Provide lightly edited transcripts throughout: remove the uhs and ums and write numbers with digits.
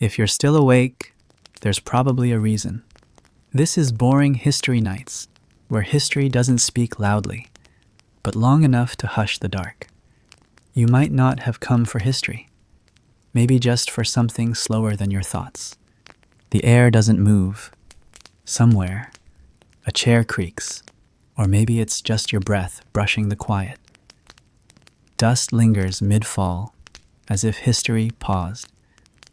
If you're still awake, there's probably a reason. This is Boring History Nights, where history doesn't speak loudly, but long enough to hush the dark. You might not have come for history, maybe just for something slower than your thoughts. The air doesn't move. Somewhere, a chair creaks, or maybe it's just your breath brushing the quiet. Dust lingers mid-fall, as if history paused.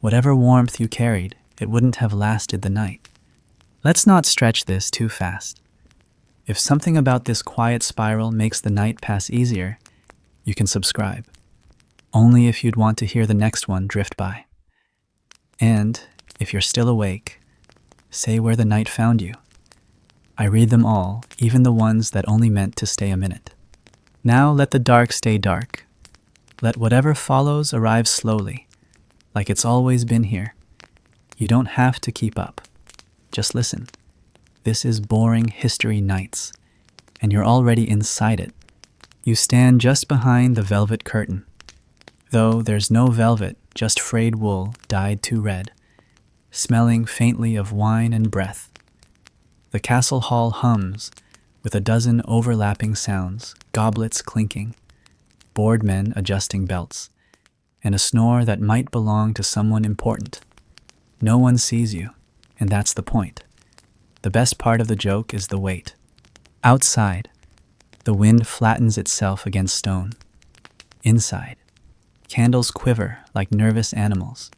Whatever warmth you carried, it wouldn't have lasted the night. Let's not stretch this too fast. If something about this quiet spiral makes the night pass easier, you can subscribe. Only if you'd want to hear the next one drift by. And, if you're still awake, say where the night found you. I read them all, even the ones that only meant to stay a minute. Now let the dark stay dark. Let whatever follows arrive slowly, like it's always been here. You don't have to keep up. Just listen. This is Boring History Nights, and you're already inside it. You stand just behind the velvet curtain. Though there's no velvet, just frayed wool dyed too red, smelling faintly of wine and breath. The castle hall hums, with a dozen overlapping sounds, goblets clinking, bored men adjusting belts, and a snore that might belong to someone important. No one sees you, and that's the point. The best part of the joke is the wait. Outside, the wind flattens itself against stone. Inside, candles quiver like nervous animals,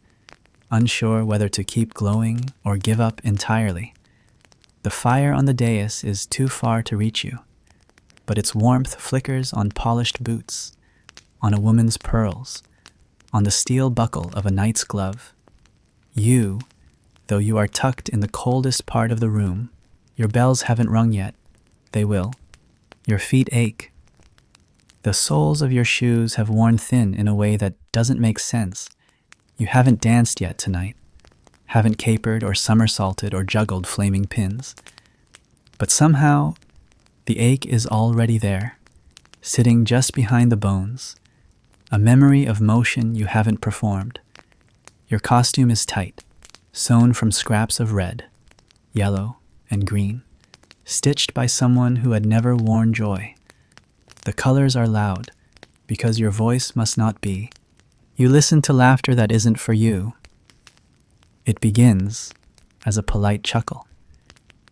unsure whether to keep glowing or give up entirely. The fire on the dais is too far to reach you, but its warmth flickers on polished boots, on a woman's pearls, on the steel buckle of a knight's glove. You, though you are tucked in the coldest part of the room, your bells haven't rung yet. They will. Your feet ache. The soles of your shoes have worn thin in a way that doesn't make sense. You haven't danced yet tonight, haven't capered or somersaulted or juggled flaming pins. But somehow, the ache is already there, sitting just behind the bones, a memory of motion you haven't performed. Your costume is tight, sewn from scraps of red, yellow, and green, stitched by someone who had never worn joy. The colors are loud, because your voice must not be. You listen to laughter that isn't for you. It begins as a polite chuckle,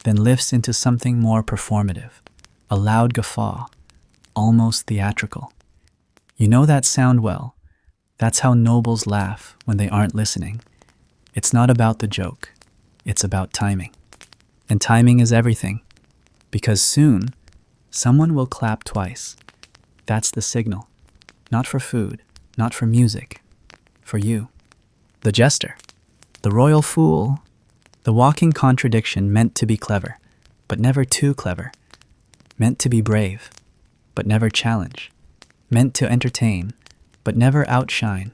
then lifts into something more performative, a loud guffaw, almost theatrical. You know that sound well. That's how nobles laugh when they aren't listening. It's not about the joke, it's about timing. And timing is everything, because soon, someone will clap twice. That's the signal. Not for food, not for music, for you. The jester, the royal fool, the walking contradiction meant to be clever, but never too clever. Meant to be brave, but never challenge. Meant to entertain, but never outshine.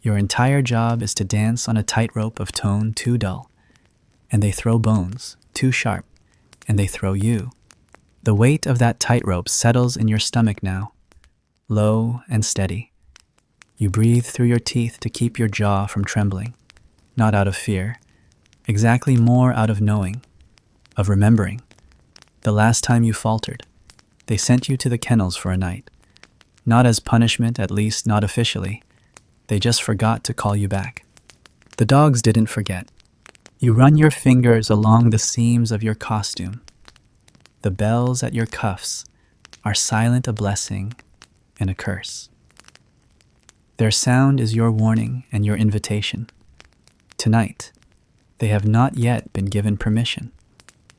Your entire job is to dance on a tightrope of tone too dull. And they throw bones, too sharp, and they throw you. The weight of that tightrope settles in your stomach now, low and steady. You breathe through your teeth to keep your jaw from trembling, not out of fear, exactly more out of knowing, of remembering. The last time you faltered, they sent you to the kennels for a night. Not as punishment, at least not officially. They just forgot to call you back. The dogs didn't forget. You run your fingers along the seams of your costume. The bells at your cuffs are silent a blessing and a curse. Their sound is your warning and your invitation. Tonight, they have not yet been given permission.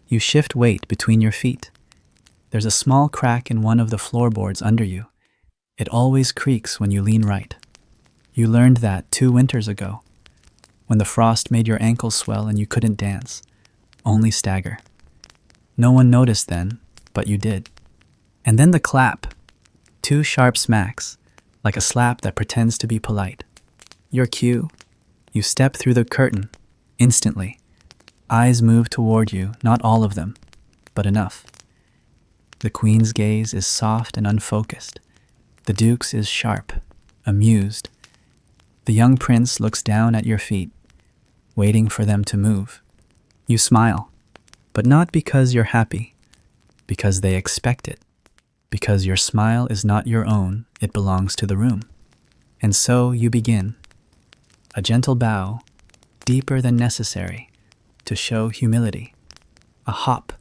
You shift weight between your feet. There's a small crack in one of the floorboards under you. It always creaks when you lean right. You learned that 2 winters ago, when the frost made your ankles swell and you couldn't dance, only stagger. No one noticed then, but you did. And then the clap. 2 sharp smacks, like a slap that pretends to be polite. Your cue. You step through the curtain, instantly. Eyes move toward you, not all of them, but enough. The queen's gaze is soft and unfocused. The duke's is sharp, amused. The young prince looks down at your feet, waiting for them to move. You smile, but not because you're happy, because they expect it, because your smile is not your own, it belongs to the room. And so you begin. A gentle bow, deeper than necessary, to show humility. A hop,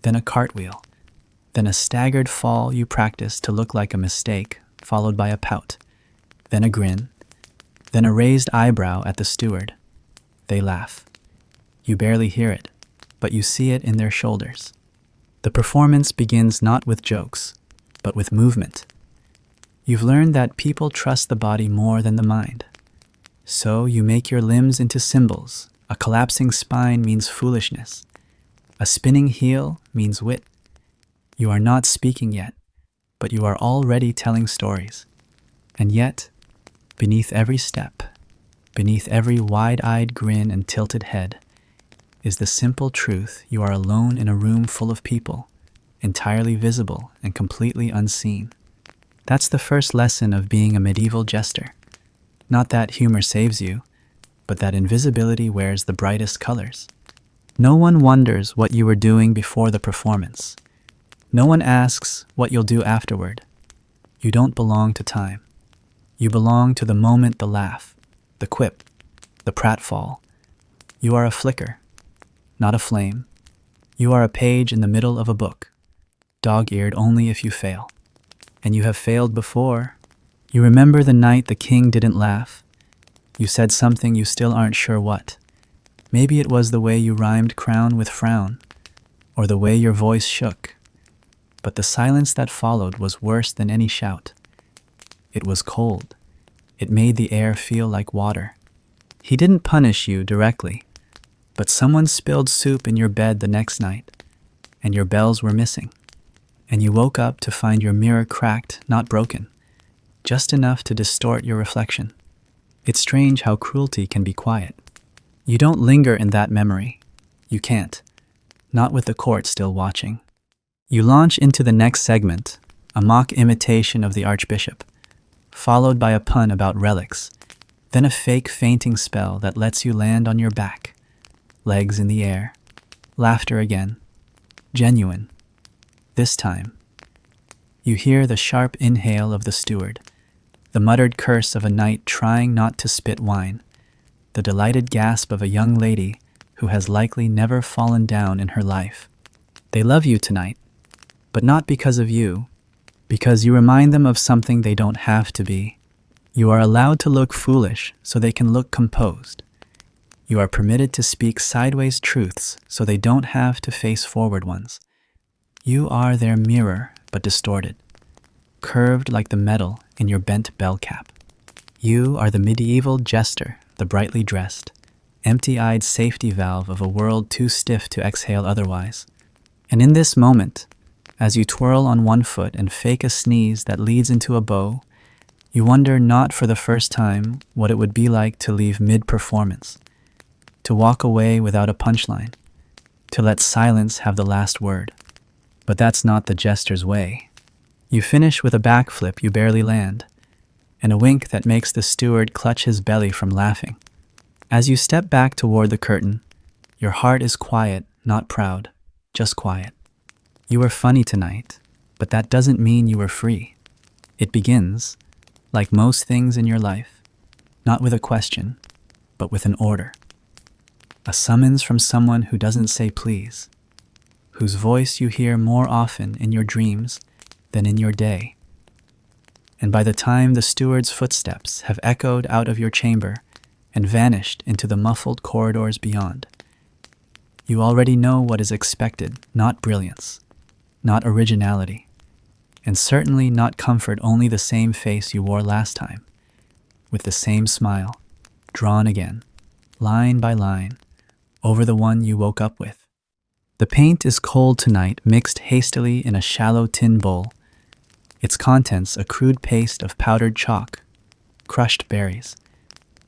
then a cartwheel, then a staggered fall you practice to look like a mistake, followed by a pout, then a grin, then a raised eyebrow at the steward. They laugh. You barely hear it, but you see it in their shoulders. The performance begins not with jokes, but with movement. You've learned that people trust the body more than the mind. So you make your limbs into symbols. A collapsing spine means foolishness. A spinning heel means wit. You are not speaking yet, but you are already telling stories. And yet, beneath every step, beneath every wide-eyed grin and tilted head, is the simple truth you are alone in a room full of people, entirely visible and completely unseen. That's the first lesson of being a medieval jester. Not that humor saves you, but that invisibility wears the brightest colors. No one wonders what you were doing before the performance. No one asks what you'll do afterward. You don't belong to time. You belong to the moment, the laugh, the quip, the pratfall. You are a flicker, not a flame. You are a page in the middle of a book, dog-eared only if you fail. And you have failed before. You remember the night the king didn't laugh. You said something you still aren't sure what. Maybe it was the way you rhymed crown with frown, or the way your voice shook. But the silence that followed was worse than any shout. It was cold. It made the air feel like water. He didn't punish you directly, but someone spilled soup in your bed the next night, and your bells were missing. And you woke up to find your mirror cracked, not broken, just enough to distort your reflection. It's strange how cruelty can be quiet. You don't linger in that memory. You can't. Not with the court still watching. You launch into the next segment, a mock imitation of the archbishop, followed by a pun about relics, then a fake fainting spell that lets you land on your back, legs in the air, laughter again, genuine. This time, you hear the sharp inhale of the steward, the muttered curse of a knight trying not to spit wine, the delighted gasp of a young lady who has likely never fallen down in her life. They love you tonight, but not because of you, because you remind them of something they don't have to be. You are allowed to look foolish so they can look composed. You are permitted to speak sideways truths so they don't have to face forward ones. You are their mirror, but distorted, curved like the metal in your bent bell cap. You are the medieval jester, the brightly dressed, empty-eyed safety valve of a world too stiff to exhale otherwise. And in this moment, as you twirl on one foot and fake a sneeze that leads into a bow, you wonder not for the first time what it would be like to leave mid-performance, to walk away without a punchline, to let silence have the last word. But that's not the jester's way. You finish with a backflip you barely land, and a wink that makes the steward clutch his belly from laughing. As you step back toward the curtain, your heart is quiet, not proud, just quiet. You were funny tonight, but that doesn't mean you were free. It begins, like most things in your life, not with a question, but with an order. A summons from someone who doesn't say please, whose voice you hear more often in your dreams than in your day. And by the time the steward's footsteps have echoed out of your chamber and vanished into the muffled corridors beyond, you already know what is expected, not brilliance, not originality, and certainly not comfort, only the same face you wore last time, with the same smile, drawn again, line by line, over the one you woke up with. The paint is cold tonight, mixed hastily in a shallow tin bowl, its contents a crude paste of powdered chalk, crushed berries,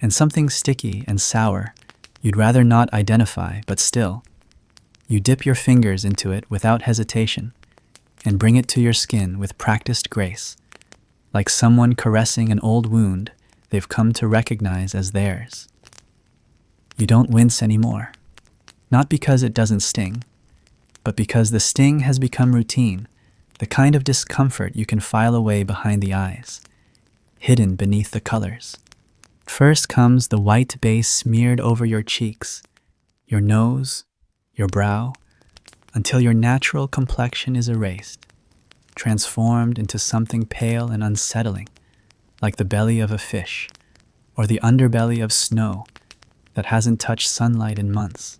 and something sticky and sour you'd rather not identify, but still, you dip your fingers into it without hesitation and bring it to your skin with practiced grace, like someone caressing an old wound they've come to recognize as theirs. You don't wince anymore. Not because it doesn't sting, but because the sting has become routine, the kind of discomfort you can file away behind the eyes, hidden beneath the colors. First comes the white base smeared over your cheeks, your nose, your brow, until your natural complexion is erased, transformed into something pale and unsettling, like the belly of a fish, or the underbelly of snow that hasn't touched sunlight in months.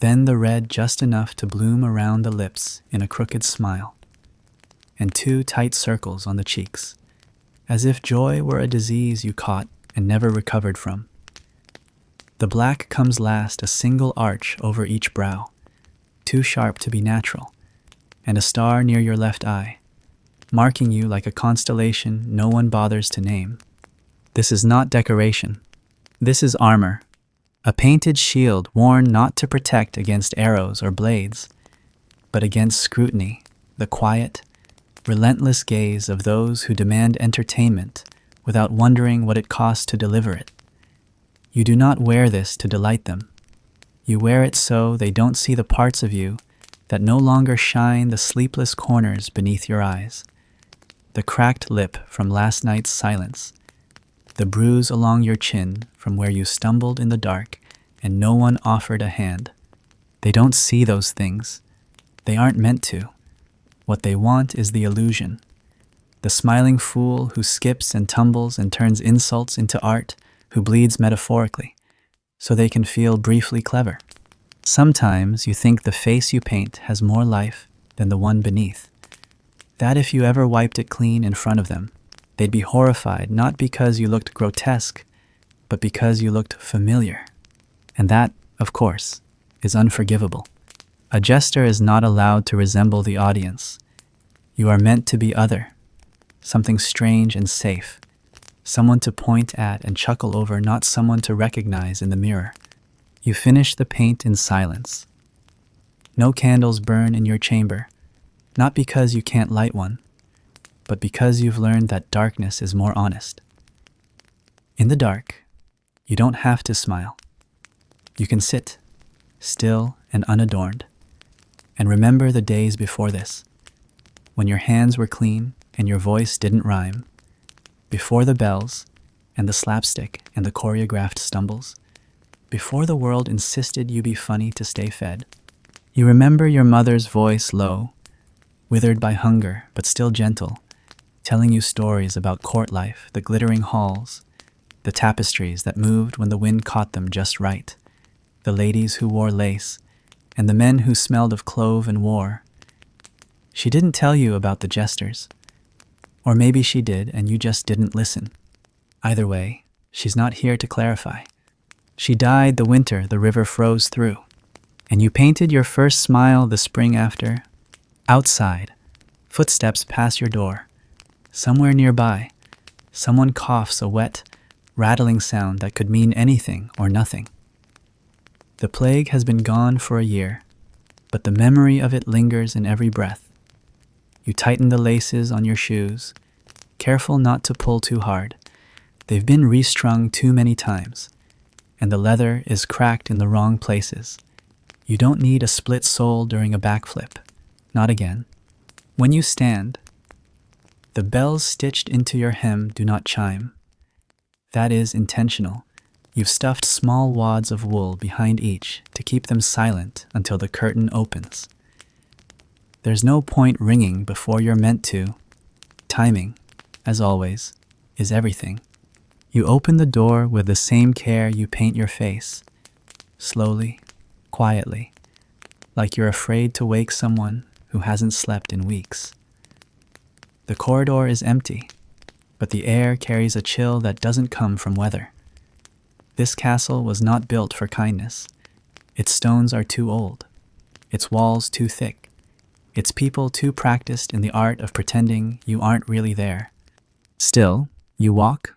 Then the red just enough to bloom around the lips in a crooked smile, and two tight circles on the cheeks, as if joy were a disease you caught and never recovered from. The black comes last, a single arch over each brow, too sharp to be natural, and a star near your left eye, marking you like a constellation no one bothers to name. This is not decoration. This is armor, a painted shield worn not to protect against arrows or blades, but against scrutiny, the quiet, relentless gaze of those who demand entertainment without wondering what it costs to deliver it. You do not wear this to delight them. You wear it so they don't see the parts of you that no longer shine, the sleepless corners beneath your eyes, the cracked lip from last night's silence, the bruise along your chin from where you stumbled in the dark and no one offered a hand. They don't see those things. They aren't meant to. What they want is the illusion. The smiling fool who skips and tumbles and turns insults into art, who bleeds metaphorically, so they can feel briefly clever. Sometimes you think the face you paint has more life than the one beneath. That if you ever wiped it clean in front of them, they'd be horrified, not because you looked grotesque, but because you looked familiar. And that, of course, is unforgivable. A jester is not allowed to resemble the audience. You are meant to be other, something strange and safe, someone to point at and chuckle over, not someone to recognize in the mirror. You finish the paint in silence. No candles burn in your chamber, not because you can't light one, but because you've learned that darkness is more honest. In the dark, you don't have to smile. You can sit, still and unadorned, and remember the days before this, when your hands were clean and your voice didn't rhyme, before the bells and the slapstick and the choreographed stumbles, before the world insisted you be funny to stay fed. You remember your mother's voice, low, withered by hunger but still gentle, telling you stories about court life, the glittering halls, the tapestries that moved when the wind caught them just right, the ladies who wore lace, and the men who smelled of clove and war. She didn't tell you about the jesters. Or maybe she did and you just didn't listen. Either way, she's not here to clarify. She died the winter the river froze through, and you painted your first smile the spring after. Outside, footsteps pass your door. Somewhere nearby, someone coughs a wet, rattling sound that could mean anything or nothing. The plague has been gone for a year, but the memory of it lingers in every breath. You tighten the laces on your shoes, careful not to pull too hard. They've been restrung too many times, and the leather is cracked in the wrong places. You don't need a split sole during a backflip. Not again. When you stand, the bells stitched into your hem do not chime. That is intentional. You've stuffed small wads of wool behind each to keep them silent until the curtain opens. There's no point ringing before you're meant to. Timing, as always, is everything. You open the door with the same care you paint your face, slowly, quietly, like you're afraid to wake someone who hasn't slept in weeks. The corridor is empty, but the air carries a chill that doesn't come from weather. This castle was not built for kindness. Its stones are too old, its walls too thick, its people too practiced in the art of pretending you aren't really there. Still, you walk.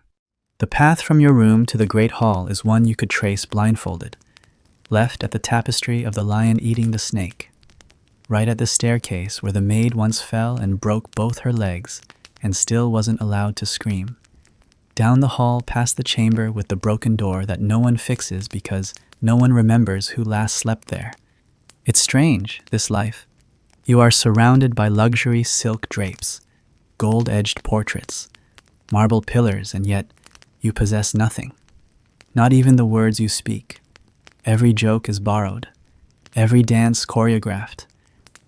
The path from your room to the great hall is one you could trace blindfolded, left at the tapestry of the lion eating the snake, right at the staircase where the maid once fell and broke both her legs and still wasn't allowed to scream, down the hall past the chamber with the broken door that no one fixes because no one remembers who last slept there. It's strange, this life. You are surrounded by luxury silk drapes, gold-edged portraits, marble pillars, and yet you possess nothing. Not even the words you speak. Every joke is borrowed, every dance choreographed,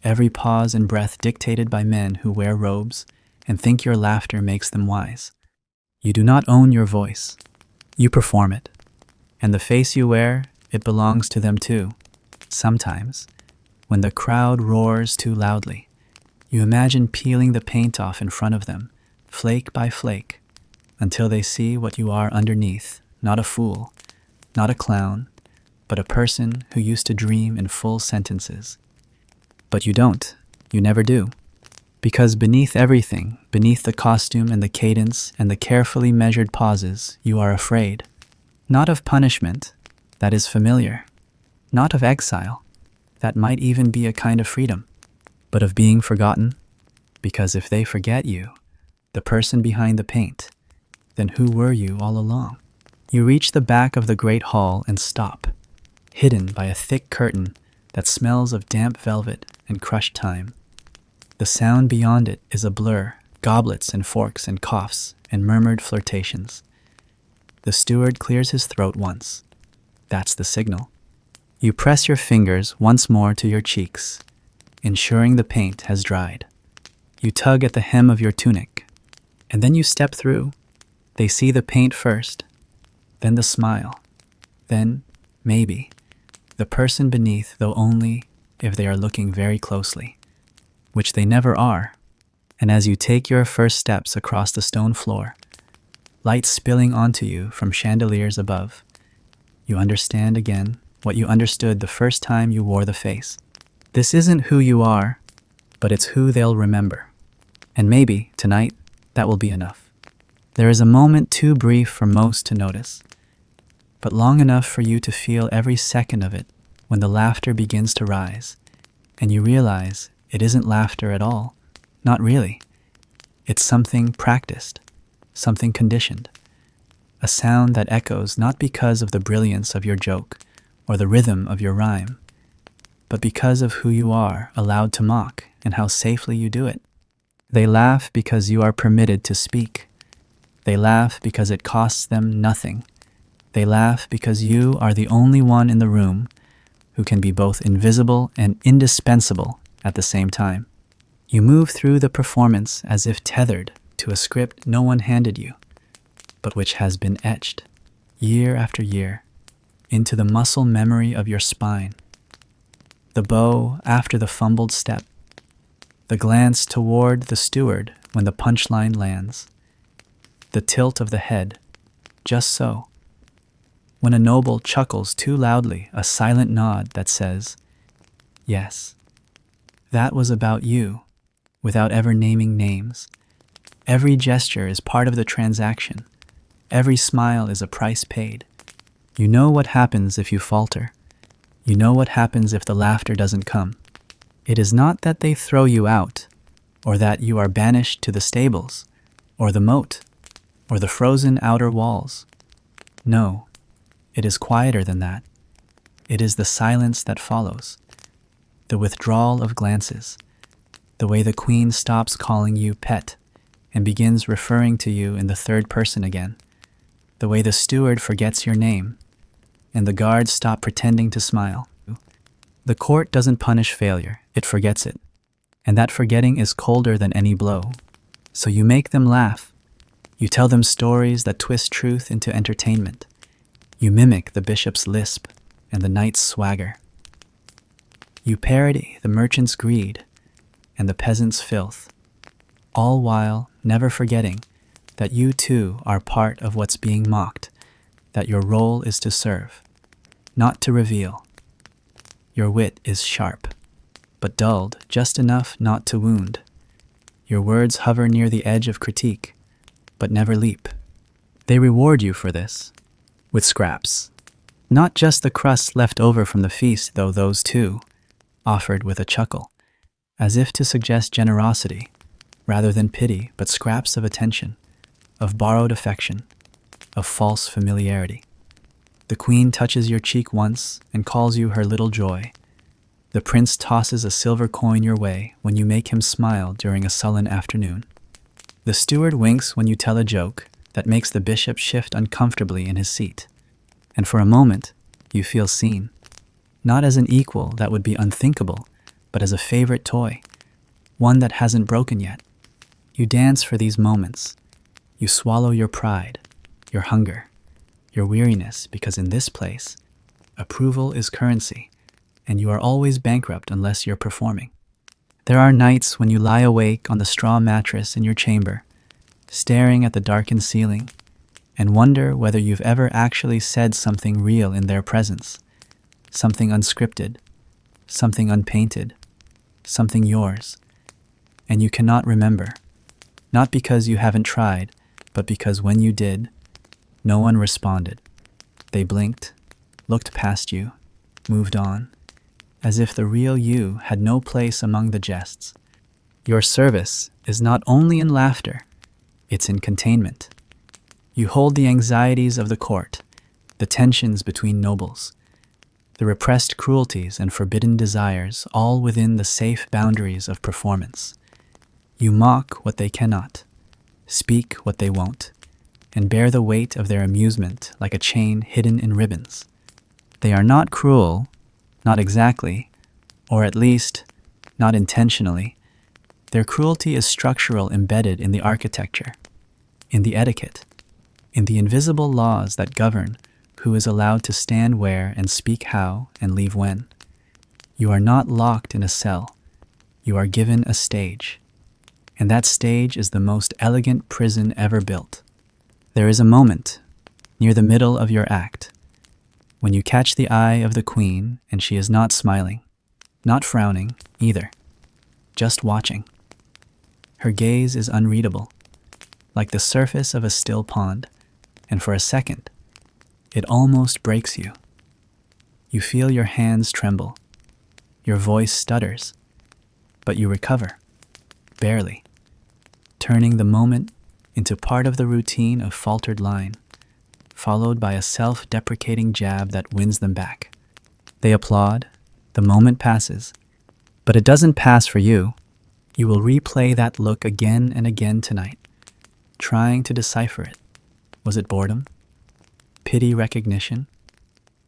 every pause and breath dictated by men who wear robes and think your laughter makes them wise. You do not own your voice. You perform it. And the face you wear, it belongs to them too. Sometimes, when the crowd roars too loudly, you imagine peeling the paint off in front of them, flake by flake, until they see what you are underneath, not a fool, not a clown, but a person who used to dream in full sentences. But you don't. You never do. Because beneath everything, beneath the costume and the cadence and the carefully measured pauses, you are afraid. Not of punishment, that is familiar. Not of exile, that might even be a kind of freedom. But of being forgotten, because if they forget you, the person behind the paint, then who were you all along? You reach the back of the great hall and stop, hidden by a thick curtain that smells of damp velvet and crushed time. The sound beyond it is a blur, goblets and forks and coughs and murmured flirtations. The steward clears his throat once. That's the signal. You press your fingers once more to your cheeks, ensuring the paint has dried. You tug at the hem of your tunic, and then you step through. They see the paint first, then the smile, then, maybe, the person beneath, though only if they are looking very closely, which they never are. And as you take your first steps across the stone floor, light spilling onto you from chandeliers above, you understand again what you understood the first time you wore the face. This isn't who you are, but it's who they'll remember. And maybe, tonight, that will be enough. There is a moment too brief for most to notice, but long enough for you to feel every second of it when the laughter begins to rise, and you realize it isn't laughter at all. Not really. It's something practiced, something conditioned. A sound that echoes not because of the brilliance of your joke or the rhythm of your rhyme, but because of who you are allowed to mock and how safely you do it. They laugh because you are permitted to speak. They laugh because it costs them nothing. They laugh because you are the only one in the room who can be both invisible and indispensable at the same time. You move through the performance as if tethered to a script no one handed you, but which has been etched, year after year, into the muscle memory of your spine. The bow after the fumbled step, the glance toward the steward when the punchline lands, the tilt of the head, just so. When a noble chuckles too loudly, a silent nod that says, yes, that was about you, without ever naming names. Every gesture is part of the transaction. Every smile is a price paid. You know what happens if you falter. You know what happens if the laughter doesn't come. It is not that they throw you out, or that you are banished to the stables, or the moat, or the frozen outer walls. No, it is quieter than that. It is the silence that follows, the withdrawal of glances, the way the queen stops calling you pet and begins referring to you in the third person again, the way the steward forgets your name, and the guards stop pretending to smile. The court doesn't punish failure, it forgets it. And that forgetting is colder than any blow. So you make them laugh. You tell them stories that twist truth into entertainment. You mimic the bishop's lisp and the knight's swagger. You parody the merchant's greed and the peasant's filth, all while never forgetting that you too are part of what's being mocked, that your role is to serve, not to reveal. Your wit is sharp, but dulled just enough not to wound. Your words hover near the edge of critique, but never leap. They reward you for this, with scraps. Not just the crusts left over from the feast, though those too, offered with a chuckle, as if to suggest generosity, rather than pity, but scraps of attention, of borrowed affection, of false familiarity. The queen touches your cheek once and calls you her little joy. The prince tosses a silver coin your way when you make him smile during a sullen afternoon. The steward winks when you tell a joke that makes the bishop shift uncomfortably in his seat. And for a moment, you feel seen. Not as an equal that would be unthinkable, but as a favorite toy, one that hasn't broken yet. You dance for these moments. You swallow your pride, your hunger, your weariness, because in this place, approval is currency, and you are always bankrupt unless you're performing. There are nights when you lie awake on the straw mattress in your chamber, staring at the darkened ceiling, and wonder whether you've ever actually said something real in their presence, something unscripted, something unpainted, something yours, and you cannot remember, not because you haven't tried, but because when you did, no one responded. They blinked, looked past you, moved on, as if the real you had no place among the jests. Your service is not only in laughter, it's in containment. You hold the anxieties of the court, the tensions between nobles, the repressed cruelties and forbidden desires, all within the safe boundaries of performance. You mock what they cannot, speak what they won't, and bear the weight of their amusement like a chain hidden in ribbons. They are not cruel, not exactly, or at least, not intentionally. Their cruelty is structural, embedded in the architecture, in the etiquette, in the invisible laws that govern who is allowed to stand where and speak how and leave when. You are not locked in a cell. You are given a stage. And that stage is the most elegant prison ever built. There is a moment, near the middle of your act, when you catch the eye of the queen and she is not smiling, not frowning either, just watching. Her gaze is unreadable, like the surface of a still pond, and for a second, it almost breaks you. You feel your hands tremble, your voice stutters, but you recover, barely, turning the moment into part of the routine of faltered line, followed by a self-deprecating jab that wins them back. They applaud, the moment passes, but it doesn't pass for you. You will replay that look again and again tonight, trying to decipher it. Was it boredom? Pity recognition?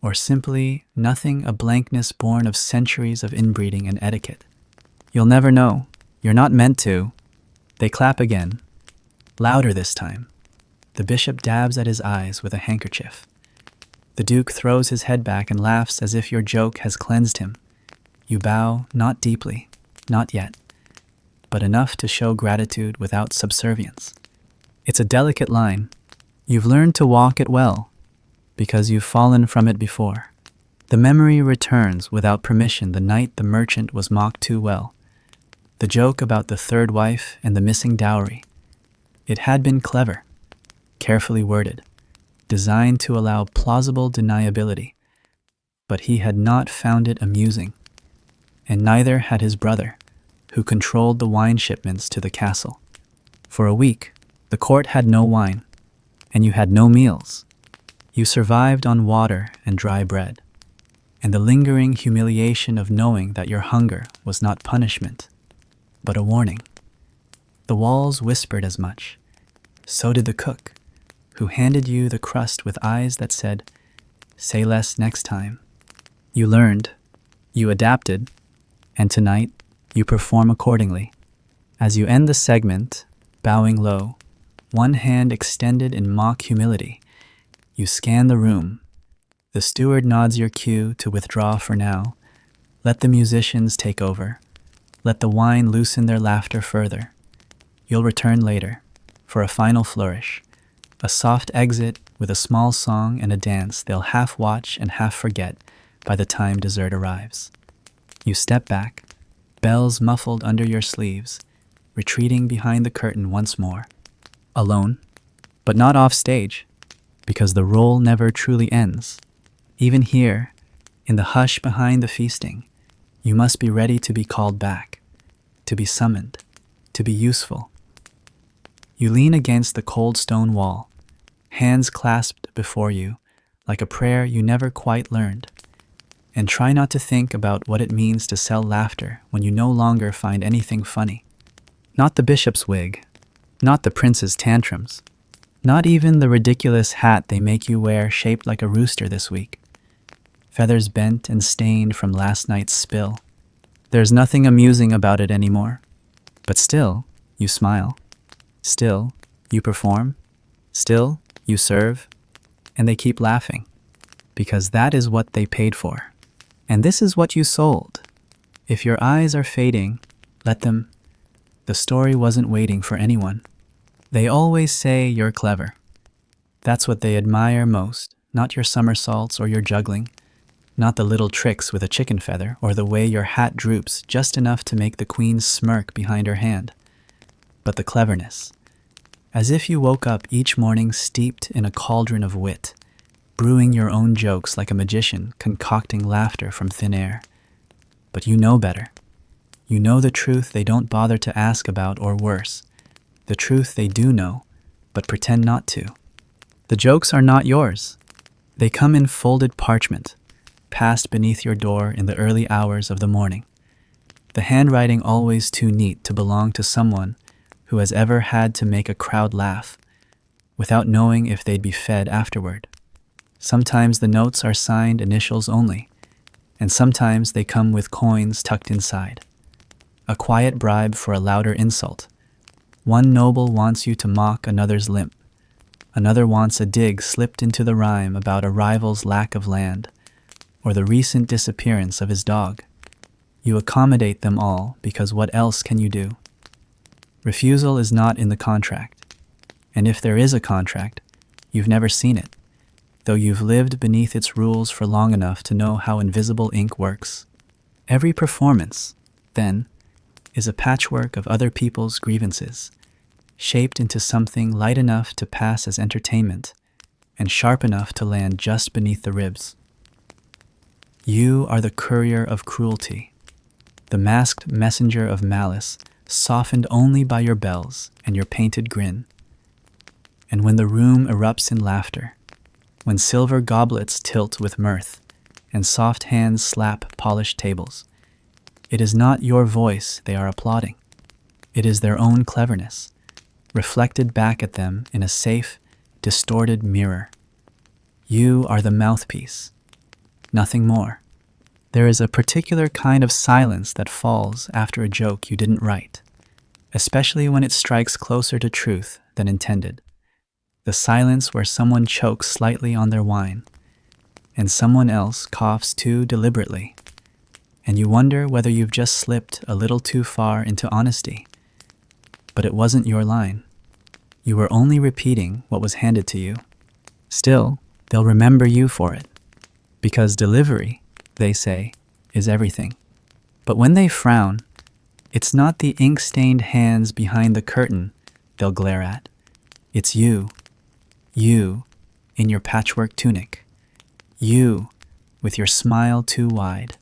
Or simply nothing, a blankness born of centuries of inbreeding and etiquette? You'll never know. You're not meant to. They clap again, louder this time. The bishop dabs at his eyes with a handkerchief. The duke throws his head back and laughs as if your joke has cleansed him. You bow, not deeply, not yet, but enough to show gratitude without subservience. It's a delicate line. You've learned to walk it well, because you've fallen from it before. The memory returns without permission the night the merchant was mocked too well. The joke about the third wife and the missing dowry. It had been clever, carefully worded, designed to allow plausible deniability, but he had not found it amusing, and neither had his brother, who controlled the wine shipments to the castle. For a week, the court had no wine, and you had no meals. You survived on water and dry bread, and the lingering humiliation of knowing that your hunger was not punishment, but a warning. The walls whispered as much. So did the cook, who handed you the crust with eyes that said, "Say less next time." You learned, you adapted, and tonight you perform accordingly. As you end the segment, bowing low, one hand extended in mock humility, you scan the room. The steward nods your cue to withdraw for now. Let the musicians take over. Let the wine loosen their laughter further. You'll return later, for a final flourish, a soft exit with a small song and a dance they'll half watch and half forget by the time dessert arrives. You step back, bells muffled under your sleeves, retreating behind the curtain once more. Alone, but not off stage, because the role never truly ends. Even here, in the hush behind the feasting, you must be ready to be called back, to be summoned, to be useful. You lean against the cold stone wall, hands clasped before you, like a prayer you never quite learned. And try not to think about what it means to sell laughter when you no longer find anything funny. Not the bishop's wig, not the prince's tantrums, not even the ridiculous hat they make you wear shaped like a rooster this week. Feathers bent and stained from last night's spill. There's nothing amusing about it anymore. But still, you smile. Still, you perform. Still, you serve. And they keep laughing. Because that is what they paid for. And this is what you sold. If your eyes are fading, let them. The story wasn't waiting for anyone. They always say you're clever. That's what they admire most, not your somersaults or your juggling, not the little tricks with a chicken feather or the way your hat droops just enough to make the queen smirk behind her hand, but the cleverness. As if you woke up each morning steeped in a cauldron of wit, brewing your own jokes like a magician concocting laughter from thin air. But you know better. You know the truth they don't bother to ask about, or worse, the truth they do know, but pretend not to. The jokes are not yours. They come in folded parchment, passed beneath your door in the early hours of the morning. The handwriting always too neat to belong to someone who has ever had to make a crowd laugh, without knowing if they'd be fed afterward. Sometimes the notes are signed initials only, and sometimes they come with coins tucked inside. A quiet bribe for a louder insult. One noble wants you to mock another's limp. Another wants a dig slipped into the rhyme about a rival's lack of land, or the recent disappearance of his dog. You accommodate them all because what else can you do? Refusal is not in the contract. And if there is a contract, you've never seen it, though you've lived beneath its rules for long enough to know how invisible ink works. Every performance, then, is a patchwork of other people's grievances, shaped into something light enough to pass as entertainment and sharp enough to land just beneath the ribs. You are the courier of cruelty, the masked messenger of malice, softened only by your bells and your painted grin. And when the room erupts in laughter, when silver goblets tilt with mirth and soft hands slap polished tables, it is not your voice they are applauding. It is their own cleverness, reflected back at them in a safe, distorted mirror. You are the mouthpiece, nothing more. There is a particular kind of silence that falls after a joke you didn't write, especially when it strikes closer to truth than intended. The silence where someone chokes slightly on their wine, and someone else coughs too deliberately, and you wonder whether you've just slipped a little too far into honesty. But it wasn't your line. You were only repeating what was handed to you. Still, they'll remember you for it, because delivery, they say, is everything. But when they frown, it's not the ink-stained hands behind the curtain they'll glare at. It's you in your patchwork tunic, you with your smile too wide,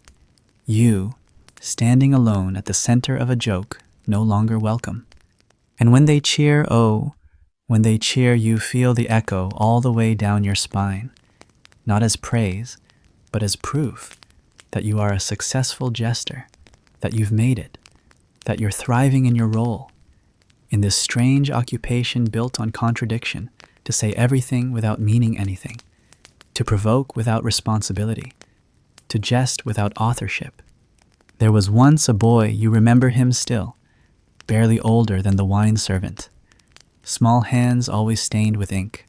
you standing alone at the center of a joke no longer welcome. And when they cheer, oh, when they cheer, you feel the echo all the way down your spine, not as praise, but as proof that you are a successful jester, that you've made it, that you're thriving in your role, in this strange occupation built on contradiction, to say everything without meaning anything, to provoke without responsibility, to jest without authorship. There was once a boy, you remember him still, barely older than the wine servant, small hands always stained with ink.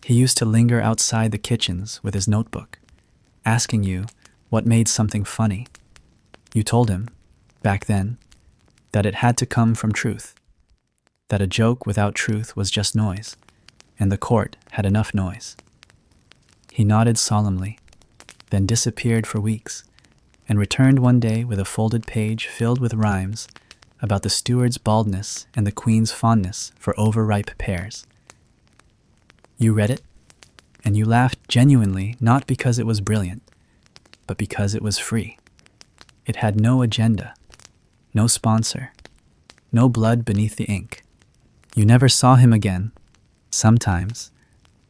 He used to linger outside the kitchens with his notebook, asking you what made something funny. You told him, back then, that it had to come from truth, that a joke without truth was just noise, and the court had enough noise. He nodded solemnly, then disappeared for weeks, and returned one day with a folded page filled with rhymes about the steward's baldness and the queen's fondness for overripe pears. You read it, and you laughed genuinely, not because it was brilliant, but because it was free. It had no agenda, no sponsor, no blood beneath the ink. You never saw him again. Sometimes,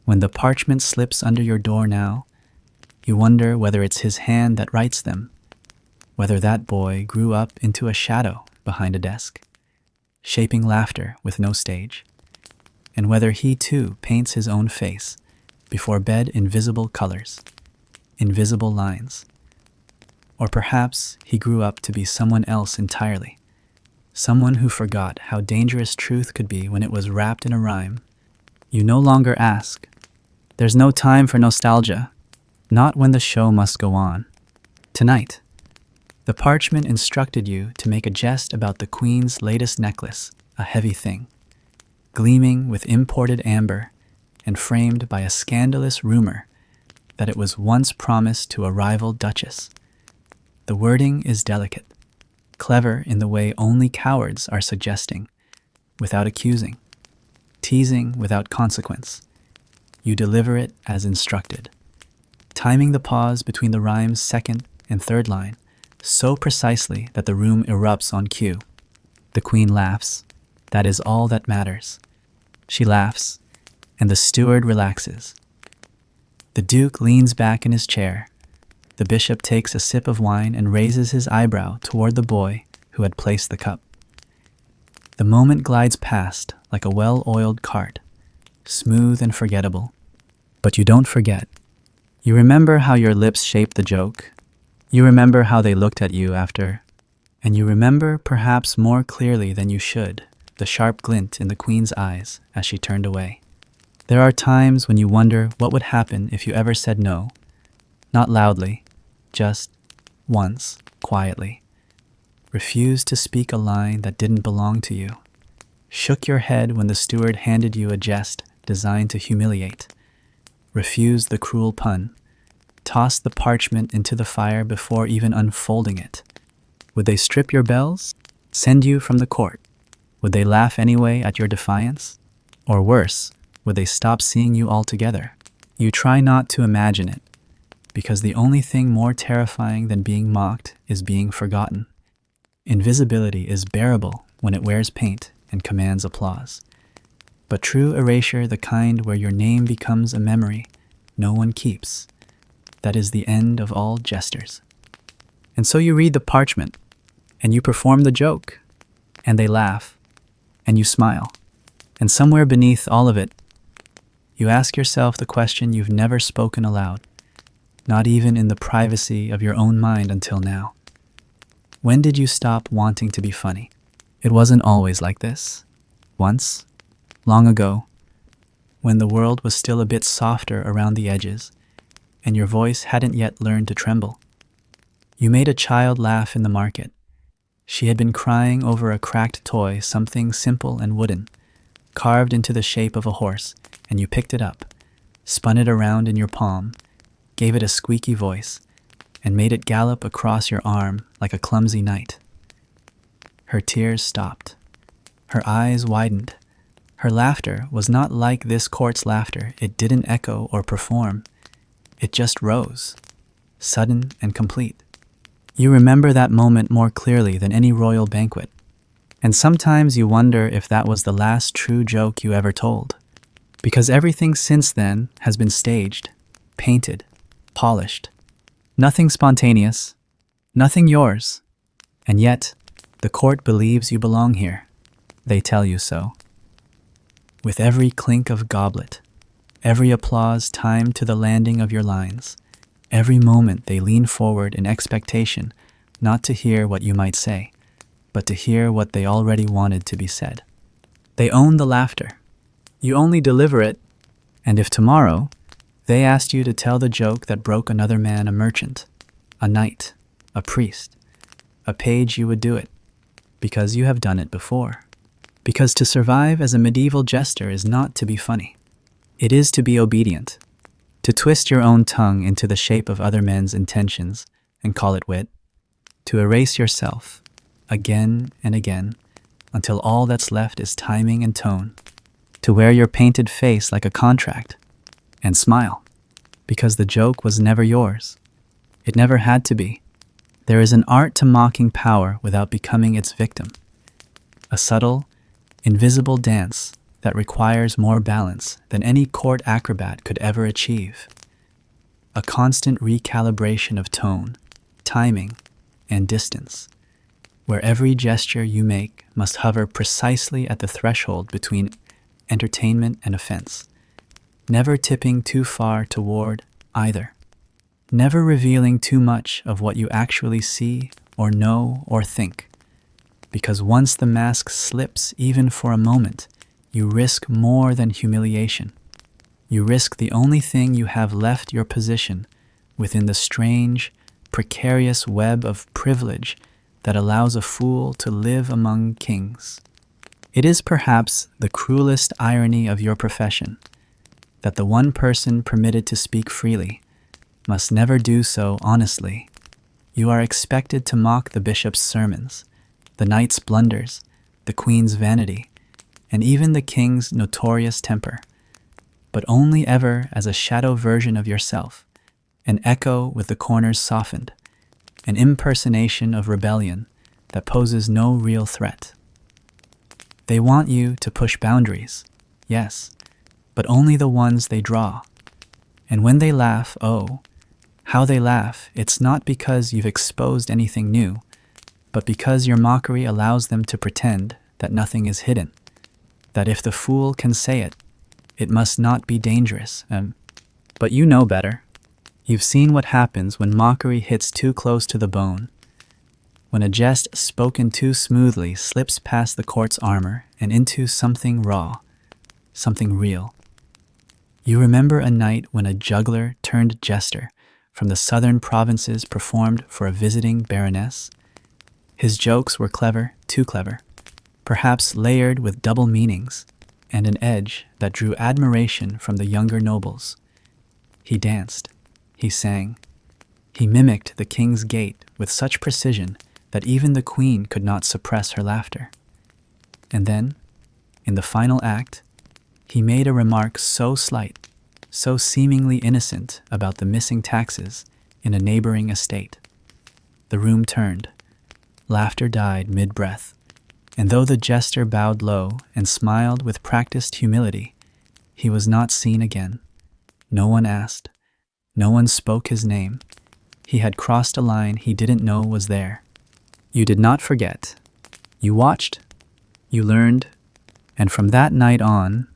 When the parchment slips under your door now, you wonder whether it's his hand that writes them, whether that boy grew up into a shadow behind a desk, shaping laughter with no stage, and whether he too paints his own face before bed in visible colors, invisible lines. Or perhaps he grew up to be someone else entirely, someone who forgot how dangerous truth could be when it was wrapped in a rhyme. You no longer ask. There's no time for nostalgia, not when the show must go on. Tonight, the parchment instructed you to make a jest about the Queen's latest necklace, a heavy thing, gleaming with imported amber and framed by a scandalous rumor that it was once promised to a rival duchess. The wording is delicate, clever in the way only cowards are suggesting, without accusing, teasing without consequence. You deliver it as instructed, timing the pause between the rhyme's second and third line so precisely that the room erupts on cue. The Queen laughs. That is all that matters. She laughs, and the steward relaxes. The Duke leans back in his chair. The bishop takes a sip of wine and raises his eyebrow toward the boy who had placed the cup. The moment glides past like a well-oiled cart, smooth and forgettable. But you don't forget. You remember how your lips shaped the joke. You remember how they looked at you after. And you remember, perhaps more clearly than you should, the sharp glint in the Queen's eyes as she turned away. There are times when you wonder what would happen if you ever said no. Not loudly, just once, quietly. Refused to speak a line that didn't belong to you. Shook your head when the steward handed you a jest designed to humiliate. Refused the cruel pun. Tossed the parchment into the fire before even unfolding it. Would they strip your bells? Send you from the court? Would they laugh anyway at your defiance? Or worse, would they stop seeing you altogether? You try not to imagine it, because the only thing more terrifying than being mocked is being forgotten. Invisibility is bearable when it wears paint and commands applause. But true erasure, the kind where your name becomes a memory no one keeps, that is the end of all jesters. And so you read the parchment, and you perform the joke, and they laugh, and you smile. And somewhere beneath all of it, you ask yourself the question you've never spoken aloud, not even in the privacy of your own mind until now. When did you stop wanting to be funny? It wasn't always like this. Once, long ago, when the world was still a bit softer around the edges, and your voice hadn't yet learned to tremble. You made a child laugh in the market. She had been crying over a cracked toy, something simple and wooden, carved into the shape of a horse, and you picked it up, spun it around in your palm, gave it a squeaky voice, and made it gallop across your arm like a clumsy knight. Her tears stopped. Her eyes widened. Her laughter was not like this court's laughter. It didn't echo or perform. It just rose, sudden and complete. You remember that moment more clearly than any royal banquet. And sometimes you wonder if that was the last true joke you ever told. Because everything since then has been staged, painted, polished. Nothing spontaneous, nothing yours. And yet, the court believes you belong here. They tell you so. With every clink of goblet, every applause timed to the landing of your lines, every moment they lean forward in expectation not to hear what you might say, but to hear what they already wanted to be said. They own the laughter. You only deliver it, and if tomorrow they asked you to tell the joke that broke another man, a merchant, a knight, a priest, a page, you would do it, because you have done it before. Because to survive as a medieval jester is not to be funny. It is to be obedient, to twist your own tongue into the shape of other men's intentions and call it wit, to erase yourself again and again until all that's left is timing and tone, to wear your painted face like a contract and smile, because the joke was never yours. It never had to be. There is an art to mocking power without becoming its victim, a subtle, invisible dance that requires more balance than any court acrobat could ever achieve. A constant recalibration of tone, timing, and distance, where every gesture you make must hover precisely at the threshold between entertainment and offense, never tipping too far toward either, never revealing too much of what you actually see or know or think, because once the mask slips even for a moment, you risk more than humiliation. You risk the only thing you have left, your position within the strange, precarious web of privilege that allows a fool to live among kings. It is perhaps the cruelest irony of your profession that the one person permitted to speak freely must never do so honestly. You are expected to mock the bishop's sermons, the knight's blunders, the queen's vanity, and even the king's notorious temper, but only ever as a shadow version of yourself, an echo with the corners softened, an impersonation of rebellion that poses no real threat. They want you to push boundaries, yes, but only the ones they draw. And when they laugh, oh, how they laugh, it's not because you've exposed anything new, but because your mockery allows them to pretend that nothing is hidden, that if the fool can say it, it must not be dangerous. But you know better. You've seen what happens when mockery hits too close to the bone, when a jest spoken too smoothly slips past the court's armor and into something raw, something real. You remember a night when a juggler turned jester from the southern provinces performed for a visiting baroness? His jokes were clever, too clever, perhaps layered with double meanings and an edge that drew admiration from the younger nobles. He danced, he sang, he mimicked the king's gait with such precision that even the queen could not suppress her laughter. And then, in the final act, he made a remark so slight, so seemingly innocent about the missing taxes in a neighboring estate. The room turned. Laughter died mid-breath, and though the jester bowed low and smiled with practiced humility, he was not seen again. No one asked. No one spoke his name. He had crossed a line he didn't know was there. You did not forget. You watched. You learned. And from that night on,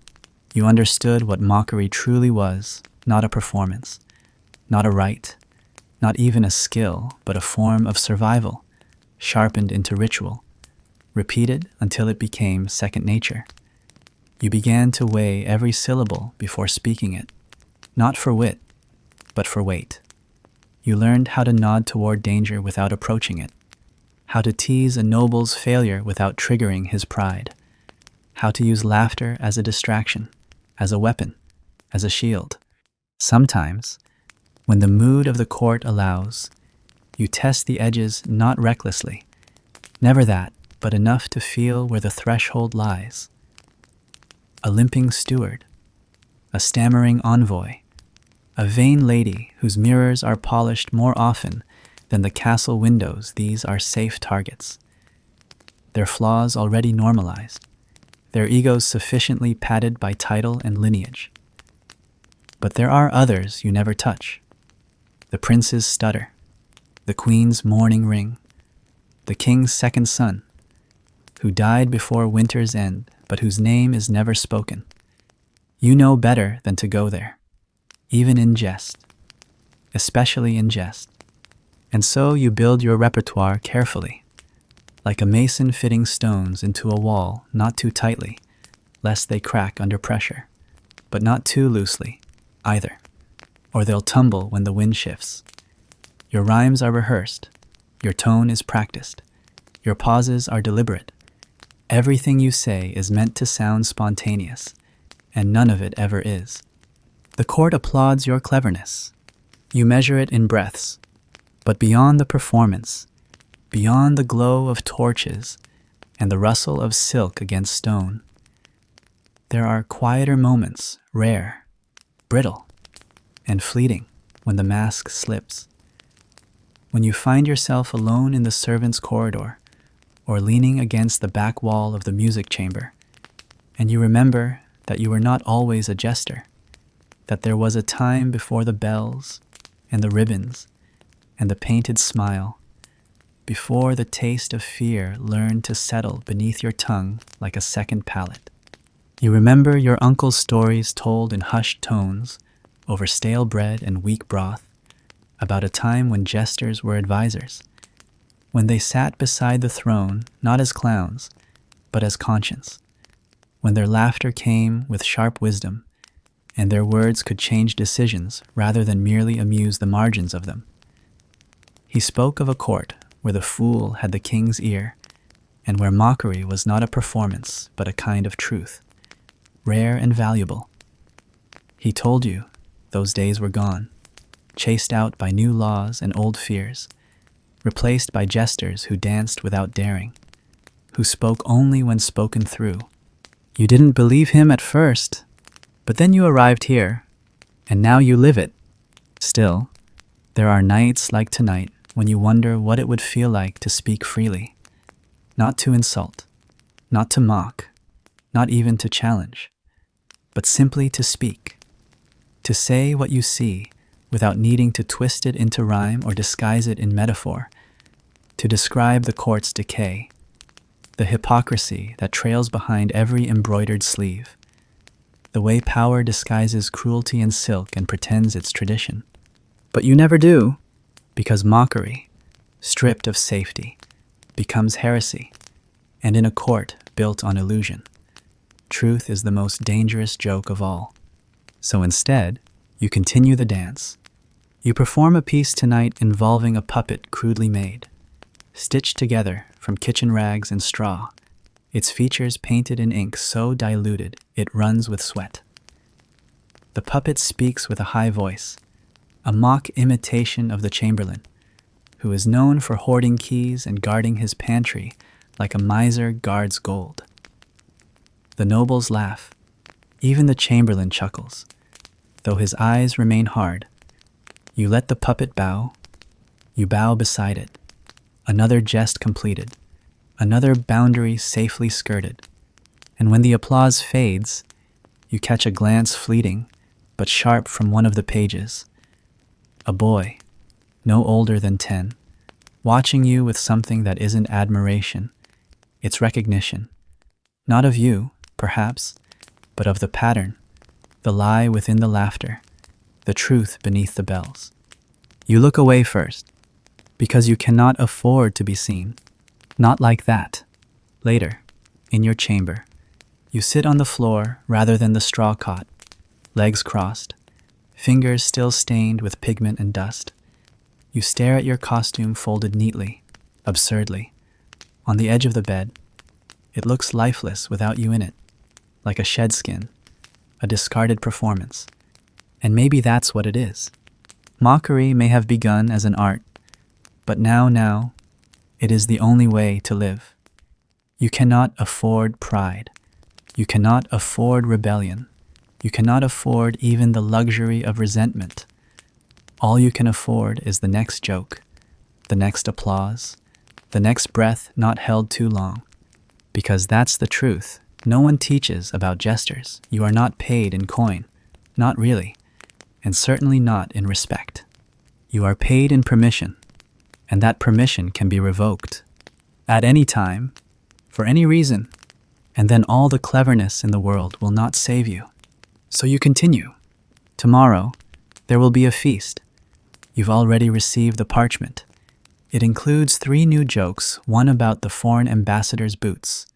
you understood what mockery truly was, not a performance, not a rite, not even a skill, but a form of survival, sharpened into ritual, repeated until it became second nature. You began to weigh every syllable before speaking it, not for wit, but for weight. You learned how to nod toward danger without approaching it, how to tease a noble's failure without triggering his pride, how to use laughter as a distraction, as a weapon, as a shield. Sometimes, when the mood of the court allows, you test the edges not recklessly, never that, but enough to feel where the threshold lies. A limping steward, a stammering envoy, a vain lady whose mirrors are polished more often than the castle windows, these are safe targets. Their flaws already normalized, their egos sufficiently padded by title and lineage. But there are others you never touch. The prince's stutter, the queen's mourning ring, the king's second son, who died before winter's end, but whose name is never spoken. You know better than to go there, even in jest, especially in jest. And so you build your repertoire carefully, like a mason fitting stones into a wall, not too tightly, lest they crack under pressure, but not too loosely, either, or they'll tumble when the wind shifts. Your rhymes are rehearsed, your tone is practiced, your pauses are deliberate. Everything you say is meant to sound spontaneous, and none of it ever is. The court applauds your cleverness. You measure it in breaths, but beyond the performance, beyond the glow of torches and the rustle of silk against stone, there are quieter moments, rare, brittle, and fleeting when the mask slips. When you find yourself alone in the servants' corridor or leaning against the back wall of the music chamber, And you remember that you were not always a jester, that there was a time before the bells and the ribbons and the painted smile, before the taste of fear learned to settle beneath your tongue like a second palate. You remember your uncle's stories told in hushed tones over stale bread and weak broth about a time when jesters were advisors, when they sat beside the throne not as clowns, but as conscience, when their laughter came with sharp wisdom and their words could change decisions rather than merely amuse the margins of them. He spoke of a court where the fool had the king's ear and where mockery was not a performance but a kind of truth, rare and valuable. He told you those days were gone, chased out by new laws and old fears, replaced by jesters who danced without daring, who spoke only when spoken through. You didn't believe him at first, but then you arrived here, and now you live it. Still, there are nights like tonight when you wonder what it would feel like to speak freely, not to insult, not to mock, not even to challenge, but simply to speak, to say what you see without needing to twist it into rhyme or disguise it in metaphor, to describe the court's decay, the hypocrisy that trails behind every embroidered sleeve, the way power disguises cruelty in silk and pretends it's tradition. But you never do, because mockery, stripped of safety, becomes heresy, and in a court built on illusion, truth is the most dangerous joke of all. So instead, you continue the dance. You perform a piece tonight involving a puppet crudely made, stitched together from kitchen rags and straw, its features painted in ink so diluted it runs with sweat. The puppet speaks with a high voice, a mock imitation of the chamberlain, who is known for hoarding keys and guarding his pantry like a miser guards gold. The nobles laugh, even the chamberlain chuckles, though his eyes remain hard. You let the puppet bow, you bow beside it, another jest completed, another boundary safely skirted, and when the applause fades, you catch a glance fleeting but sharp from one of the pages. A boy, no older than 10, watching you with something that isn't admiration, it's recognition, not of you, perhaps, but of the pattern, the lie within the laughter, the truth beneath the bells. You look away first, because you cannot afford to be seen. Not like that. Later, in your chamber, you sit on the floor rather than the straw cot, legs crossed, fingers still stained with pigment and dust. You stare at your costume folded neatly, absurdly, on the edge of the bed. It looks lifeless without you in it, like a shed skin, a discarded performance. And maybe that's what it is. Mockery may have begun as an art, but now, it is the only way to live. You cannot afford pride. You cannot afford rebellion. You cannot afford even the luxury of resentment. All you can afford is the next joke, the next applause, the next breath not held too long. Because that's the truth. No one teaches about jesters. You are not paid in coin. Not really. And certainly not in respect. You are paid in permission. And that permission can be revoked. At any time. For any reason. And then all the cleverness in the world will not save you. So you continue. Tomorrow, there will be a feast. You've already received the parchment. It includes 3 new jokes, one about the foreign ambassador's boots,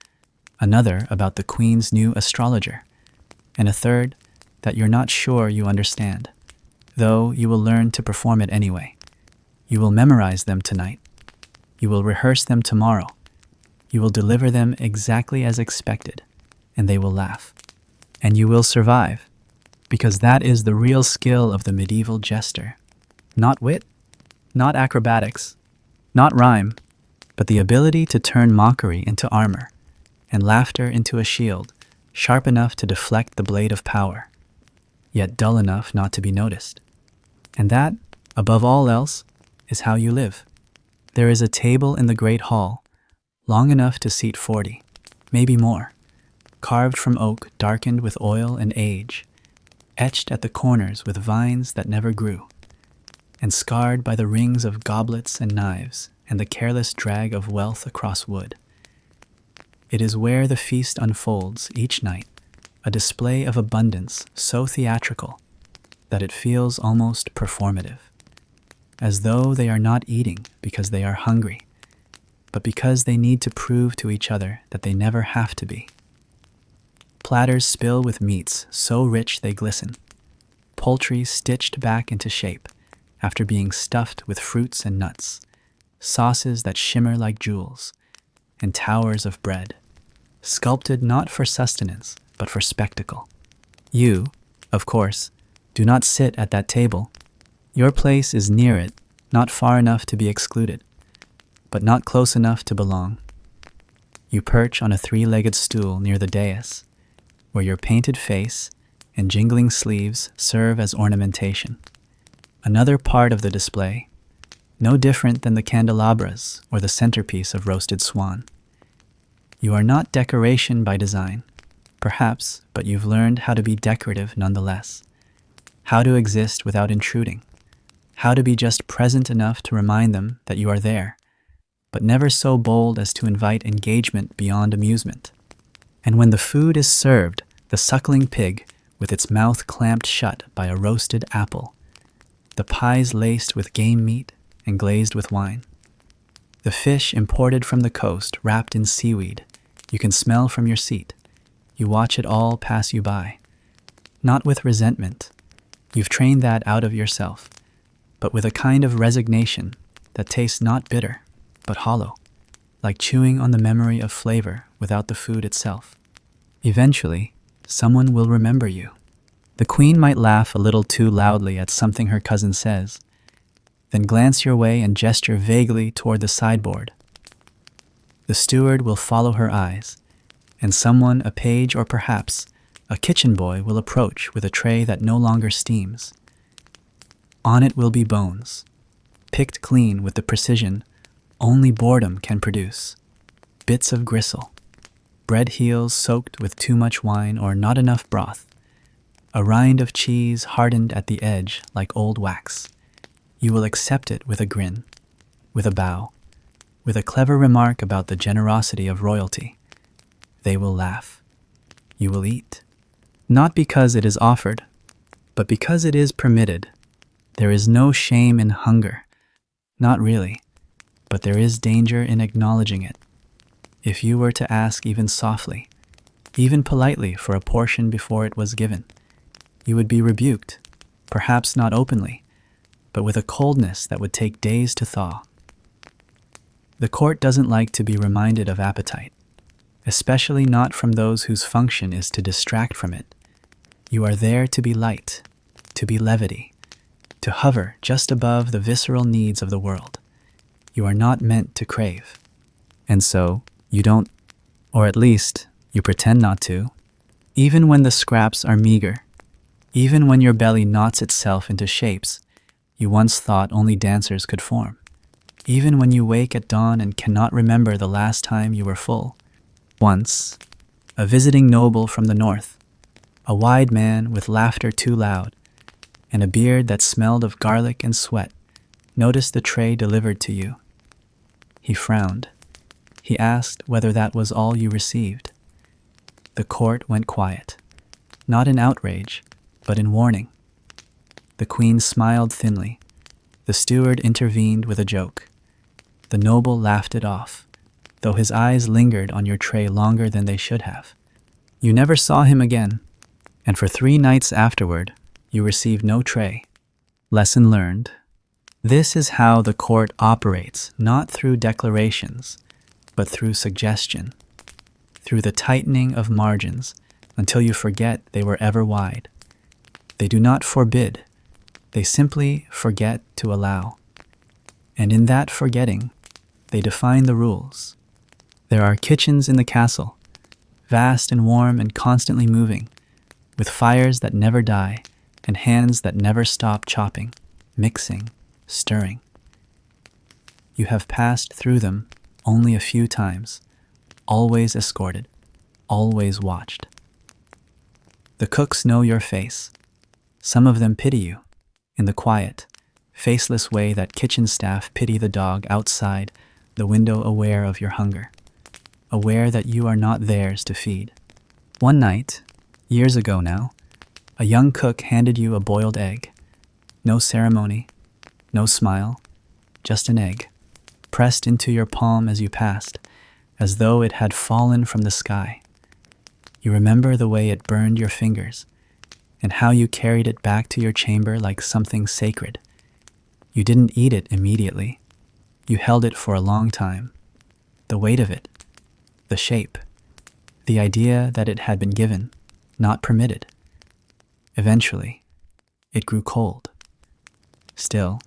another about the queen's new astrologer, and a third that you're not sure you understand, though you will learn to perform it anyway. You will memorize them tonight. You will rehearse them tomorrow. You will deliver them exactly as expected, and they will laugh. And you will survive, because that is the real skill of the medieval jester. Not wit, not acrobatics, not rhyme, but the ability to turn mockery into armor, and laughter into a shield, sharp enough to deflect the blade of power, yet dull enough not to be noticed. And that, above all else, is how you live. There is a table in the great hall, long enough to seat 40, maybe more. carved from oak darkened with oil and age, etched at the corners with vines that never grew, and scarred by the rings of goblets and knives and the careless drag of wealth across wood. It is where the feast unfolds each night, a display of abundance so theatrical that it feels almost performative, as though they are not eating because they are hungry, but because they need to prove to each other that they never have to be. Platters spill with meats so rich they glisten, poultry stitched back into shape after being stuffed with fruits and nuts, sauces that shimmer like jewels, and towers of bread, sculpted not for sustenance but for spectacle. You, of course, do not sit at that table. Your place is near it, not far enough to be excluded, but not close enough to belong. You perch on a three-legged stool near the dais, where your painted face and jingling sleeves serve as ornamentation. Another part of the display, no different than the candelabras or the centerpiece of roasted swan. You are not decoration by design, perhaps, but you've learned how to be decorative nonetheless, how to exist without intruding, how to be just present enough to remind them that you are there, but never so bold as to invite engagement beyond amusement. And when the food is served, the suckling pig, with its mouth clamped shut by a roasted apple, the pies laced with game meat and glazed with wine, the fish imported from the coast wrapped in seaweed, you can smell from your seat. You watch it all pass you by, not with resentment. You've trained that out of yourself, but with a kind of resignation that tastes not bitter, but hollow, like chewing on the memory of flavor without the food itself. Eventually, someone will remember you. The queen might laugh a little too loudly at something her cousin says, then glance your way and gesture vaguely toward the sideboard. The steward will follow her eyes, and someone, a page or perhaps a kitchen boy, will approach with a tray that no longer steams. On it will be bones, picked clean with the precision only boredom can produce, bits of gristle, bread heels soaked with too much wine or not enough broth, a rind of cheese hardened at the edge like old wax. You will accept it with a grin, with a bow, with a clever remark about the generosity of royalty. They will laugh. You will eat. Not because it is offered, but because it is permitted. There is no shame in hunger. Not really, but there is danger in acknowledging it. If you were to ask even softly, even politely for a portion before it was given, you would be rebuked, perhaps not openly, but with a coldness that would take days to thaw. The court doesn't like to be reminded of appetite, especially not from those whose function is to distract from it. You are there to be light, to be levity, to hover just above the visceral needs of the world. You are not meant to crave. And so, you don't, or at least, you pretend not to, even when the scraps are meager, even when your belly knots itself into shapes you once thought only dancers could form, even when you wake at dawn and cannot remember the last time you were full. Once, a visiting noble from the north, a wide man with laughter too loud, and a beard that smelled of garlic and sweat, noticed the tray delivered to you. He frowned. He asked whether that was all you received. The court went quiet, not in outrage, but in warning. The queen smiled thinly. The steward intervened with a joke. The noble laughed it off, though his eyes lingered on your tray longer than they should have. You never saw him again, and for 3 nights afterward, you received no tray. Lesson learned. This is how the court operates, not through declarations, but through suggestion, through the tightening of margins until you forget they were ever wide. They do not forbid, they simply forget to allow. And in that forgetting, they define the rules. There are kitchens in the castle, vast and warm and constantly moving, with fires that never die and hands that never stop chopping, mixing, stirring. You have passed through them only a few times, always escorted, always watched. The cooks know your face. Some of them pity you, in the quiet, faceless way that kitchen staff pity the dog outside the window, aware of your hunger, aware that you are not theirs to feed. One night, years ago now, a young cook handed you a boiled egg. No ceremony, no smile, just an egg, pressed into your palm as you passed, as though it had fallen from the sky. You remember the way it burned your fingers, and how you carried it back to your chamber like something sacred. You didn't eat it immediately. You held it for a long time. The weight of it, the shape, the idea that it had been given, not permitted. Eventually, it grew cold. Still,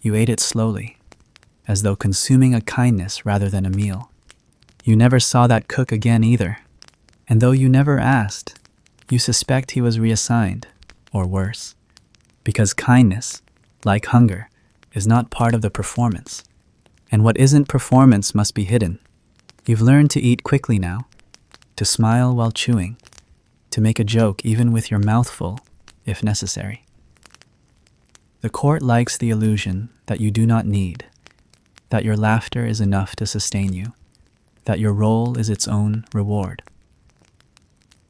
you ate it slowly, as though consuming a kindness rather than a meal. You never saw that cook again either, and though you never asked, you suspect he was reassigned, or worse, because kindness, like hunger, is not part of the performance, and what isn't performance must be hidden. You've learned to eat quickly now, to smile while chewing, to make a joke even with your mouth full, if necessary. The court likes the illusion that you do not need, that your laughter is enough to sustain you, that your role is its own reward.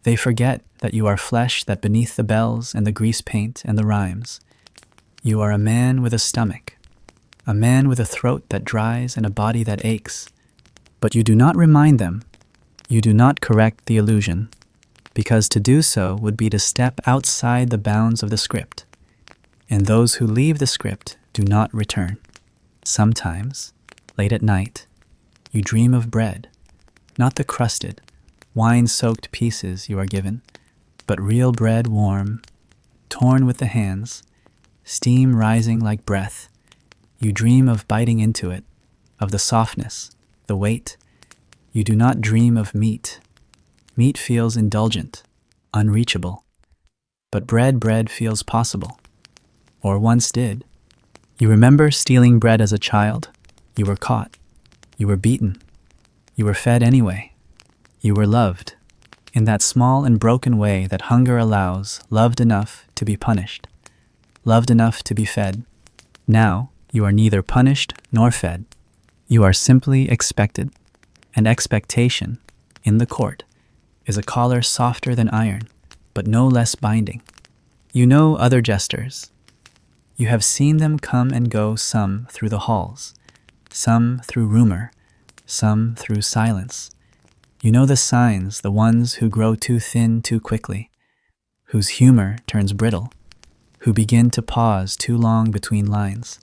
They forget that you are flesh, that beneath the bells and the grease paint and the rhymes, you are a man with a stomach, a man with a throat that dries and a body that aches. But you do not remind them, you do not correct the illusion, because to do so would be to step outside the bounds of the script, and those who leave the script do not return. Sometimes, late at night, you dream of bread, not the crusted, wine-soaked pieces you are given, but real bread, warm, torn with the hands, steam rising like breath. You dream of biting into it, of the softness, the weight. You do not dream of meat. Meat feels indulgent, unreachable. But bread feels possible, or once did. You remember stealing bread as a child. You were caught. You were beaten. You were fed anyway. You were loved, in that small and broken way that hunger allows, loved enough to be punished, loved enough to be fed. Now, you are neither punished nor fed. You are simply expected. And expectation, in the court, is a collar softer than iron, but no less binding. You know other jesters. You have seen them come and go, some through the halls, some through rumor, some through silence. You know the signs, the ones who grow too thin too quickly, whose humor turns brittle, who begin to pause too long between lines.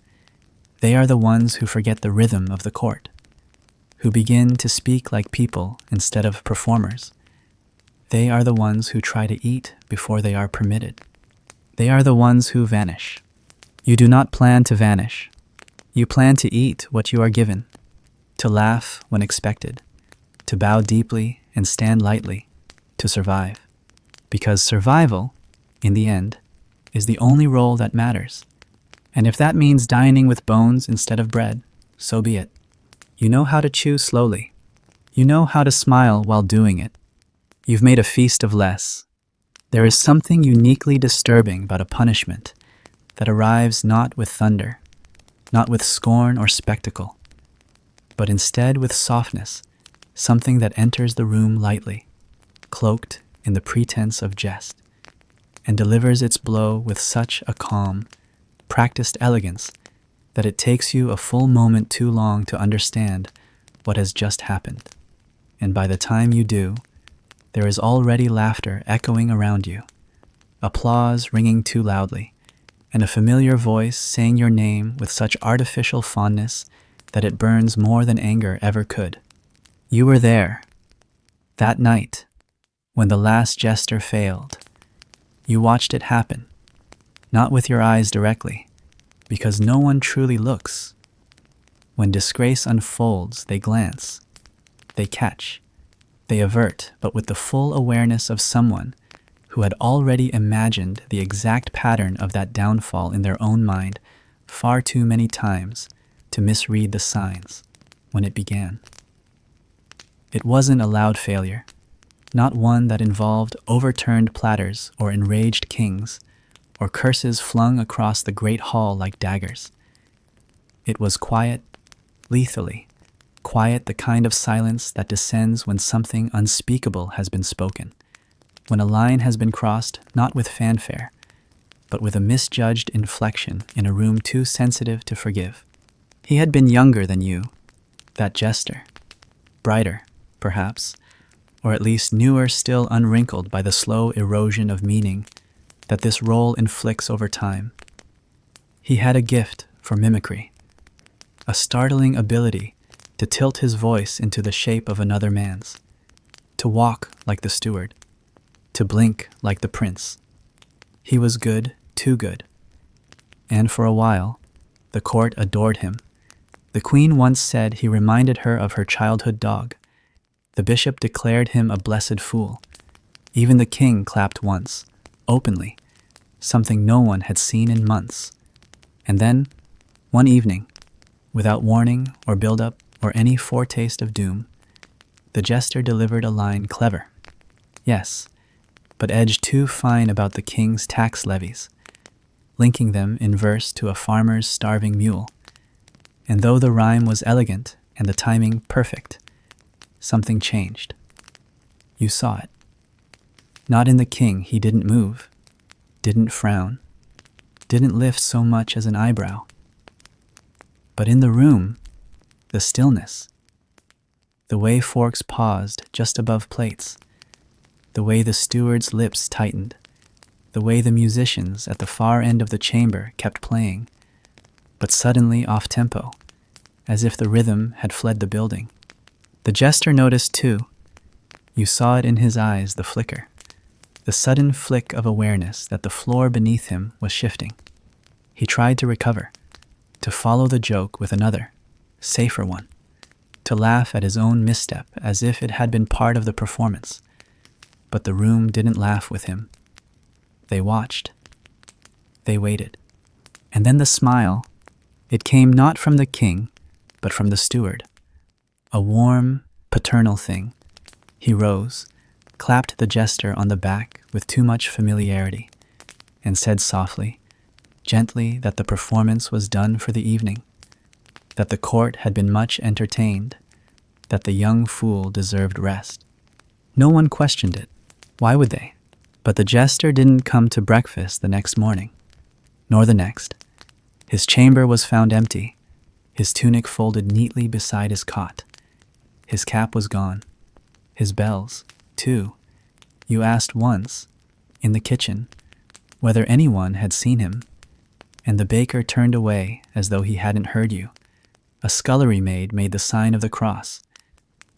They are the ones who forget the rhythm of the court, who begin to speak like people instead of performers. They are the ones who try to eat before they are permitted. They are the ones who vanish. You do not plan to vanish. You plan to eat what you are given, to laugh when expected, to bow deeply and stand lightly, to survive. Because survival, in the end, is the only role that matters. And if that means dining with bones instead of bread, so be it. You know how to chew slowly. You know how to smile while doing it. You've made a feast of less. There is something uniquely disturbing about a punishment that arrives not with thunder, not with scorn or spectacle, but instead with softness, something that enters the room lightly, cloaked in the pretense of jest, and delivers its blow with such a calm, practiced elegance that it takes you a full moment too long to understand what has just happened. And by the time you do, there is already laughter echoing around you, applause ringing too loudly, and a familiar voice saying your name with such artificial fondness that it burns more than anger ever could. You were there, that night, when the last jester failed. You watched it happen, not with your eyes directly, because no one truly looks. When disgrace unfolds, they glance, they catch, they avert, but with the full awareness of someone who had already imagined the exact pattern of that downfall in their own mind far too many times to misread the signs when it began. It wasn't a loud failure. not one that involved overturned platters or enraged kings, or curses flung across the great hall like daggers. It was quiet, lethally, quiet, the kind of silence that descends when something unspeakable has been spoken, when a line has been crossed not with fanfare, but with a misjudged inflection in a room too sensitive to forgive. He had been younger than you, that Jester, brighter, perhaps, or at least newer, still unwrinkled by the slow erosion of meaning that this role inflicts over time. He had a gift for mimicry, a startling ability to tilt his voice into the shape of another man's, to walk like the steward, to blink like the prince. He was good, too good. And for a while, the court adored him. The queen once said he reminded her of her childhood dog. The bishop declared him a blessed fool. Even the king clapped once, openly, something no one had seen in months. And then, one evening, without warning or build-up or any foretaste of doom, the jester delivered a line clever. Yes, but edged too fine about the king's tax levies, linking them in verse to a farmer's starving mule. And though the rhyme was elegant and the timing perfect, something changed. You saw it. Not in the king. He didn't move, didn't frown, didn't lift so much as an eyebrow. But in the room, the stillness, the way forks paused just above plates, the way the steward's lips tightened, the way the musicians at the far end of the chamber kept playing, but suddenly off-tempo, as if the rhythm had fled the building. The jester noticed too. You saw it in his eyes, the flicker, the sudden flick of awareness that the floor beneath him was shifting. He tried to recover, to follow the joke with another, safer one, to laugh at his own misstep as if it had been part of the performance. But the room didn't laugh with him. They watched. They waited. And then the smile, it came not from the king, but from the steward. A warm, paternal thing. He rose, clapped the jester on the back with too much familiarity, and said softly, gently, that the performance was done for the evening, that the court had been much entertained, that the young fool deserved rest. No one questioned it. Why would they? But the jester didn't come to breakfast the next morning, nor the next. His chamber was found empty, his tunic folded neatly beside his cot. His cap was gone, his bells, too. You asked once, in the kitchen, whether anyone had seen him, and the baker turned away as though he hadn't heard you. A scullery maid made the sign of the cross.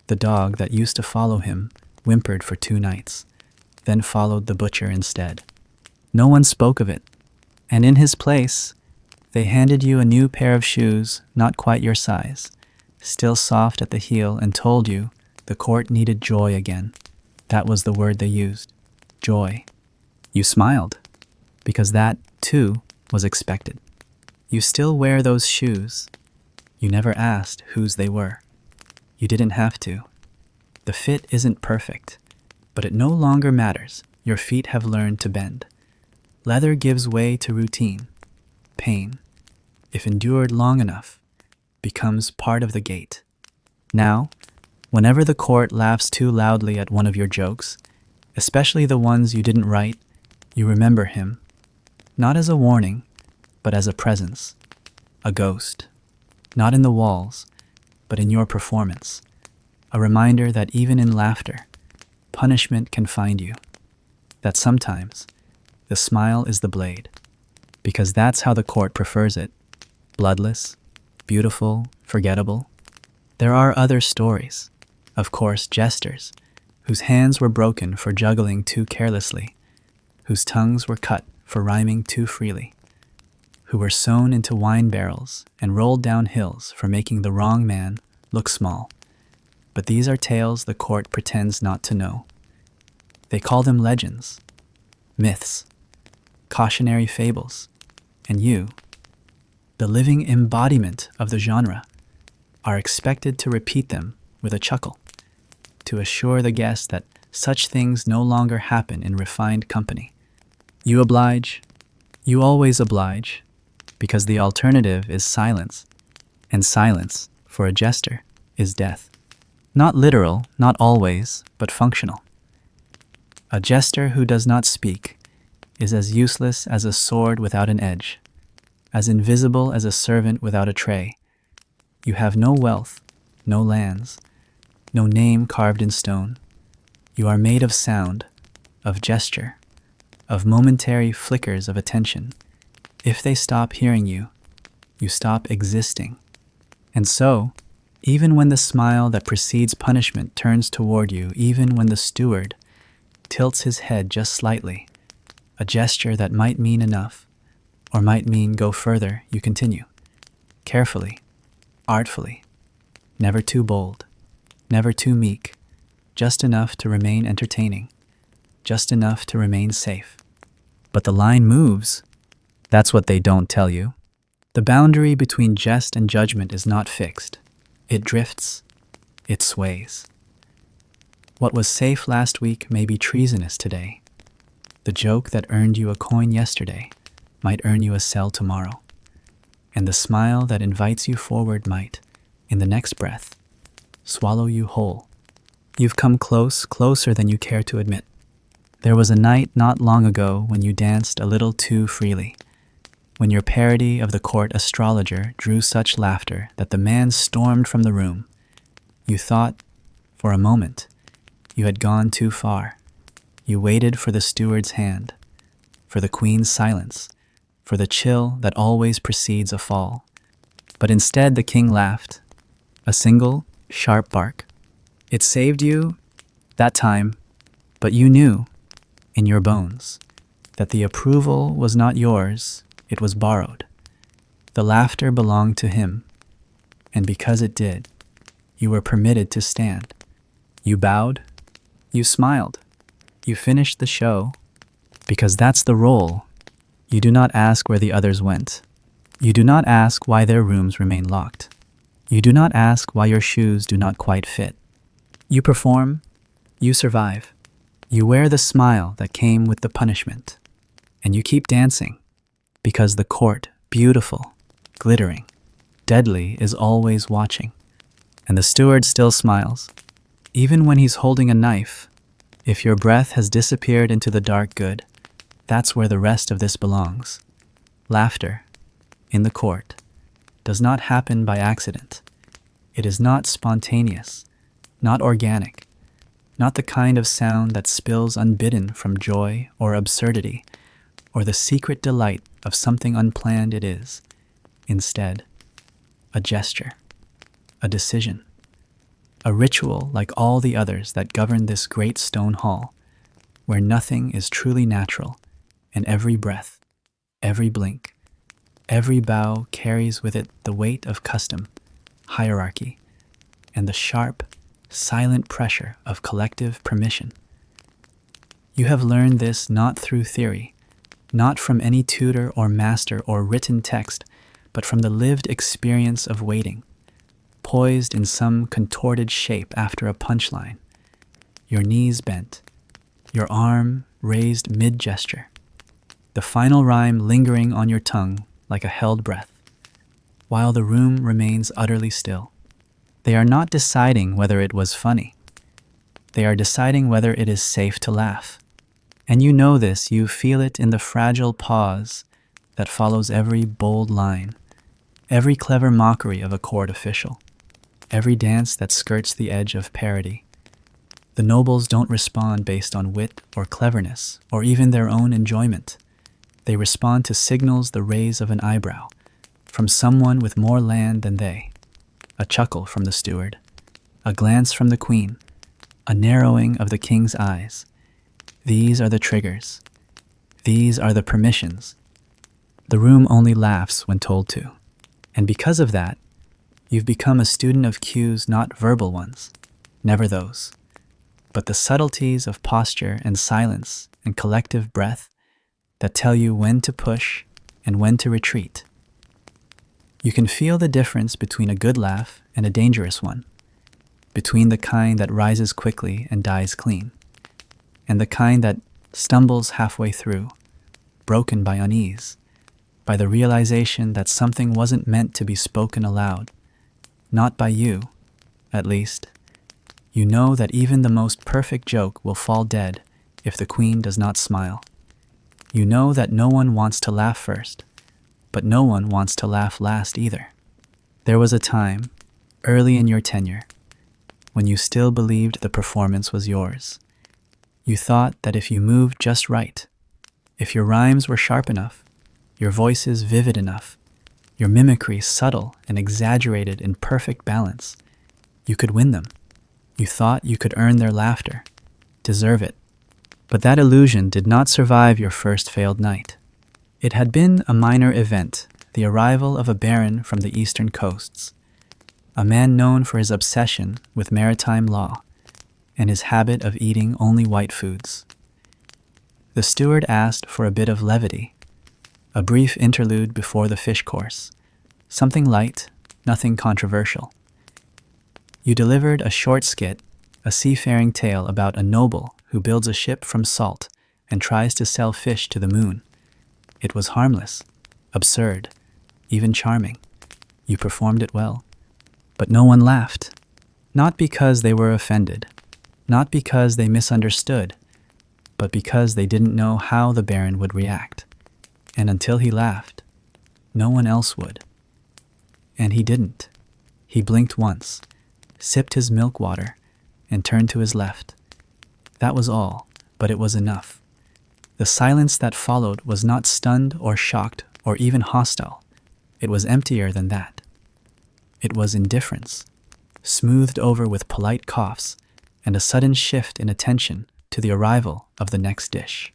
The dog that used to follow him whimpered for 2 nights, then followed the butcher instead. No one spoke of it, and in his place, they handed you a new pair of shoes, not quite your size, still soft at the heel, and told you the court needed joy again. That was the word they used, joy. You smiled, because that, too, was expected. You still wear those shoes. You never asked whose they were. You didn't have to. The fit isn't perfect, but it no longer matters. Your feet have learned to bend. Leather gives way to routine. Pain, if endured long enough, becomes part of the gait. Now, whenever the court laughs too loudly at one of your jokes, especially the ones you didn't write, you remember him, not as a warning, but as a presence, a ghost, not in the walls, but in your performance, a reminder that even in laughter, punishment can find you, that sometimes the smile is the blade, because that's how the court prefers it, bloodless, beautiful, forgettable. There are other stories, of course, jesters, whose hands were broken for juggling too carelessly, whose tongues were cut for rhyming too freely, who were sewn into wine barrels and rolled down hills for making the wrong man look small. But these are tales the court pretends not to know. They call them legends, myths, cautionary fables, and you, the living embodiment of the genre, are expected to repeat them with a chuckle, to assure the guest that Such things no longer happen in refined company. You oblige, you always oblige, because the alternative is silence, and silence, for a jester, is death. Not literal, not always, but functional. A jester who does not speak is as useless as a sword without an edge, as invisible as a servant without a tray. You have no wealth, no lands, no name carved in stone. You are made of sound, of gesture, of momentary flickers of attention. If they stop hearing you, you stop existing. And so, even when the smile that precedes punishment turns toward you, even when the steward tilts his head just slightly, a gesture that might mean enough, or might mean go further, you continue. Carefully, artfully, never too bold, never too meek, just enough to remain entertaining, just enough to remain safe. But the line moves. That's what they don't tell you. The boundary between jest and judgment is not fixed. It drifts, it sways. What was safe last week may be treasonous today. The joke that earned you a coin yesterday might earn you a cell tomorrow. And the smile that invites you forward might, in the next breath, swallow you whole. You've come close, closer than you care to admit. There was a night not long ago when you danced a little too freely, when your parody of the court astrologer drew such laughter that the man stormed from the room. You thought, for a moment, you had gone too far. You waited for the steward's hand, for the queen's silence, for the chill that always precedes a fall. But instead the king laughed, a single, sharp bark. It saved you that time, but you knew, in your bones, that the approval was not yours, it was borrowed. The laughter belonged to him, and because it did, you were permitted to stand. You bowed, you smiled, you finished the show, because that's the role. You do not ask where the others went. You do not ask why their rooms remain locked. You do not ask why your shoes do not quite fit. You perform, you survive. You wear the smile that came with the punishment, and you keep dancing, because the court, beautiful, glittering, deadly, is always watching. And the steward still smiles, even when he's holding a knife. If your breath has disappeared into the dark good, that's where the rest of this belongs. Laughter, in the court, does not happen by accident. It is not spontaneous, not organic, not the kind of sound that spills unbidden from joy or absurdity, or the secret delight of something unplanned. It is, instead, a gesture, a decision, a ritual like all the others that govern this great stone hall, where nothing is truly natural, and every breath, every blink, every bow carries with it the weight of custom, hierarchy, and the sharp, silent pressure of collective permission. You have learned this not through theory, not from any tutor or master or written text, but from the lived experience of waiting, poised in some contorted shape after a punchline, your knees bent, your arm raised mid-gesture, the final rhyme lingering on your tongue like a held breath, while the room remains utterly still. They are not deciding whether it was funny. They are deciding whether it is safe to laugh. And you know this, you feel it in the fragile pause that follows every bold line, every clever mockery of a court official, every dance that skirts the edge of parody. The nobles don't respond based on wit or cleverness, or even their own enjoyment. They respond to signals the raise of an eyebrow, from someone with more land than they, a chuckle from the steward, a glance from the queen, a narrowing of the king's eyes. These are the triggers. These are the permissions. The room only laughs when told to. And because of that, you've become a student of cues, not verbal ones, never those, but the subtleties of posture and silence and collective breath that tell you when to push and when to retreat. You can feel the difference between a good laugh and a dangerous one, between the kind that rises quickly and dies clean. and the kind that stumbles halfway through, broken by unease, by the realization that something wasn't meant to be spoken aloud, not by you, at least. You know that even the most perfect joke will fall dead if the queen does not smile. You know that no one wants to laugh first, but no one wants to laugh last either. There was a time, early in your tenure, when you still believed the performance was yours. You thought that if you moved just right, if your rhymes were sharp enough, your voices vivid enough, your mimicry subtle and exaggerated in perfect balance, you could win them. You thought you could earn their laughter, deserve it. But that illusion did not survive your first failed night. It had been a minor event, the arrival of a baron from the eastern coasts, a man known for his obsession with maritime law and his habit of eating only white foods. The steward asked for a bit of levity, a brief interlude before the fish course, something light, nothing controversial. You delivered a short skit, a seafaring tale about a noble who builds a ship from salt and tries to sell fish to the moon. It was harmless, absurd, even charming. You performed it well. But no one laughed. Not because they were offended, not because they misunderstood, but because they didn't know how the baron would react. And until he laughed, no one else would. And he didn't. He blinked once, sipped his milk water, and turned to his left. That was all, but it was enough. The silence that followed was not stunned or shocked or even hostile. It was emptier than that. It was indifference, smoothed over with polite coughs and a sudden shift in attention to the arrival of the next dish.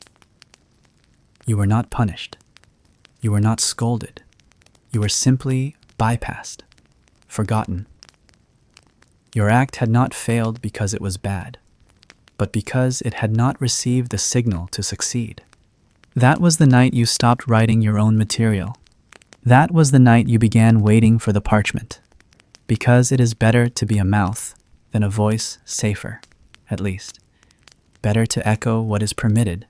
You were not punished. You were not scolded. You were simply bypassed, forgotten. Your act had not failed because it was bad, but because it had not received the signal to succeed. That was the night you stopped writing your own material. That was the night you began waiting for the parchment. Because it is better to be a mouth than a voice, safer, at least. Better to echo what is permitted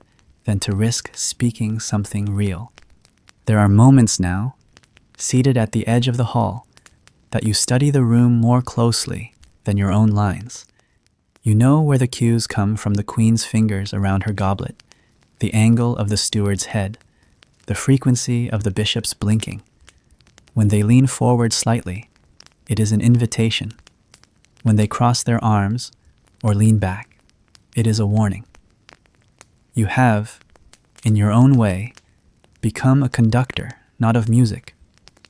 than to risk speaking something real. There are moments now, seated at the edge of the hall, that you study the room more closely than your own lines. You know where the cues come from: the queen's fingers around her goblet, the angle of the steward's head, the frequency of the bishop's blinking. When they lean forward slightly, it is an invitation. When they cross their arms or lean back, it is a warning. You have, in your own way, become a conductor, not of music,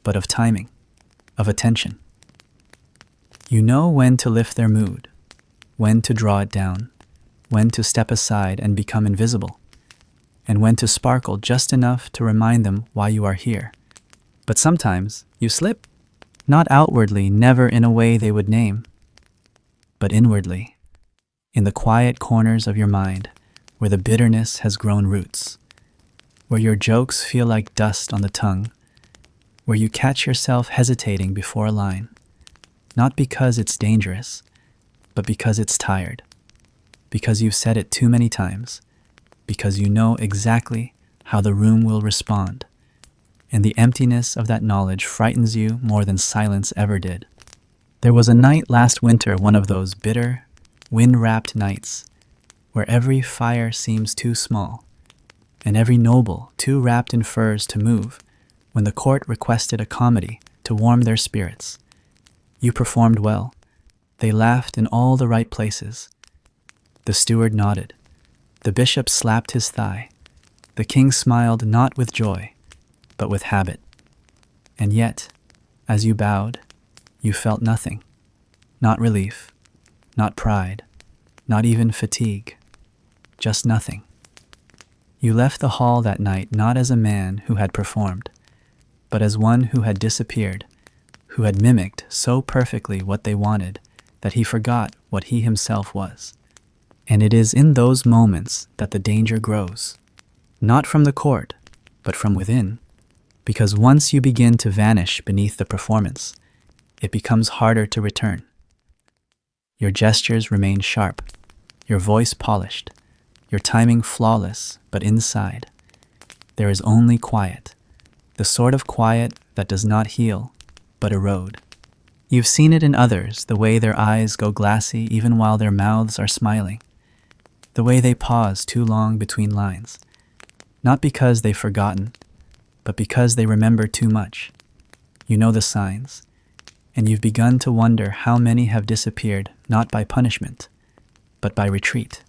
but of timing, of attention. You know when to lift their mood, when to draw it down, when to step aside and become invisible, and when to sparkle just enough to remind them why you are here. But sometimes you slip. Not outwardly, never in a way they would name, but inwardly, in the quiet corners of your mind, where the bitterness has grown roots, where your jokes feel like dust on the tongue, where you catch yourself hesitating before a line, not because it's dangerous, but because it's tired, because you've said it too many times, because you know exactly how the room will respond. And the emptiness of that knowledge frightens you more than silence ever did. There was a night last winter, one of those bitter, wind-wrapped nights, where every fire seems too small, and every noble too wrapped in furs to move, when the court requested a comedy to warm their spirits. You performed well. They laughed in all the right places. The steward nodded. The bishop slapped his thigh. The king smiled not with joy, but with habit. And yet, as you bowed, you felt nothing. Not relief, not pride, not even fatigue. Just nothing. You left the hall that night not as a man who had performed, but as one who had disappeared, who had mimicked so perfectly what they wanted that he forgot what he himself was. And it is in those moments that the danger grows, not from the court, but from within. Because once you begin to vanish beneath the performance, it becomes harder to return. Your gestures remain sharp, your voice polished, your timing flawless, but inside, there is only quiet, the sort of quiet that does not heal, but erode. You've seen it in others, the way their eyes go glassy even while their mouths are smiling, the way they pause too long between lines, not because they've forgotten, but because they remember too much. You know the signs, and you've begun to wonder how many have disappeared not by punishment, but by retreat.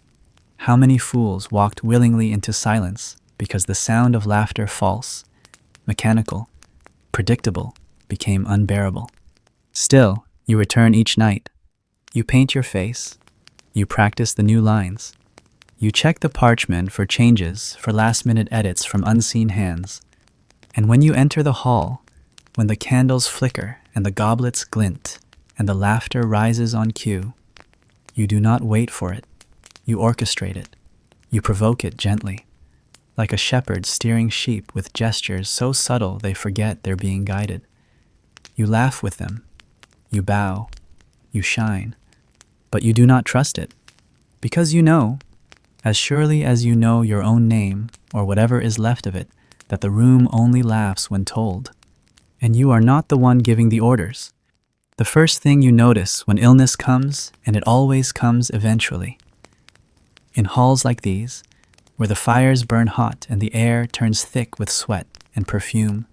How many fools walked willingly into silence because the sound of laughter, false, mechanical, predictable, became unbearable. Still, you return each night. You paint your face. You practice the new lines. You check the parchment for changes, for last-minute edits from unseen hands. And when you enter the hall, when the candles flicker and the goblets glint and the laughter rises on cue, you do not wait for it. You orchestrate it. You provoke it gently, like a shepherd steering sheep with gestures so subtle they forget they're being guided. You laugh with them. You bow. You shine. But you do not trust it, because you know, as surely as you know your own name or whatever is left of it, that the room only laughs when told. And you are not the one giving the orders. The first thing you notice when illness comes, and it always comes eventually. In halls like these, where the fires burn hot and the air turns thick with sweat and perfume,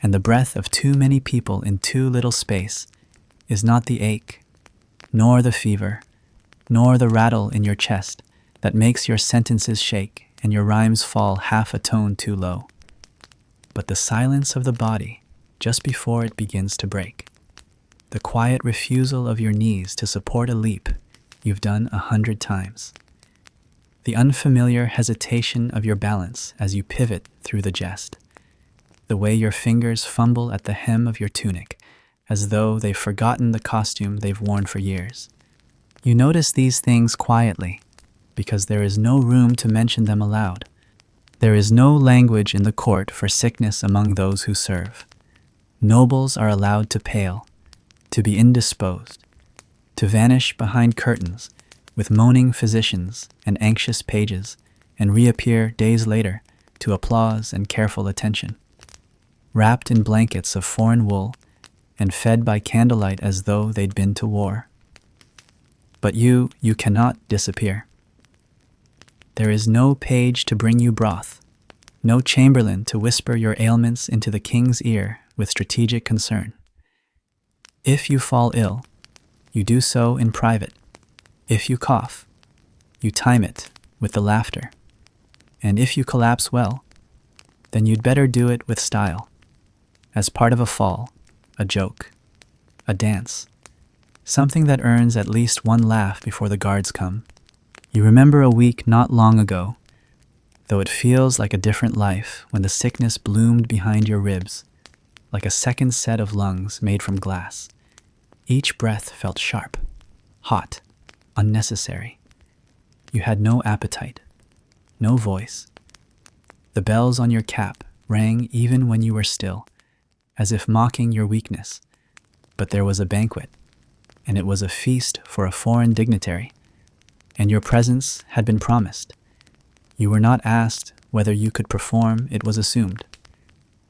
and the breath of too many people in too little space, is not the ache, nor the fever, nor the rattle in your chest that makes your sentences shake and your rhymes fall half a tone too low, but the silence of the body just before it begins to break, the quiet refusal of your knees to support a leap you've done 100 times, the unfamiliar hesitation of your balance as you pivot through the jest, the way your fingers fumble at the hem of your tunic as though they've forgotten the costume they've worn for years. You notice these things quietly because there is no room to mention them aloud. There is no language in the court for sickness among those who serve. Nobles are allowed to pale, to be indisposed, to vanish behind curtains with moaning physicians and anxious pages, and reappear days later to applause and careful attention. Wrapped in blankets of foreign wool and fed by candlelight as though they'd been to war. But you cannot disappear. There is no page to bring you broth, no chamberlain to whisper your ailments into the king's ear with strategic concern. If you fall ill, you do so in private. If you cough, you time it with the laughter. And if you collapse well, then you'd better do it with style, as part of a fall, a joke, a dance, something that earns at least one laugh before the guards come. You remember a week not long ago, though it feels like a different life when the sickness bloomed behind your ribs, like a second set of lungs made from glass. Each breath felt sharp, hot, unnecessary. You had no appetite, no voice. The bells on your cap rang even when you were still, as if mocking your weakness. But there was a banquet, and it was a feast for a foreign dignitary, and your presence had been promised. You were not asked whether you could perform, it was assumed.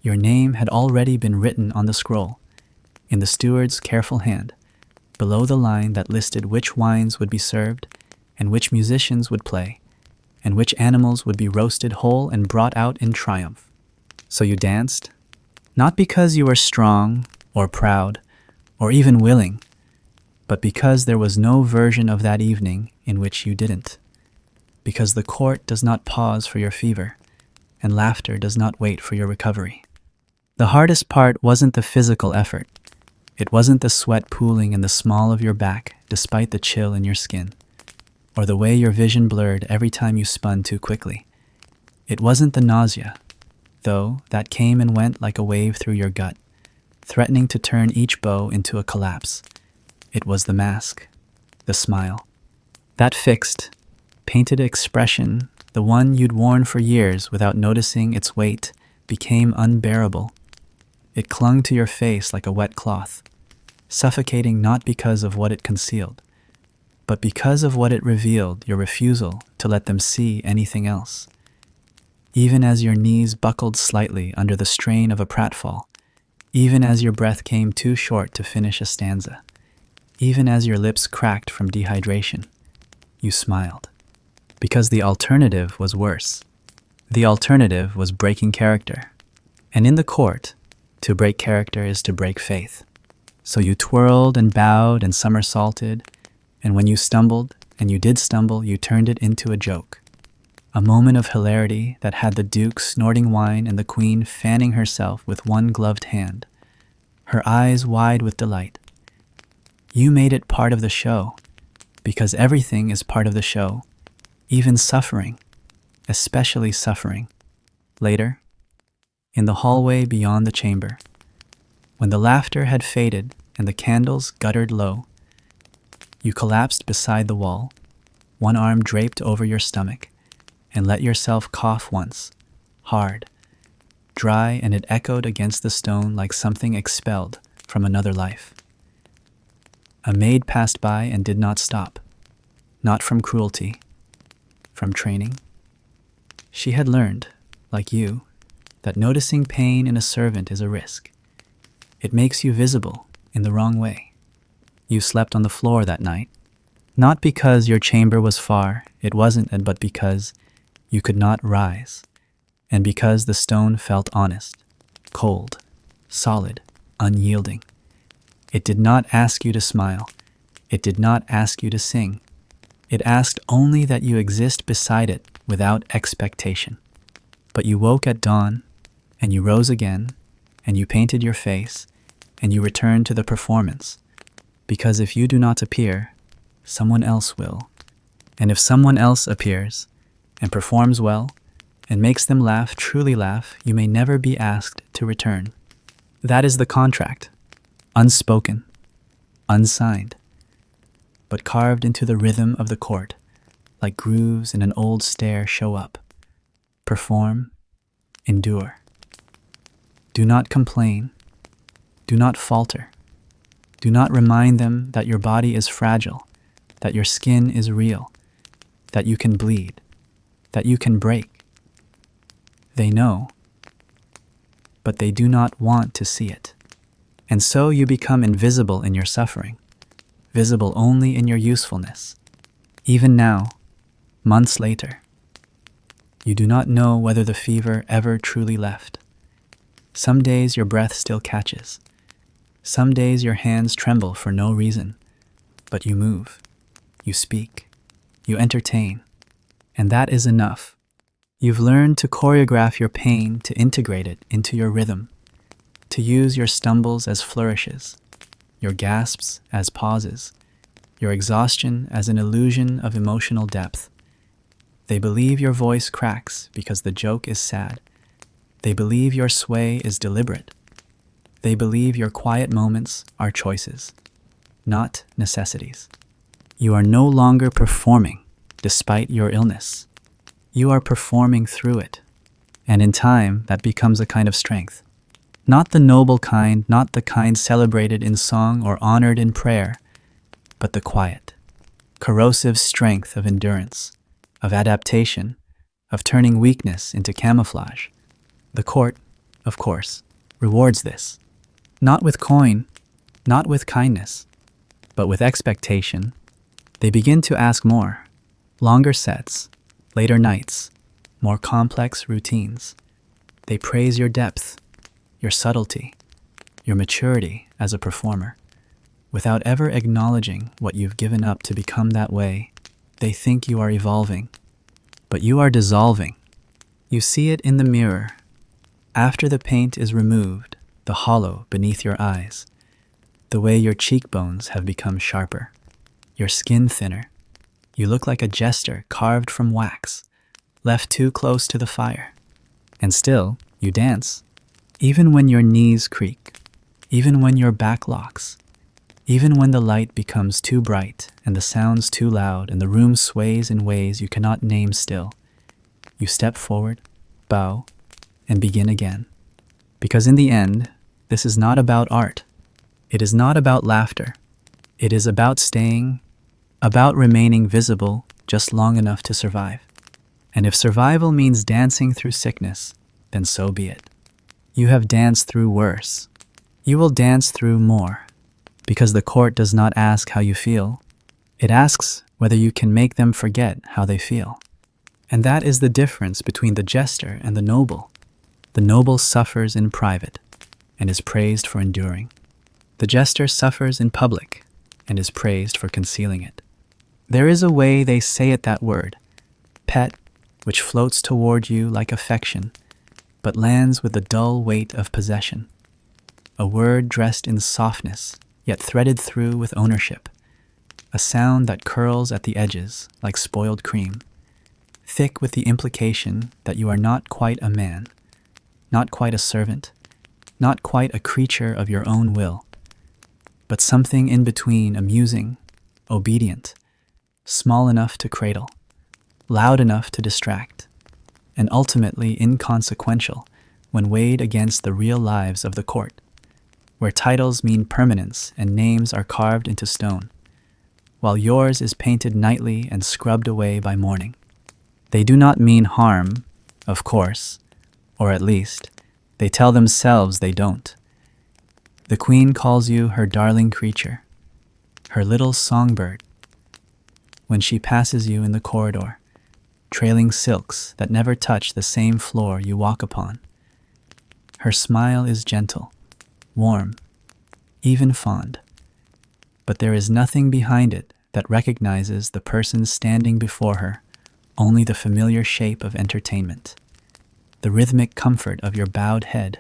Your name had already been written on the scroll, in the steward's careful hand, below the line that listed which wines would be served, and which musicians would play, and which animals would be roasted whole and brought out in triumph. So you danced, not because you were strong or proud or even willing, but because there was no version of that evening in which you didn't. Because the court does not pause for your fever, and laughter does not wait for your recovery. The hardest part wasn't the physical effort. It wasn't the sweat pooling in the small of your back despite the chill in your skin, or the way your vision blurred every time you spun too quickly. It wasn't the nausea, though that came and went like a wave through your gut, threatening to turn each bow into a collapse. It was the mask, the smile. That fixed, painted expression, the one you'd worn for years without noticing its weight, became unbearable. It clung to your face like a wet cloth, suffocating not because of what it concealed, but because of what it revealed, your refusal to to let them see anything else. Even as your knees buckled slightly under the strain of a pratfall, even as your breath came too short to finish a stanza, even as your lips cracked from dehydration, you smiled. Because the alternative was worse. The alternative was breaking character. And in the court, to break character is to break faith. So you twirled and bowed and somersaulted, and when you stumbled, and you did stumble, you turned it into a joke. A moment of hilarity that had the Duke snorting wine and the Queen fanning herself with one gloved hand, her eyes wide with delight. You made it part of the show, because everything is part of the show, even suffering, especially suffering. Later, in the hallway beyond the chamber, when the laughter had faded and the candles guttered low, you collapsed beside the wall, one arm draped over your stomach, and let yourself cough once, hard, dry, and it echoed against the stone like something expelled from another life. A maid passed by and did not stop, not from cruelty, from training. She had learned, like you, that noticing pain in a servant is a risk. It makes you visible in the wrong way. You slept on the floor that night, not because your chamber was far, it wasn't, but because you could not rise, and because the stone felt honest, cold, solid, unyielding. It did not ask you to smile. It did not ask you to sing. It asked only that you exist beside it without expectation. But you woke at dawn, and you rose again, and you painted your face, and you returned to the performance. Because if you do not appear, someone else will. And if someone else appears, and performs well, and makes them laugh, truly laugh, you may never be asked to return. That is the contract, unspoken, unsigned, but carved into the rhythm of the court, like grooves in an old stair. Show up, perform, endure. Do not complain, do not falter, do not remind them that your body is fragile, that your skin is real, that you can bleed, that you can break. They know, but they do not want to see it. And so you become invisible in your suffering, visible only in your usefulness. Even now, months later, you do not know whether the fever ever truly left. Some days your breath still catches. Some days your hands tremble for no reason, but you move, you speak, you entertain, and that is enough. You've learned to choreograph your pain, to integrate it into your rhythm, to use your stumbles as flourishes, your gasps as pauses, your exhaustion as an illusion of emotional depth. They believe your voice cracks because the joke is sad. They believe your sway is deliberate. They believe your quiet moments are choices, not necessities. You are no longer performing despite your illness. You are performing through it. And in time, that becomes a kind of strength. Not the noble kind, not the kind celebrated in song or honored in prayer, but the quiet, corrosive strength of endurance, of adaptation, of turning weakness into camouflage. The court, of course, rewards this. Not with coin, not with kindness, but with expectation. They begin to ask more, longer sets, later nights, more complex routines. They praise your depth, your subtlety, your maturity as a performer. Without ever acknowledging what you've given up to become that way, they think you are evolving, but you are dissolving. You see it in the mirror. After the paint is removed, the hollow beneath your eyes, the way your cheekbones have become sharper, your skin thinner. You look like a jester carved from wax, left too close to the fire. And still, you dance, even when your knees creak, even when your back locks, even when the light becomes too bright and the sounds too loud and the room sways in ways you cannot name still. You step forward, bow, and begin again. Because in the end, this is not about art. It is not about laughter. It is about staying, about remaining visible just long enough to survive. And if survival means dancing through sickness, then so be it. You have danced through worse. You will dance through more, because the court does not ask how you feel. It asks whether you can make them forget how they feel. And that is the difference between the jester and the noble. The noble suffers in private and is praised for enduring. The jester suffers in public and is praised for concealing it. There is a way they say it, that word, pet, which floats toward you like affection, but lands with the dull weight of possession. A word dressed in softness, yet threaded through with ownership. A sound that curls at the edges like spoiled cream, thick with the implication that you are not quite a man, not quite a servant, not quite a creature of your own will, but something in between, amusing, obedient, small enough to cradle, loud enough to distract, and ultimately inconsequential when weighed against the real lives of the court, where titles mean permanence and names are carved into stone, while yours is painted nightly and scrubbed away by morning. They do not mean harm, of course, or at least, they tell themselves they don't. The queen calls you her darling creature, her little songbird, when she passes you in the corridor, trailing silks that never touch the same floor you walk upon. Her smile is gentle, warm, even fond, but there is nothing behind it that recognizes the person standing before her, only the familiar shape of entertainment, the rhythmic comfort of your bowed head,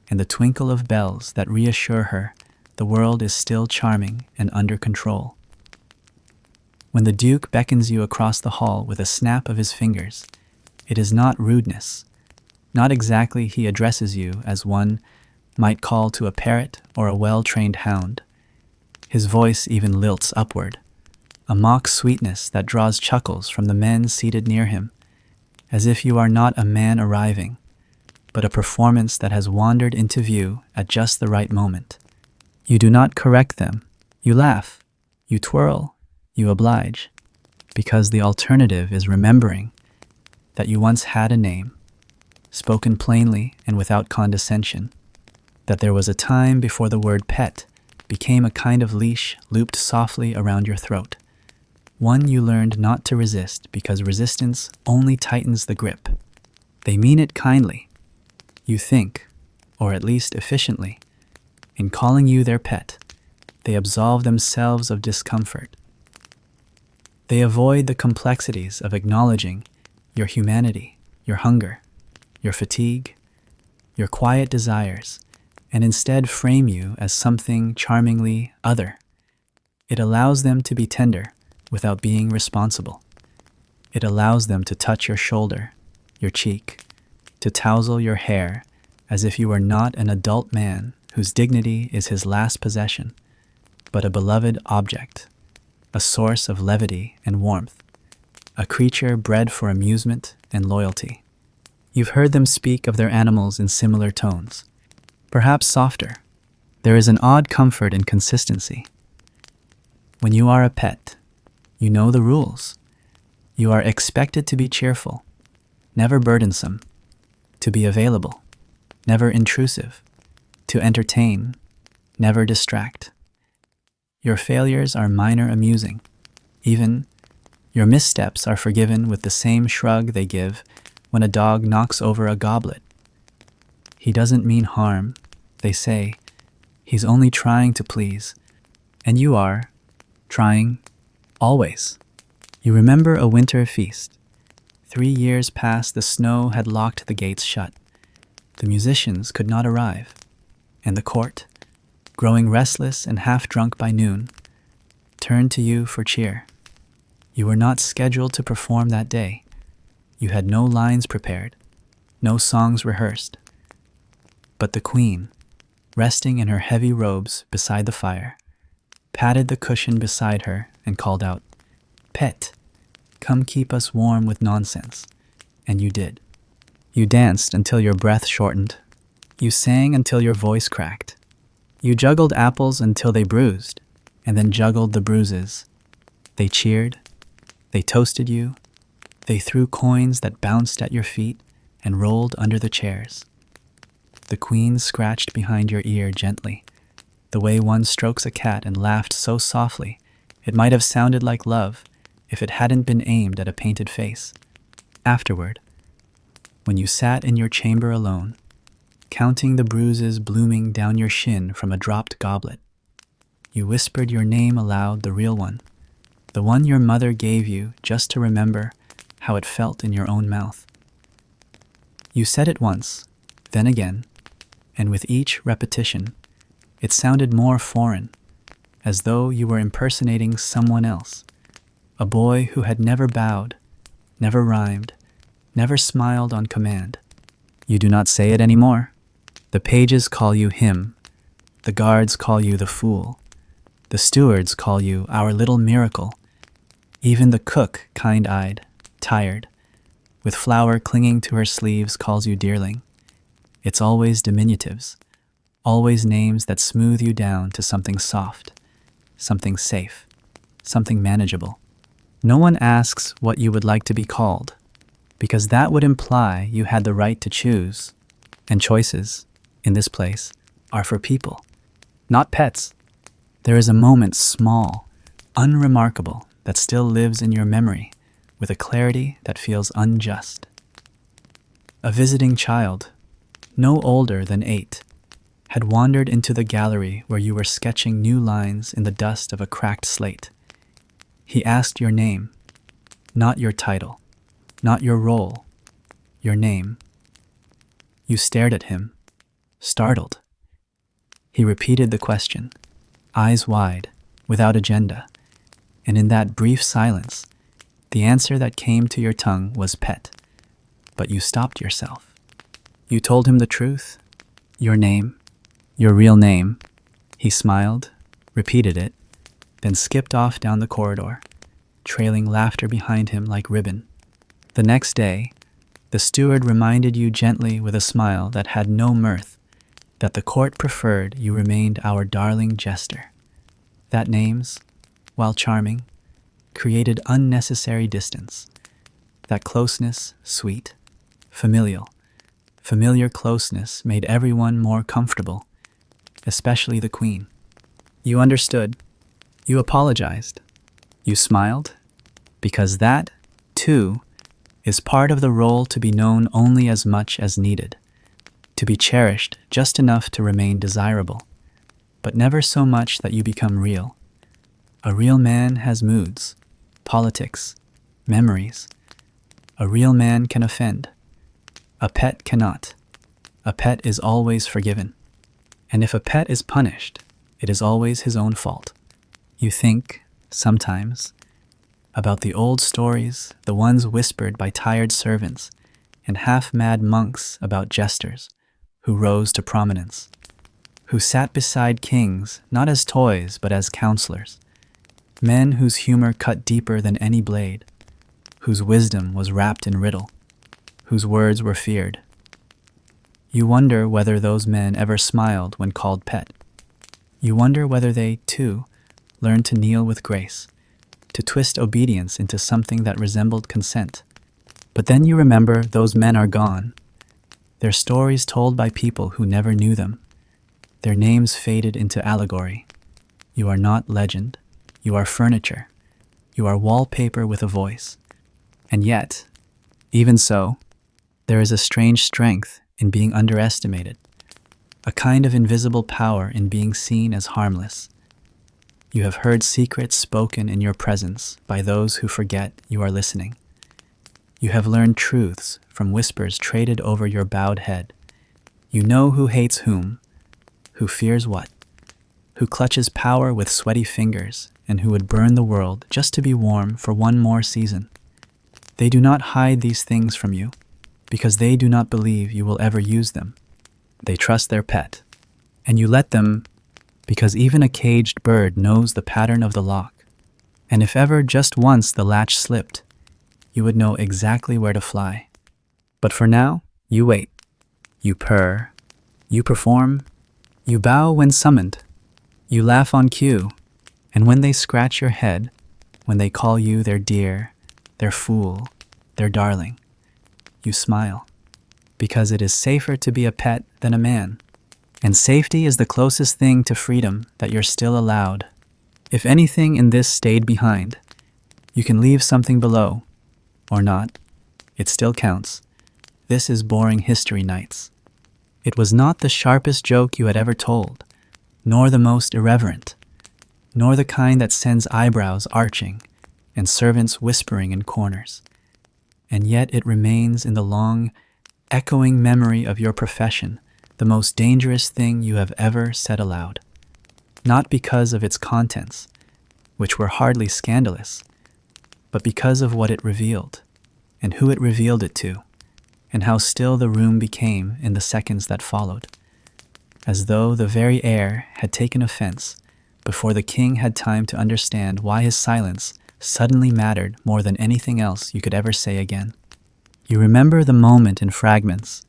and the twinkle of bells that reassure her the world is still charming and under control. When the Duke beckons you across the hall with a snap of his fingers, it is not rudeness. Not exactly he addresses you as one might call to a parrot or a well-trained hound. His voice even lilts upward, a mock sweetness that draws chuckles from the men seated near him, as if you are not a man arriving, but a performance that has wandered into view at just the right moment. You do not correct them. You laugh, you twirl, you oblige, because the alternative is remembering that you once had a name, spoken plainly and without condescension, that there was a time before the word pet became a kind of leash looped softly around your throat, one you learned not to resist because resistance only tightens the grip. They mean it kindly, you think, or at least efficiently. In calling you their pet, they absolve themselves of discomfort. They avoid the complexities of acknowledging your humanity, your hunger, your fatigue, your quiet desires, and instead frame you as something charmingly other. It allows them to be tender without being responsible. It allows them to touch your shoulder, your cheek, to tousle your hair as if you were not an adult man whose dignity is his last possession, but a beloved object, a source of levity and warmth, a creature bred for amusement and loyalty. You've heard them speak of their animals in similar tones, perhaps softer. There is an odd comfort in consistency. When you are a pet, you know the rules. You are expected to be cheerful, never burdensome, to be available, never intrusive, to entertain, never distract. Your failures are minor amusing. Even your missteps are forgiven with the same shrug they give when a dog knocks over a goblet. He doesn't mean harm, they say. He's only trying to please. And you are trying always. You remember a winter feast. 3 years past, the snow had locked the gates shut. The musicians could not arrive, and the court, growing restless and half-drunk by noon, turned to you for cheer. You were not scheduled to perform that day. You had no lines prepared, no songs rehearsed. But the queen, resting in her heavy robes beside the fire, patted the cushion beside her and called out, "Pet, come keep us warm with nonsense." And you did. You danced until your breath shortened. You sang until your voice cracked. You juggled apples until they bruised, and then juggled the bruises. They cheered, They toasted you. They threw coins that bounced at your feet and rolled under the chairs. The queen scratched behind your ear gently, the way one strokes a cat, and laughed so softly it might have sounded like love if it hadn't been aimed at a painted face. Afterward, when you sat in your chamber alone, counting the bruises blooming down your shin from a dropped goblet, you whispered your name aloud, the real one, the one your mother gave you just to remember how it felt in your own mouth. You said it once, then again, and with each repetition, it sounded more foreign, as though you were impersonating someone else, a boy who had never bowed, never rhymed, never smiled on command. You do not say it anymore. The pages call you him, the guards call you the fool, the stewards call you our little miracle, even the cook, kind-eyed, tired, with flour clinging to her sleeves, calls you dearling. It's always diminutives, always names that smooth you down to something soft, something safe, something manageable. No one asks what you would like to be called, because that would imply you had the right to choose, and choices, in this place, are for people, not pets. There is a moment small, unremarkable, that still lives in your memory with a clarity that feels unjust. A visiting child, no older than 8, had wandered into the gallery where you were sketching new lines in the dust of a cracked slate. He asked your name, not your title, not your role, your name. You stared at him, startled. He repeated the question, eyes wide, without agenda, and in that brief silence, the answer that came to your tongue was pet. But you stopped yourself. You told him the truth, your name, your real name. He smiled, repeated it, then skipped off down the corridor, trailing laughter behind him like ribbon. The next day, the steward reminded you gently with a smile that had no mirth that the court preferred you remained our darling Jester. That names, while charming, created unnecessary distance. That closeness, sweet, familiar closeness made everyone more comfortable, especially the queen. You understood. You apologized. You smiled, because that, too, is part of the role, to be known only as much as needed, to be cherished just enough to remain desirable, but never so much that you become real. A real man has moods, politics, memories. A real man can offend. A pet cannot. A pet is always forgiven. And if a pet is punished, it is always his own fault. You think, sometimes, about the old stories, the ones whispered by tired servants and half-mad monks about jesters who rose to prominence, who sat beside kings not as toys but as counselors, men whose humor cut deeper than any blade, whose wisdom was wrapped in riddle, whose words were feared. You wonder whether those men ever smiled when called pet. You wonder whether they, too, learned to kneel with grace, to twist obedience into something that resembled consent. But then you remember those men are gone, their stories told by people who never knew them, their names faded into allegory. You are not legend. You are furniture. You are wallpaper with a voice. And yet, even so, there is a strange strength in being underestimated, a kind of invisible power in being seen as harmless. You have heard secrets spoken in your presence by those who forget you are listening. You have learned truths from whispers traded over your bowed head. You know who hates whom, who fears what, who clutches power with sweaty fingers, and who would burn the world just to be warm for one more season. They do not hide these things from you, because they do not believe you will ever use them. They trust their pet, and you let them, because even a caged bird knows the pattern of the lock, and if ever just once the latch slipped, you would know exactly where to fly. But for now, you wait. You purr. You perform. You bow when summoned. You laugh on cue, and when they scratch your head, when they call you their dear, their fool, their darling. You smile, because it is safer to be a pet than a man. And safety is the closest thing to freedom that you're still allowed. If anything in this stayed behind, you can leave something below, or not. It still counts. This is Boring History Nights. It was not the sharpest joke you had ever told, nor the most irreverent, nor the kind that sends eyebrows arching and servants whispering in corners. And yet it remains in the long, echoing memory of your profession, the most dangerous thing you have ever said aloud. Not because of its contents, which were hardly scandalous, but because of what it revealed, and who it revealed it to, and how still the room became in the seconds that followed, as though the very air had taken offense before the king had time to understand why his silence suddenly mattered more than anything else you could ever say again. You remember the moment in fragments,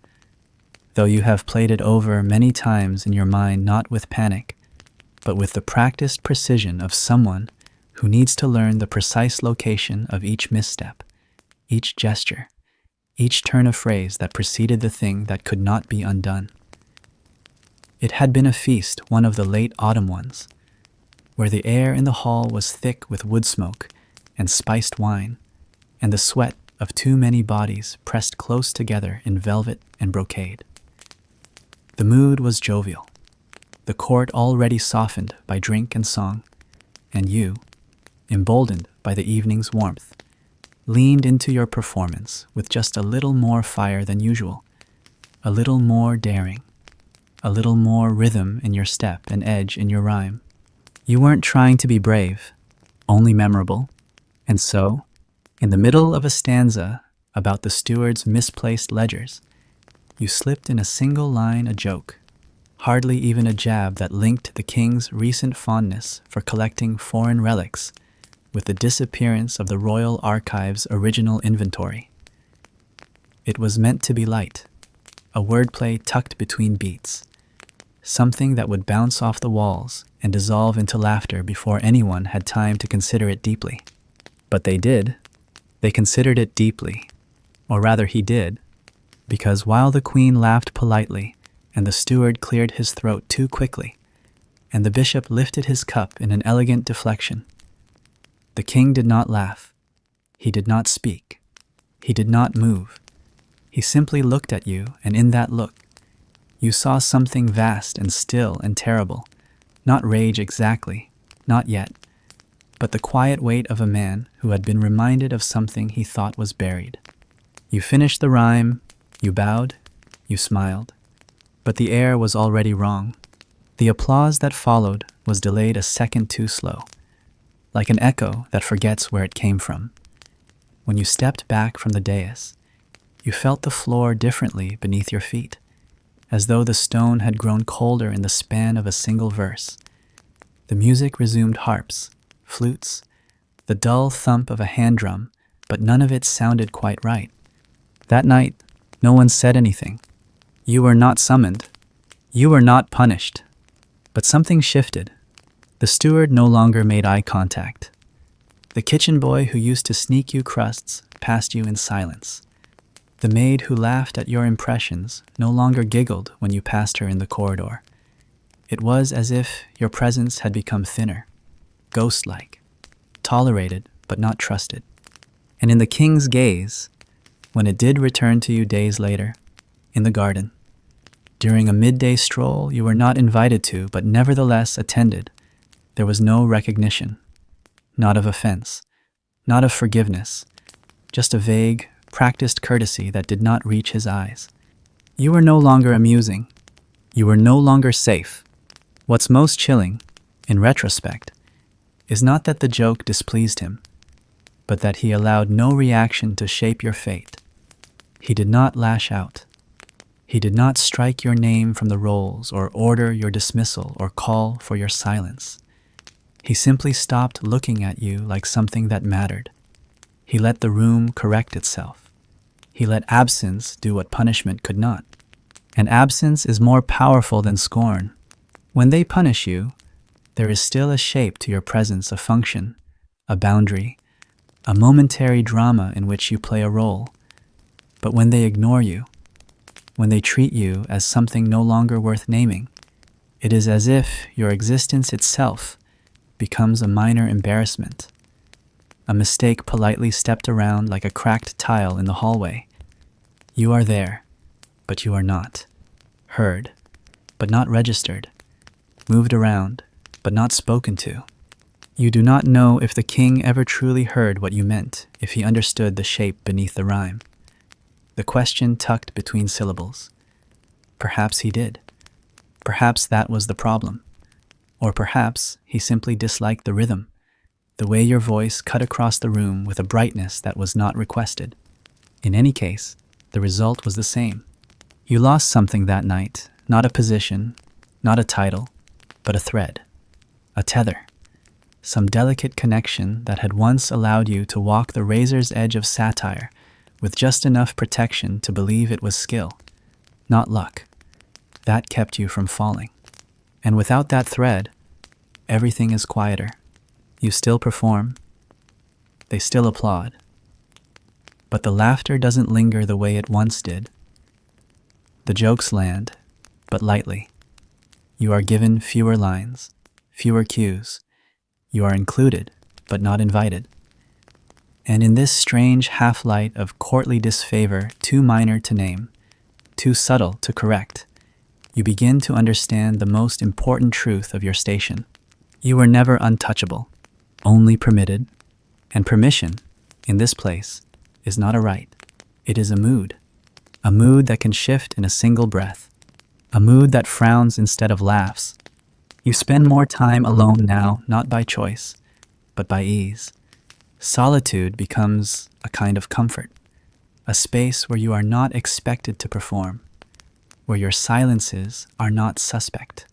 though you have played it over many times in your mind, not with panic, but with the practiced precision of someone who needs to learn the precise location of each misstep, each gesture, each turn of phrase that preceded the thing that could not be undone. It had been a feast, one of the late autumn ones, where the air in the hall was thick with wood smoke and spiced wine, and the sweat of too many bodies pressed close together in velvet and brocade. The mood was jovial, the court already softened by drink and song, and you, emboldened by the evening's warmth, leaned into your performance with just a little more fire than usual, a little more daring, a little more rhythm in your step and edge in your rhyme. You weren't trying to be brave, only memorable, and so, in the middle of a stanza about the steward's misplaced ledgers, you slipped in a single line a joke, hardly even a jab that linked the king's recent fondness for collecting foreign relics with the disappearance of the Royal Archives' original inventory. It was meant to be light, a wordplay tucked between beats, something that would bounce off the walls and dissolve into laughter before anyone had time to consider it deeply. But they did. They considered it deeply, or rather he did, because while the queen laughed politely and the steward cleared his throat too quickly, and the bishop lifted his cup in an elegant deflection, the king did not laugh. He did not speak. He did not move. He simply looked at you, and in that look, you saw something vast and still and terrible, not rage exactly, not yet, but the quiet weight of a man who had been reminded of something he thought was buried. You finished the rhyme, you bowed, you smiled, but the air was already wrong. The applause that followed was delayed a second too slow, like an echo that forgets where it came from. When you stepped back from the dais, you felt the floor differently beneath your feet, as though the stone had grown colder in the span of a single verse. The music resumed harps, flutes, the dull thump of a hand drum, but none of it sounded quite right. That night, no one said anything. You were not summoned. You were not punished. But something shifted. The steward no longer made eye contact. The kitchen boy who used to sneak you crusts passed you in silence. The maid who laughed at your impressions no longer giggled when you passed her in the corridor. It was as if your presence had become thinner, ghost-like, tolerated but not trusted. And in the king's gaze, when it did return to you days later, in the garden, during a midday stroll you were not invited to but nevertheless attended, there was no recognition, not of offense, not of forgiveness, just a vague, practiced courtesy that did not reach his eyes. You were no longer amusing. You were no longer safe. What's most chilling, in retrospect, is not that the joke displeased him, but that he allowed no reaction to shape your fate. He did not lash out. He did not strike your name from the rolls or order your dismissal or call for your silence. He simply stopped looking at you like something that mattered. He let the room correct itself. He let absence do what punishment could not. And absence is more powerful than scorn. When they punish you, there is still a shape to your presence, a function, a boundary, a momentary drama in which you play a role. But when they ignore you, when they treat you as something no longer worth naming, it is as if your existence itself becomes a minor embarrassment, a mistake politely stepped around like a cracked tile in the hallway. You are there, but you are not. Heard, but not registered. Moved around, but not spoken to. You do not know if the king ever truly heard what you meant, if he understood the shape beneath the rhyme, the question tucked between syllables. Perhaps he did. Perhaps that was the problem. Or perhaps he simply disliked the rhythm, the way your voice cut across the room with a brightness that was not requested. In any case, the result was the same. You lost something that night, not a position, not a title, but a thread, a tether, some delicate connection that had once allowed you to walk the razor's edge of satire with just enough protection to believe it was skill, not luck. That kept you from falling. And without that thread, everything is quieter. You still perform. They still applaud. But the laughter doesn't linger the way it once did. The jokes land, but lightly. You are given fewer lines, fewer cues. You are included, but not invited. And in this strange half-light of courtly disfavor, too minor to name, too subtle to correct, you begin to understand the most important truth of your station. You were never untouchable, only permitted. And permission, in this place, is not a right. It is a mood that can shift in a single breath, a mood that frowns instead of laughs. You spend more time alone now, not by choice, but by ease. Solitude becomes a kind of comfort, a space where you are not expected to perform, where your silences are not suspect,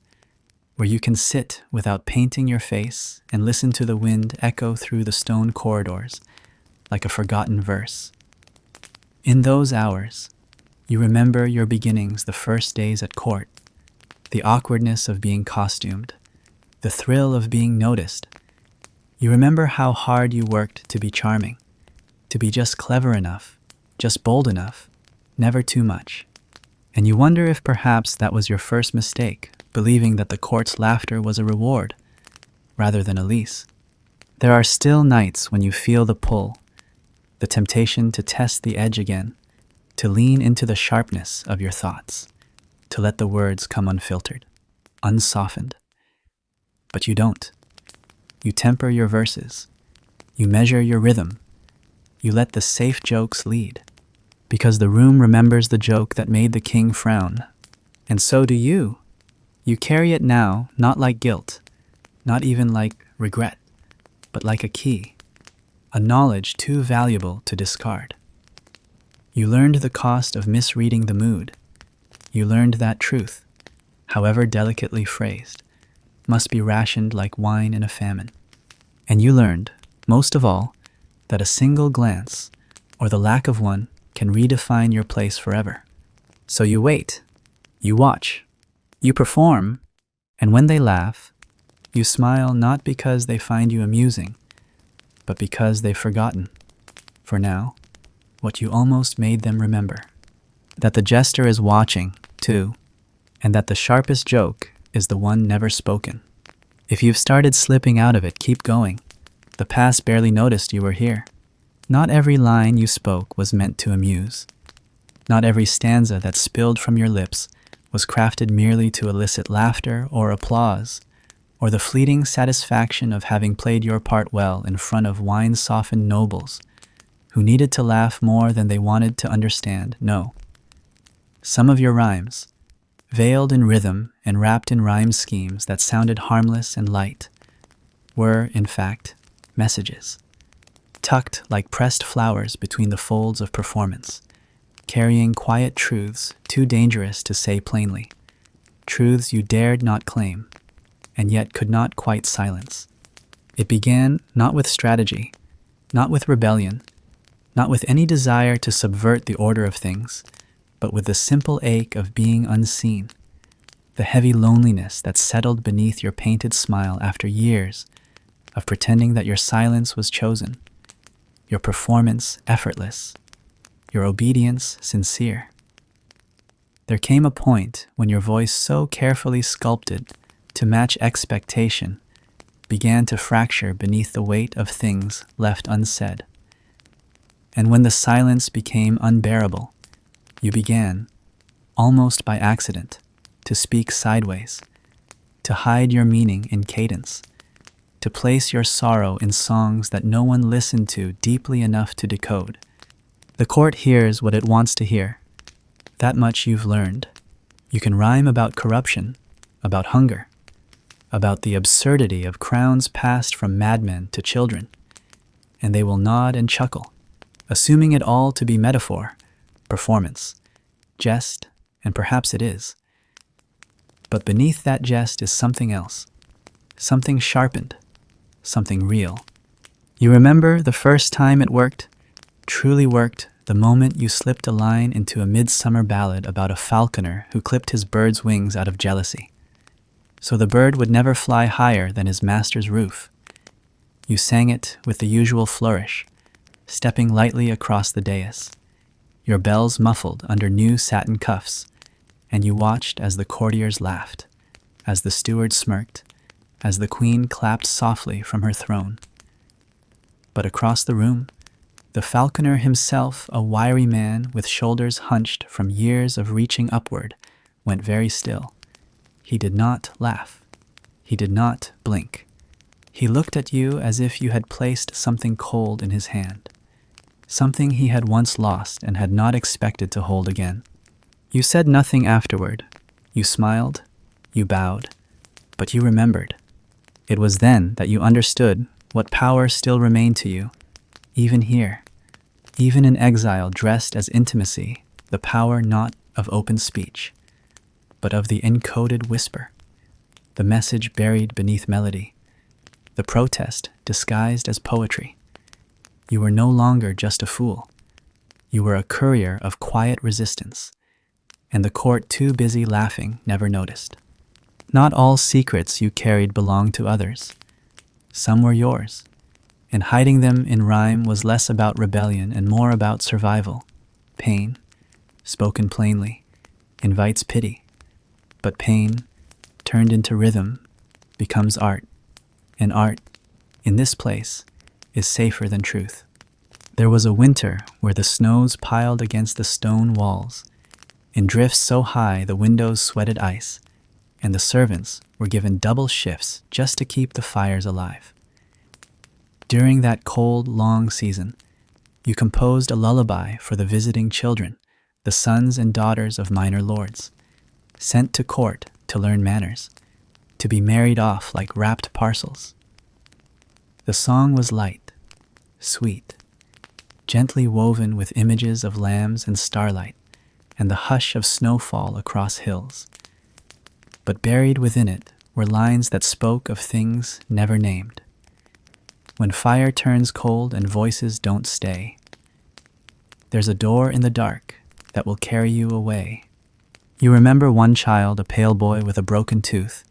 where you can sit without painting your face and listen to the wind echo through the stone corridors like a forgotten verse. In those hours, you remember your beginnings, the first days at court, the awkwardness of being costumed, the thrill of being noticed. You remember how hard you worked to be charming, to be just clever enough, just bold enough, never too much. And you wonder if perhaps that was your first mistake, believing that the court's laughter was a reward, rather than a lease. There are still nights when you feel the pull, the temptation to test the edge again, to lean into the sharpness of your thoughts, to let the words come unfiltered, unsoftened. But you don't. You temper your verses. You measure your rhythm. You let the safe jokes lead, because the room remembers the joke that made the king frown. And so do you. You carry it now, not like guilt, not even like regret, but like a key, a knowledge too valuable to discard. You learned the cost of misreading the mood. You learned that truth, however delicately phrased, must be rationed like wine in a famine. And you learned, most of all, that a single glance, or the lack of one, can redefine your place forever. So you wait, you watch, you perform, and when they laugh, you smile not because they find you amusing, but because they've forgotten, for now, what you almost made them remember. That the jester is watching, too, and that the sharpest joke is the one never spoken. If you've started slipping out of it, keep going. The past barely noticed you were here. Not every line you spoke was meant to amuse. Not every stanza that spilled from your lips was crafted merely to elicit laughter or applause, or the fleeting satisfaction of having played your part well in front of wine-softened nobles who needed to laugh more than they wanted to understand. No. Some of your rhymes, veiled in rhythm and wrapped in rhyme schemes that sounded harmless and light, were, in fact, messages, tucked like pressed flowers between the folds of performance, carrying quiet truths too dangerous to say plainly, truths you dared not claim, and yet could not quite silence. It began not with strategy, not with rebellion, not with any desire to subvert the order of things, but with the simple ache of being unseen, the heavy loneliness that settled beneath your painted smile after years of pretending that your silence was chosen, your performance effortless, your obedience sincere. There came a point when your voice, so carefully sculpted to match expectation, began to fracture beneath the weight of things left unsaid. And when the silence became unbearable, you began, almost by accident, to speak sideways, to hide your meaning in cadence, to place your sorrow in songs that no one listened to deeply enough to decode. The court hears what it wants to hear. That much you've learned. You can rhyme about corruption, about hunger, about the absurdity of crowns passed from madmen to children, and they will nod and chuckle, assuming it all to be metaphor, performance, jest, and perhaps it is. But beneath that jest is something else, something sharpened, something real. You remember the first time it worked, truly worked, the moment you slipped a line into a midsummer ballad about a falconer who clipped his bird's wings out of jealousy, so the bird would never fly higher than his master's roof. You sang it with the usual flourish, stepping lightly across the dais, your bells muffled under new satin cuffs, and you watched as the courtiers laughed, as the steward smirked, as the queen clapped softly from her throne. But across the room, the falconer himself, a wiry man with shoulders hunched from years of reaching upward, went very still. He did not laugh. He did not blink. He looked at you as if you had placed something cold in his hand, something he had once lost and had not expected to hold again. You said nothing afterward. You smiled, you bowed, but you remembered. It was then that you understood what power still remained to you, even here, even in exile dressed as intimacy, the power not of open speech, but of the encoded whisper, the message buried beneath melody, the protest disguised as poetry. You were no longer just a fool. You were a courier of quiet resistance, and the court, too busy laughing, never noticed. Not all secrets you carried belonged to others. Some were yours, and hiding them in rhyme was less about rebellion and more about survival. Pain, spoken plainly, invites pity, but pain, turned into rhythm, becomes art, and art, in this place, is safer than truth. There was a winter where the snows piled against the stone walls, in drifts so high the windows sweated ice, and the servants were given double shifts just to keep the fires alive. During that cold, long season, you composed a lullaby for the visiting children, the sons and daughters of minor lords, sent to court to learn manners, to be married off like wrapped parcels. The song was light, sweet, gently woven with images of lambs and starlight, and the hush of snowfall across hills. But buried within it were lines that spoke of things never named. When fire turns cold and voices don't stay, there's a door in the dark that will carry you away. You remember one child, a pale boy with a broken tooth,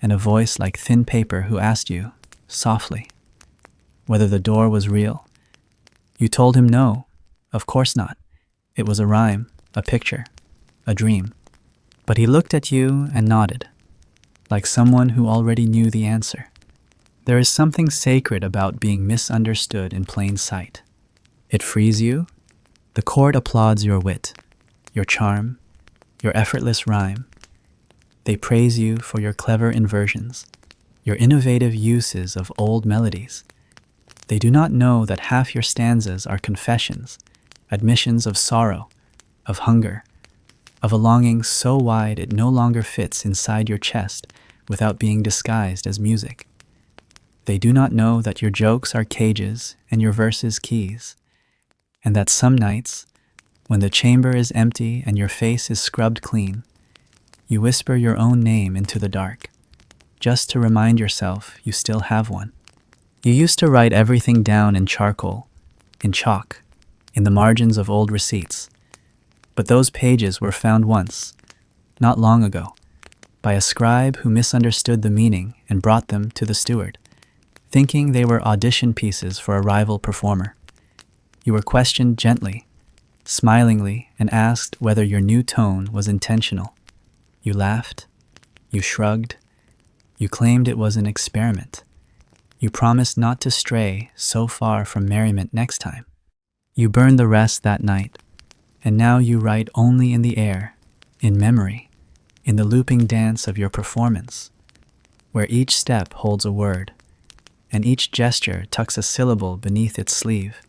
and a voice like thin paper who asked you, softly, whether the door was real. You told him no, of course not. It was a rhyme, a picture, a dream. But he looked at you and nodded, like someone who already knew the answer. There is something sacred about being misunderstood in plain sight. It frees you. The court applauds your wit, your charm, your effortless rhyme. They praise you for your clever inversions, your innovative uses of old melodies. They do not know that half your stanzas are confessions, admissions of sorrow, of hunger, of a longing so wide it no longer fits inside your chest without being disguised as music. They do not know that your jokes are cages and your verses keys, and that some nights, when the chamber is empty and your face is scrubbed clean, you whisper your own name into the dark, just to remind yourself you still have one. You used to write everything down in charcoal, in chalk, in the margins of old receipts. But those pages were found once, not long ago, by a scribe who misunderstood the meaning and brought them to the steward, thinking they were audition pieces for a rival performer. You were questioned gently, smilingly, and asked whether your new tone was intentional. You laughed. You shrugged. You claimed it was an experiment. You promised not to stray so far from merriment next time. You burned the rest that night, and now you write only in the air, in memory, in the looping dance of your performance, where each step holds a word, and each gesture tucks a syllable beneath its sleeve.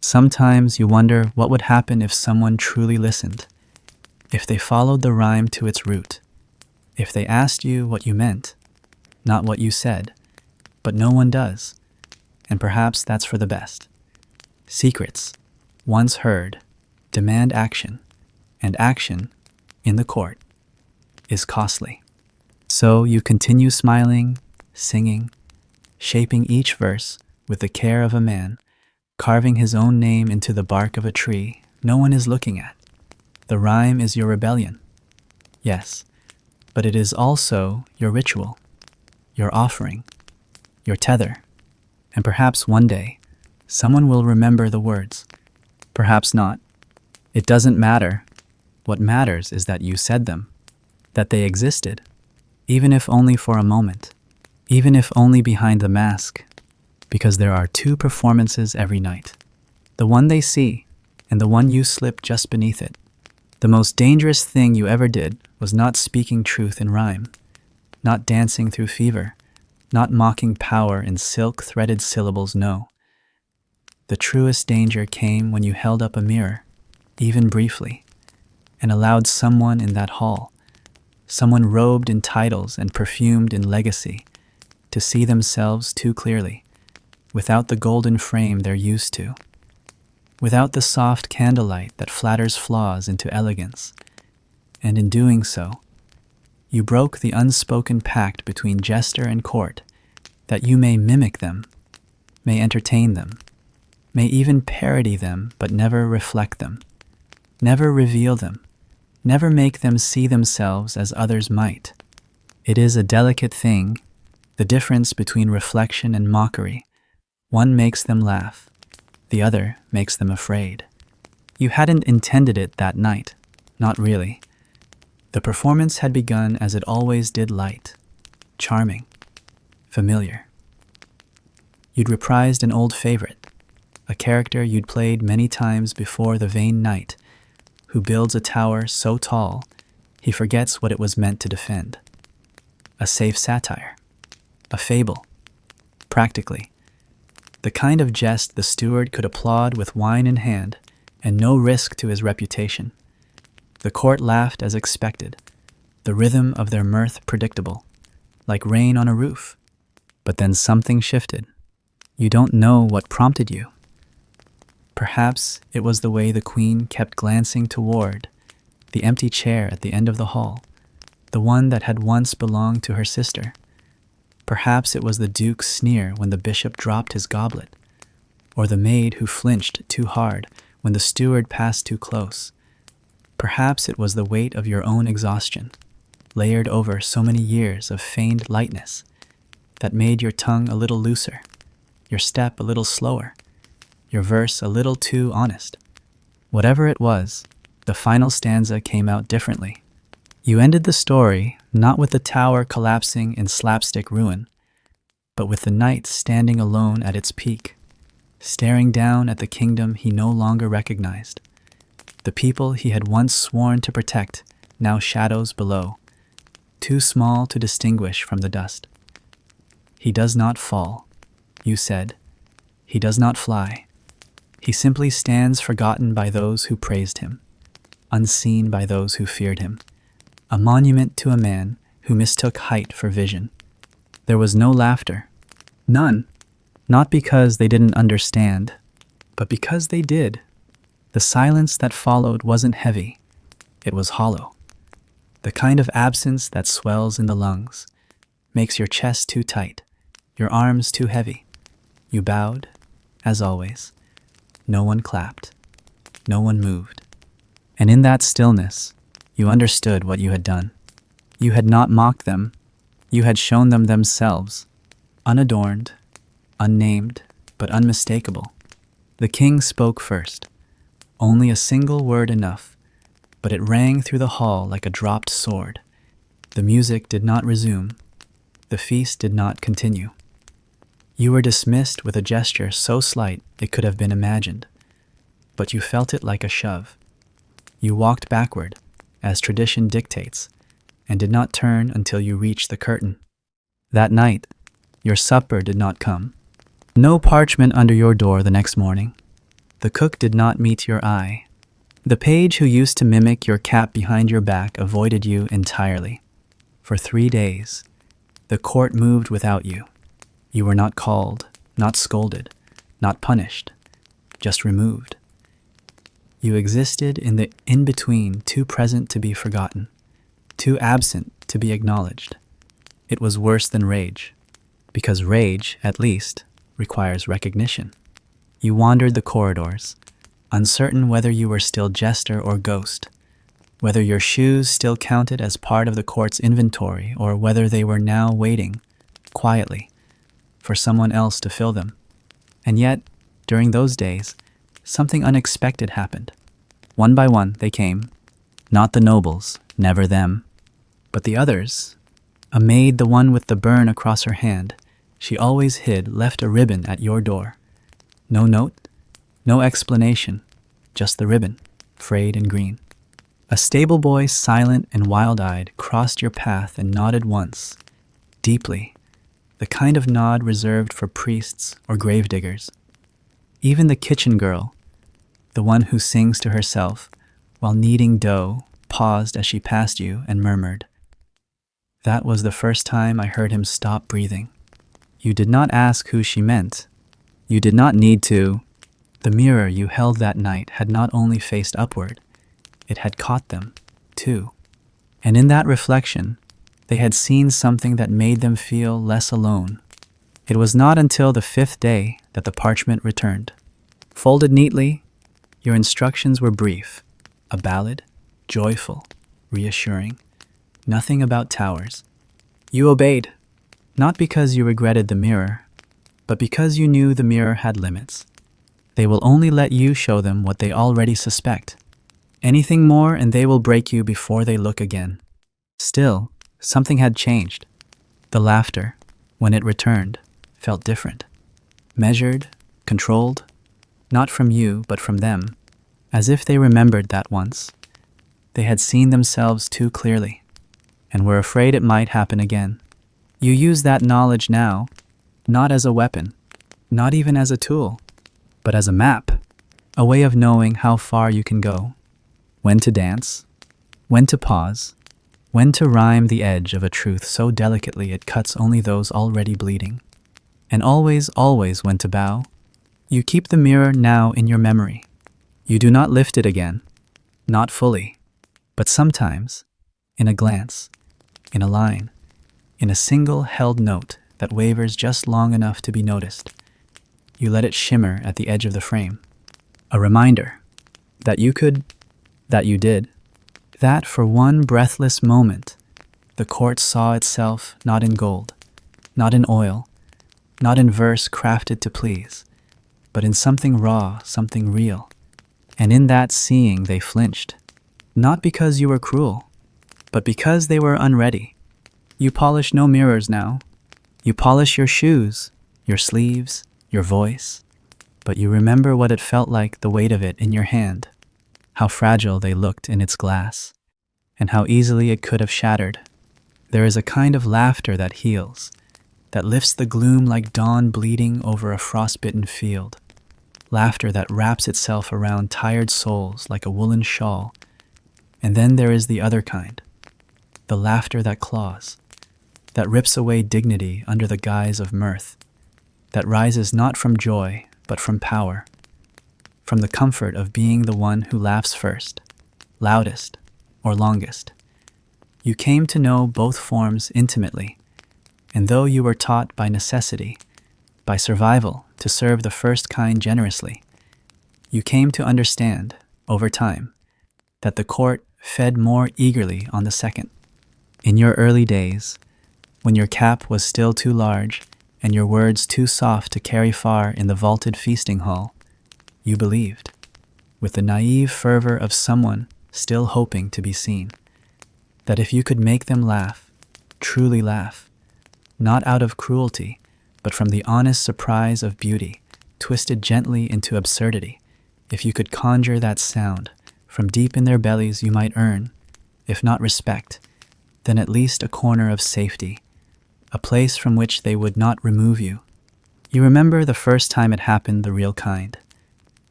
Sometimes you wonder what would happen if someone truly listened, if they followed the rhyme to its root, if they asked you what you meant, not what you said, but no one does, and perhaps that's for the best. Secrets, once heard, demand action, and action, in the court, is costly. So you continue smiling, singing, shaping each verse with the care of a man, carving his own name into the bark of a tree no one is looking at. The rhyme is your rebellion. Yes, but it is also your ritual, your offering, your tether, and perhaps one day, someone will remember the words. Perhaps not. It doesn't matter. What matters is that you said them, that they existed, even if only for a moment, even if only behind the mask, because there are two performances every night, the one they see and the one you slip just beneath it. The most dangerous thing you ever did was not speaking truth in rhyme, not dancing through fever, not mocking power in silk-threaded syllables, no. The truest danger came when you held up a mirror, even briefly, and allowed someone in that hall, someone robed in titles and perfumed in legacy, to see themselves too clearly, without the golden frame they're used to, without the soft candlelight that flatters flaws into elegance. And in doing so, you broke the unspoken pact between Jester and court, that you may mimic them, may entertain them, may even parody them but never reflect them, never reveal them, never make them see themselves as others might. It is a delicate thing, the difference between reflection and mockery. One makes them laugh, the other makes them afraid. You hadn't intended it that night, not really. The performance had begun as it always did, light, charming, familiar. You'd reprised an old favorite, a character you'd played many times before, the vain knight, who builds a tower so tall he forgets what it was meant to defend. A safe satire, a fable, practically. The kind of jest the steward could applaud with wine in hand and no risk to his reputation. The court laughed as expected, the rhythm of their mirth predictable, like rain on a roof. But then something shifted. You don't know what prompted you. Perhaps it was the way the queen kept glancing toward the empty chair at the end of the hall, the one that had once belonged to her sister. Perhaps it was the duke's sneer when the bishop dropped his goblet, or the maid who flinched too hard when the steward passed too close. Perhaps it was the weight of your own exhaustion, layered over so many years of feigned lightness, that made your tongue a little looser, your step a little slower, your verse a little too honest. Whatever it was, the final stanza came out differently. You ended the story not with the tower collapsing in slapstick ruin, but with the knight standing alone at its peak, staring down at the kingdom he no longer recognized. The people he had once sworn to protect, now shadows below, too small to distinguish from the dust. He does not fall, you said. He does not fly. He simply stands forgotten by those who praised him, unseen by those who feared him, a monument to a man who mistook height for vision. There was no laughter. None. Not because they didn't understand, but because they did. The silence that followed wasn't heavy. It was hollow. The kind of absence that swells in the lungs, makes your chest too tight, your arms too heavy. You bowed, as always. No one clapped. No one moved. And in that stillness, you understood what you had done. You had not mocked them. You had shown them themselves, unadorned, unnamed, but unmistakable. The king spoke first, only a single word enough, but it rang through the hall like a dropped sword. The music did not resume. The feast did not continue. You were dismissed with a gesture so slight it could have been imagined, but you felt it like a shove. You walked backward, as tradition dictates, and did not turn until you reached the curtain. That night, your supper did not come. No parchment under your door the next morning. The cook did not meet your eye. The page who used to mimic your cap behind your back avoided you entirely. For 3 days, the court moved without you. You were not called, not scolded, not punished, just removed. You existed in the in-between, too present to be forgotten, too absent to be acknowledged. It was worse than rage, because rage, at least, requires recognition. You wandered the corridors, uncertain whether you were still jester or ghost, whether your shoes still counted as part of the court's inventory, or whether they were now waiting, quietly, for someone else to fill them. And yet, during those days, something unexpected happened. One by one, they came. Not the nobles, never them, but the others. A maid, the one with the burn across her hand, she always hid, left a ribbon at your door. No note, no explanation, just the ribbon, frayed and green. A stable boy, silent and wild-eyed, crossed your path and nodded once, deeply, the kind of nod reserved for priests or gravediggers. Even the kitchen girl, the one who sings to herself while kneading dough, paused as she passed you and murmured. That was the first time I heard him stop breathing. You did not ask who she meant. You did not need to. The mirror you held that night had not only faced upward, it had caught them, too. And in that reflection, they had seen something that made them feel less alone. It was not until the 5th day that the parchment returned. Folded neatly, your instructions were brief. A ballad, joyful, reassuring. Nothing about towers. You obeyed, not because you regretted the mirror, but because you knew the mirror had limits. They will only let you show them what they already suspect. Anything more and they will break you before they look again. Still, something had changed. The laughter, when it returned, felt different. Measured, controlled, not from you but from them, as if they remembered that once. They had seen themselves too clearly, and were afraid it might happen again. You use that knowledge now, not as a weapon, not even as a tool, but as a map, a way of knowing how far you can go, when to dance, when to pause, when to rhyme the edge of a truth so delicately it cuts only those already bleeding, and always, always when to bow. You keep the mirror now in your memory. You do not lift it again, not fully, but sometimes, in a glance, in a line, in a single held note that wavers just long enough to be noticed. You let it shimmer at the edge of the frame. A reminder that you could, that you did, that for one breathless moment, the court saw itself not in gold, not in oil, not in verse crafted to please, but in something raw, something real. And in that seeing they flinched, not because you were cruel, but because they were unready. You polish no mirrors now. You polish your shoes, your sleeves, your voice, but you remember what it felt like, the weight of it in your hand, how fragile they looked in its glass, and how easily it could have shattered. There is a kind of laughter that heals, that lifts the gloom like dawn bleeding over a frostbitten field, laughter that wraps itself around tired souls like a woolen shawl. And then there is the other kind, the laughter that claws, that rips away dignity under the guise of mirth, that rises not from joy, but from power, from the comfort of being the one who laughs first, loudest, or longest. You came to know both forms intimately, and though you were taught by necessity, by survival, to serve the first kind generously, you came to understand, over time, that the court fed more eagerly on the second. In your early days, when your cap was still too large and your words too soft to carry far in the vaulted feasting hall, You believed, with the naive fervor of someone still hoping to be seen, that if you could make them laugh, truly laugh, not out of cruelty, but from the honest surprise of beauty, twisted gently into absurdity, if you could conjure that sound from deep in their bellies, you might earn, if not respect, then at least a corner of safety, a place from which they would not remove you. You remember the first time it happened, the real kind.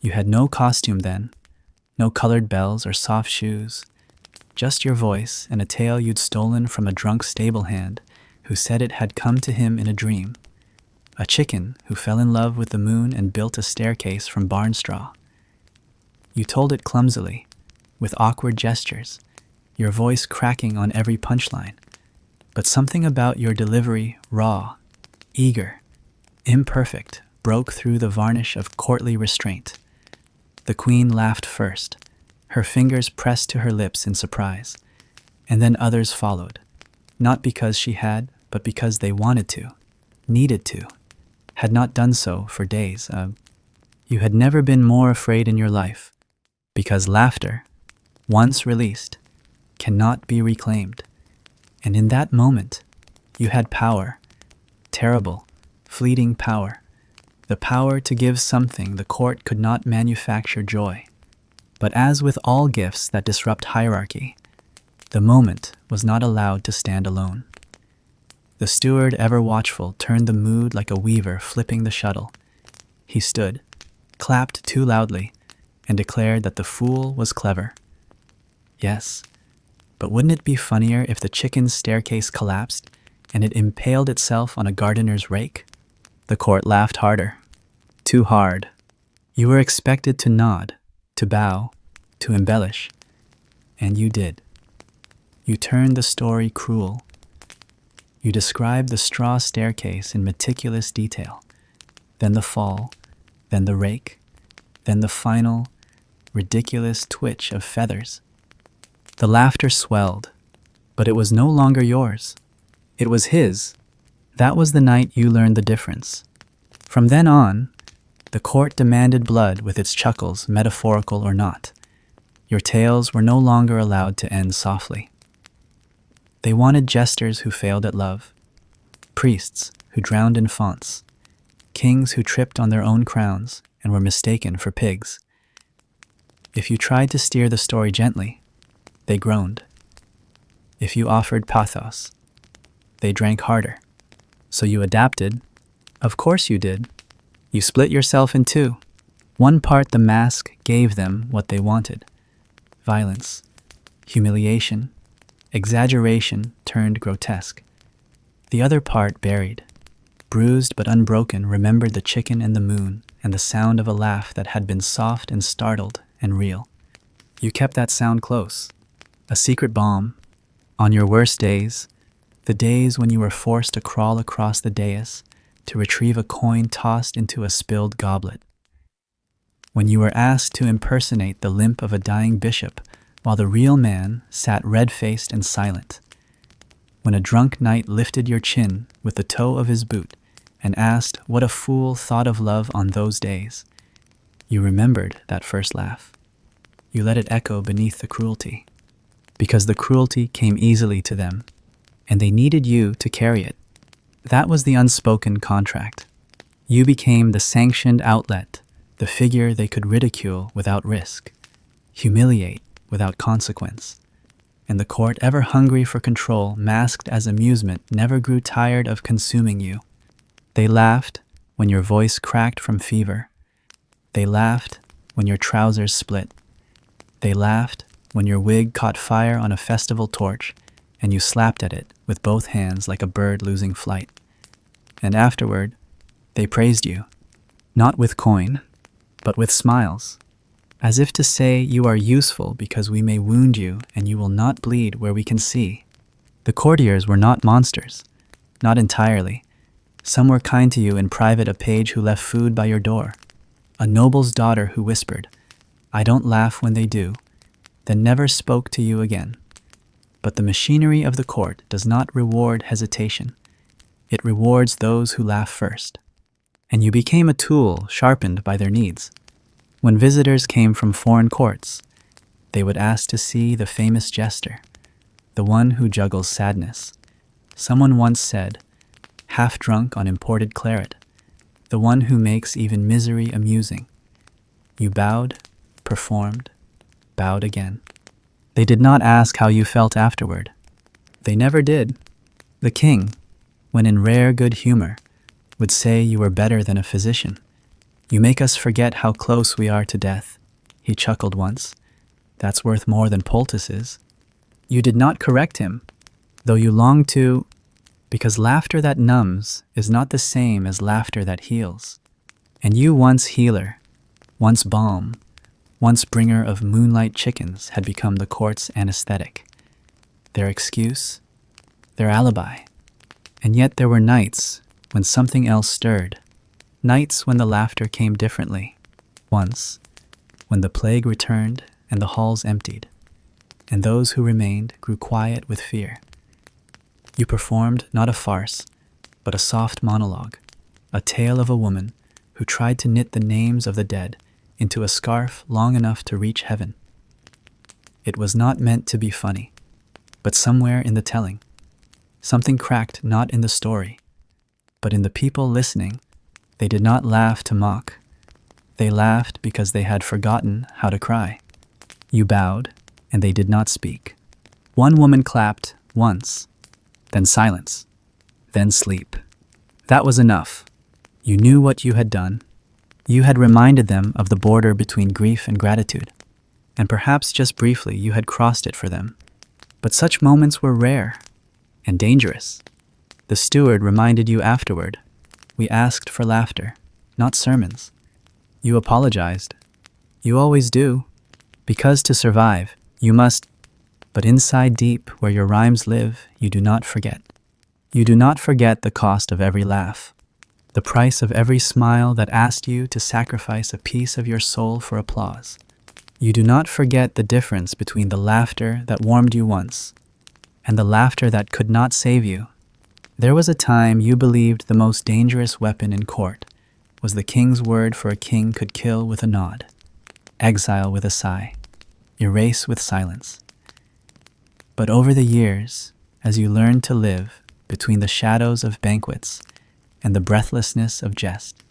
You had no costume then, no colored bells or soft shoes, just your voice and a tale you'd stolen from a drunk stable hand who said it had come to him in a dream. A chicken who fell in love with the moon and built a staircase from barn straw. You told it clumsily, with awkward gestures, your voice cracking on every punchline, but something about your delivery, raw, eager, imperfect, broke through the varnish of courtly restraint. The queen laughed first, her fingers pressed to her lips in surprise, and then others followed, not because she had, but because they wanted to, needed to, had not done so for days. You had never been more afraid in your life, because laughter, once released, cannot be reclaimed. And in that moment, you had power, terrible, fleeting power, the power to give something the court could not manufacture, joy. But as with all gifts that disrupt hierarchy, the moment was not allowed to stand alone. The steward, ever watchful, turned the mood like a weaver flipping the shuttle. He stood, clapped too loudly, and declared that the fool was clever. Yes, but wouldn't it be funnier if the chicken's staircase collapsed and it impaled itself on a gardener's rake? The court laughed harder. Too hard. You were expected to nod, to bow, to embellish. And you did. You turned the story cruel. You described the straw staircase in meticulous detail, then the fall, then the rake, then the final, ridiculous twitch of feathers. The laughter swelled, but it was no longer yours. It was his. That was the night you learned the difference. From then on, the court demanded blood with its chuckles, metaphorical or not. Your tales were no longer allowed to end softly. They wanted jesters who failed at love, priests who drowned in fonts, kings who tripped on their own crowns and were mistaken for pigs. If you tried to steer the story gently, they groaned. If you offered pathos, they drank harder. So you adapted. Of course you did. You split yourself in two. One part the mask gave them what they wanted. Violence, humiliation, exaggeration turned grotesque. The other part buried, bruised but unbroken, remembered the chicken and the moon and the sound of a laugh that had been soft and startled and real. You kept that sound close, a secret balm. On your worst days, the days when you were forced to crawl across the dais to retrieve a coin tossed into a spilled goblet, when you were asked to impersonate the limp of a dying bishop while the real man sat red-faced and silent, when a drunk knight lifted your chin with the toe of his boot and asked what a fool thought of love on those days, you remembered that first laugh. You let it echo beneath the cruelty, because the cruelty came easily to them, and they needed you to carry it. That was the unspoken contract. You became the sanctioned outlet, the figure they could ridicule without risk, humiliate without consequence. And the court, ever hungry for control, masked as amusement, never grew tired of consuming you. They laughed when your voice cracked from fever. They laughed when your trousers split. They laughed when your wig caught fire on a festival torch and you slapped at it with both hands like a bird losing flight. And afterward, they praised you, not with coin, but with smiles, as if to say you are useful because we may wound you and you will not bleed where we can see. The courtiers were not monsters, not entirely. Some were kind to you in private, a page who left food by your door, a noble's daughter who whispered, "I don't laugh when they do," then never spoke to you again. But the machinery of the court does not reward hesitation. It rewards those who laugh first. And you became a tool sharpened by their needs. When visitors came from foreign courts, they would ask to see the famous Jester, the one who juggles sadness. Someone once said, half drunk on imported claret, the one who makes even misery amusing. You bowed, performed, bowed again. They did not ask how you felt afterward. They never did. The king, when in rare good humor, would say you were better than a physician. You make us forget how close we are to death, he chuckled once. That's worth more than poultices. You did not correct him, though you longed to, because laughter that numbs is not the same as laughter that heals. And you, once healer, once balm, once bringer of moonlight chickens, had become the court's anesthetic. Their excuse, their alibi. And yet there were nights when something else stirred. Nights when the laughter came differently. Once, when the plague returned and the halls emptied, and those who remained grew quiet with fear. You performed not a farce, but a soft monologue, a tale of a woman who tried to knit the names of the dead into a scarf long enough to reach heaven. It was not meant to be funny, but somewhere in the telling, something cracked not in the story, but in the people listening. They did not laugh to mock. They laughed because they had forgotten how to cry. You bowed, and they did not speak. One woman clapped once, then silence, then sleep. That was enough. You knew what you had done. You had reminded them of the border between grief and gratitude, and perhaps just briefly you had crossed it for them. But such moments were rare and dangerous. The steward reminded you afterward, we asked for laughter, not sermons. You apologized. You always do, because to survive, you must. But inside deep, where your rhymes live, you do not forget. You do not forget the cost of every laugh, the price of every smile that asked you to sacrifice a piece of your soul for applause. You do not forget the difference between the laughter that warmed you once and the laughter that could not save you. There was a time you believed the most dangerous weapon in court was the king's word, for a king could kill with a nod, exile with a sigh, erase with silence. But over the years, as you learned to live between the shadows of banquets and the breathlessness of jest,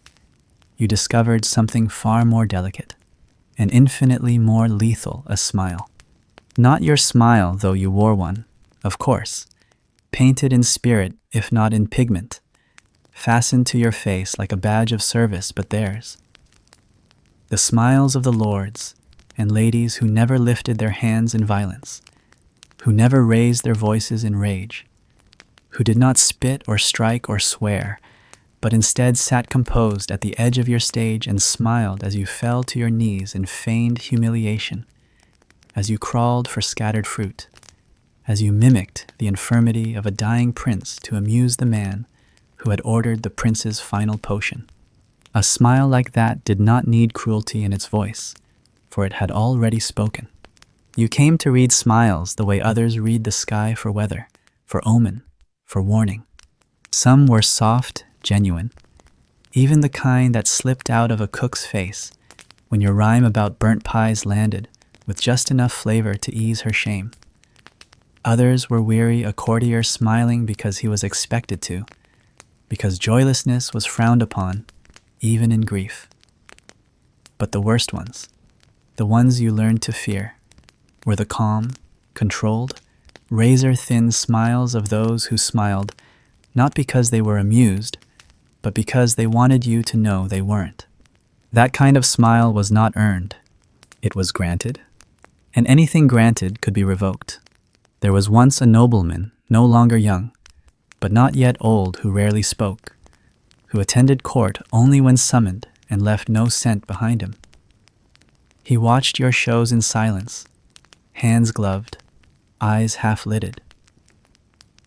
you discovered something far more delicate and infinitely more lethal: a smile. Not your smile, though you wore one, of course, painted in spirit if not in pigment, fastened to your face like a badge of service, but theirs. The smiles of the lords and ladies who never lifted their hands in violence, who never raised their voices in rage, who did not spit or strike or swear, but instead sat composed at the edge of your stage and smiled as you fell to your knees in feigned humiliation, as you crawled for scattered fruit, as you mimicked the infirmity of a dying prince to amuse the man who had ordered the prince's final potion. A smile like that did not need cruelty in its voice, for it had already spoken. You came to read smiles the way others read the sky for weather, for omen, for warning. Some were soft, genuine, even the kind that slipped out of a cook's face when your rhyme about burnt pies landed with just enough flavor to ease her shame. Others were weary, a courtier smiling because he was expected to, because joylessness was frowned upon, even in grief. But the worst ones, the ones you learned to fear, were the calm, controlled, razor-thin smiles of those who smiled not because they were amused, but because they wanted you to know they weren't. That kind of smile was not earned. It was granted, and anything granted could be revoked. There was once a nobleman, no longer young, but not yet old, who rarely spoke, who attended court only when summoned and left no scent behind him. He watched your shows in silence, hands gloved, eyes half-lidded.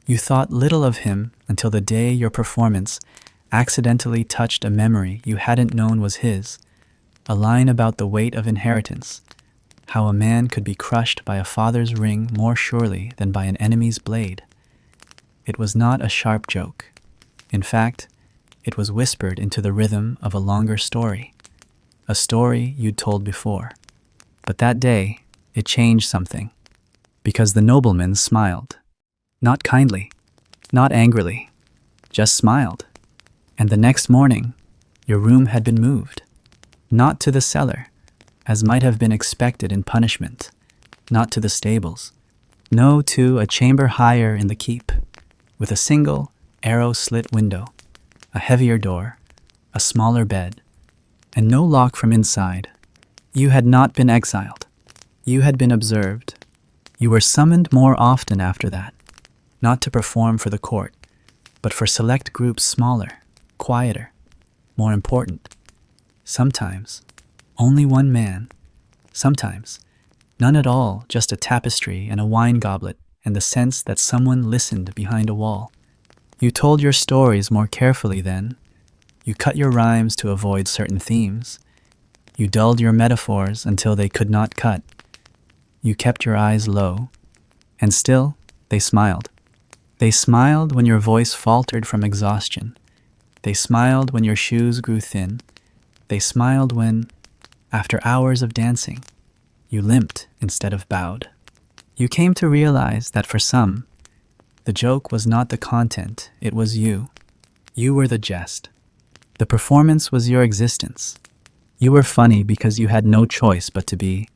You thought little of him until the day your performance accidentally touched a memory you hadn't known was his, a line about the weight of inheritance, how a man could be crushed by a father's ring more surely than by an enemy's blade. It was not a sharp joke. In fact, it was whispered into the rhythm of a longer story. a story you'd told before. But that day, it changed something, because the nobleman smiled. Not kindly, not angrily, just smiled. And the next morning, your room had been moved. Not to the cellar, as might have been expected in punishment, not to the stables. No, to a chamber higher in the keep, with a single, arrow-slit window, a heavier door, a smaller bed, and no lock from inside. You had not been exiled. You had been observed. You were summoned more often after that, not to perform for the court, but for select groups smaller, quieter, more important. Sometimes, only one man. Sometimes, none at all, just a tapestry and a wine goblet and the sense that someone listened behind a wall. You told your stories more carefully then. You cut your rhymes to avoid certain themes. You dulled your metaphors until they could not cut. You kept your eyes low, and still they smiled. They smiled when your voice faltered from exhaustion. They smiled when your shoes grew thin. They smiled when, after hours of dancing, you limped instead of bowed. You came to realize that for some, the joke was not the content, it was you. You were the jest. The performance was your existence. You were funny because you had no choice but to be.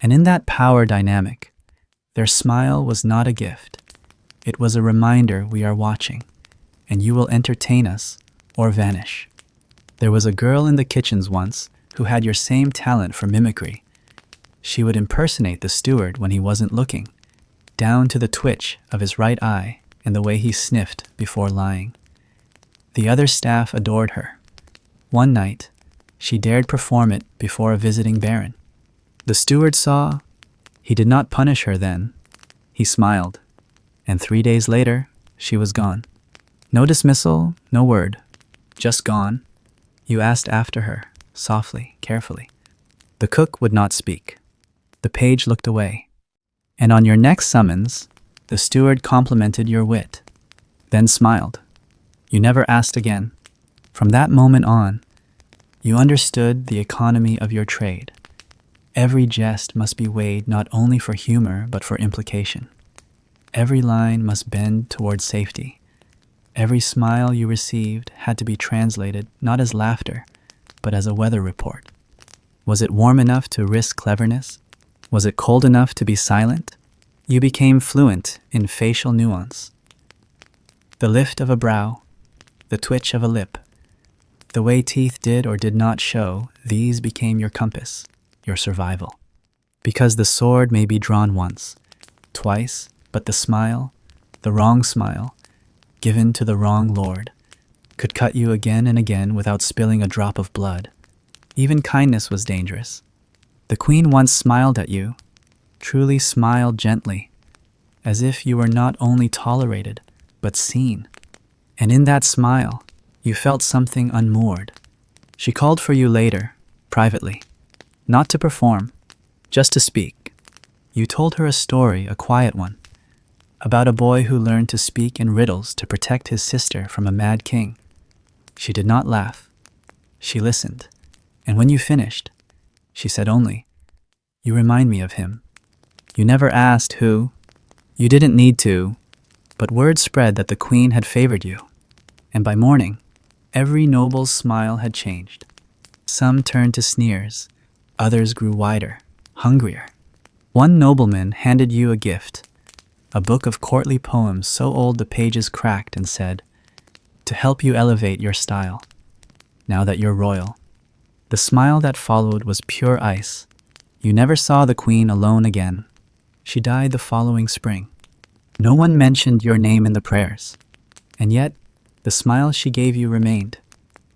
And in that power dynamic, their smile was not a gift. It was a reminder we are watching, and you will entertain us or vanish. There was a girl in the kitchens once who had your same talent for mimicry. She would impersonate the steward when he wasn't looking, down to the twitch of his right eye and the way he sniffed before lying. The other staff adored her. One night, she dared perform it before a visiting baron. The steward saw. He did not punish her then. He smiled, and 3 days later, she was gone. No dismissal, no word, just gone. You asked after her, softly, carefully. The cook would not speak. The page looked away. And on your next summons, the steward complimented your wit, then smiled. You never asked again. From that moment on, you understood the economy of your trade. Every jest must be weighed not only for humor but for implication. Every line must bend toward safety. Every smile you received had to be translated not as laughter, but as a weather report. Was it warm enough to risk cleverness? Was it cold enough to be silent? You became fluent in facial nuance. The lift of a brow, the twitch of a lip, the way teeth did or did not show, these became your compass, your survival. Because the sword may be drawn once, twice, but the smile, the wrong smile, given to the wrong lord, could cut you again and again without spilling a drop of blood. Even kindness was dangerous. The queen once smiled at you, truly smiled gently, as if you were not only tolerated, but seen. And in that smile, you felt something unmoored. She called for you later, privately, not to perform, just to speak. You told her a story, a quiet one, about a boy who learned to speak in riddles to protect his sister from a mad king. She did not laugh. She listened. And when you finished, she said only, "You remind me of him." You never asked who. You didn't need to, but word spread that the queen had favored you. And by morning, every noble's smile had changed. Some turned to sneers. Others grew wider, hungrier. One nobleman handed you a gift, a book of courtly poems so old the pages cracked, and said, "To help you elevate your style, now that you're royal." The smile that followed was pure ice. You never saw the queen alone again. She died the following spring. No one mentioned your name in the prayers. And yet, the smile she gave you remained,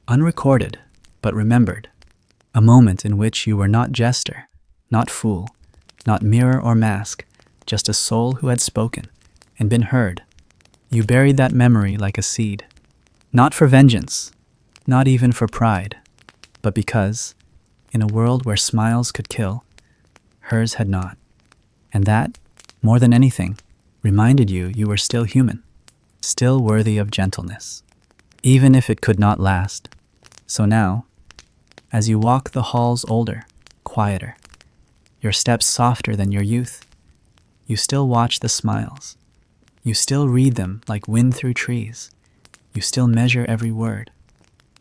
unrecorded, but remembered. A moment in which you were not jester, not fool, not mirror or mask, just a soul who had spoken and been heard. You buried that memory like a seed, not for vengeance, not even for pride, but because, in a world where smiles could kill, hers had not. And that, more than anything, reminded you you were still human, still worthy of gentleness, even if it could not last. So now, As you walk the halls older, quieter, your steps softer than your youth, you still watch the smiles. You still read them like wind through trees. You still measure every word.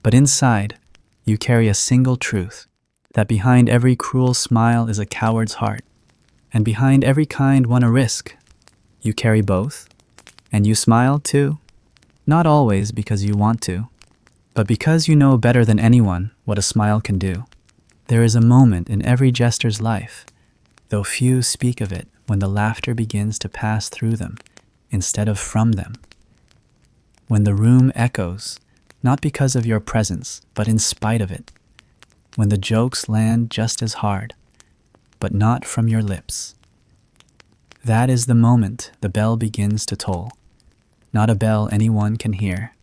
But inside, you carry a single truth, that behind every cruel smile is a coward's heart, and behind every kind one a risk. You carry both, and you smile too, not always because you want to, but because you know better than anyone what a smile can do. There is a moment in every jester's life, though few speak of it, when the laughter begins to pass through them instead of from them. When the room echoes, not because of your presence, but in spite of it. When the jokes land just as hard, but not from your lips. That is the moment the bell begins to toll. Not a bell anyone can hear,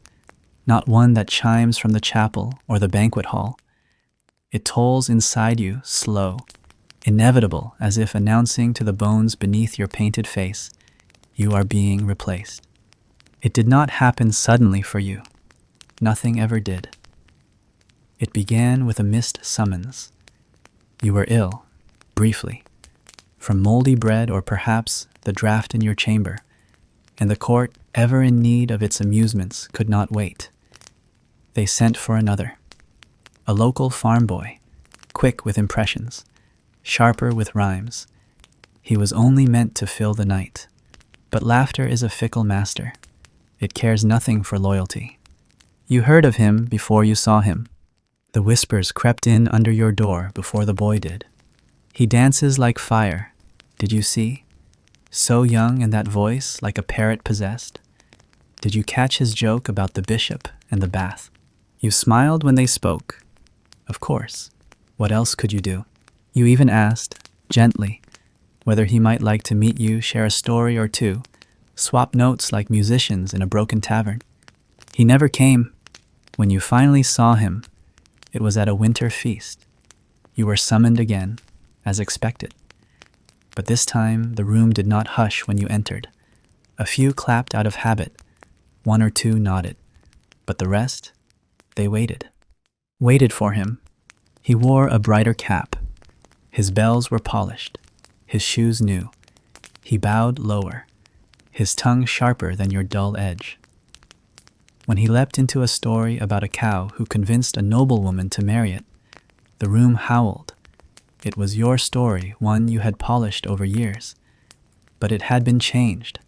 not one that chimes from the chapel or the banquet hall. It tolls inside you, slow, inevitable, as if announcing to the bones beneath your painted face, you are being replaced. It did not happen suddenly for you. Nothing ever did. It began with a missed summons. You were ill, briefly, from moldy bread or perhaps the draft in your chamber, and the court, ever in need of its amusements, could not wait. They sent for another, a local farm boy, quick with impressions, sharper with rhymes. He was only meant to fill the night. But laughter is a fickle master. It cares nothing for loyalty. You heard of him before you saw him. The whispers crept in under your door before the boy did. He dances like fire. Did you see? So young, and that voice like a parrot possessed. Did you catch his joke about the bishop and the bath? You smiled when they spoke. Of course. What else could you do? You even asked, gently, whether he might like to meet you, share a story or two, swap notes like musicians in a broken tavern. He never came. When you finally saw him, it was at a winter feast. You were summoned again, as expected. But this time the room did not hush when you entered. A few clapped out of habit, one or two nodded, but the rest, they waited. Waited for him. He wore a brighter cap. His bells were polished, his shoes new. He bowed lower, his tongue sharper than your dull edge. When he leapt into a story about a cow who convinced a noblewoman to marry it, the room howled. It was your story, one you had polished over years. But it had been changed,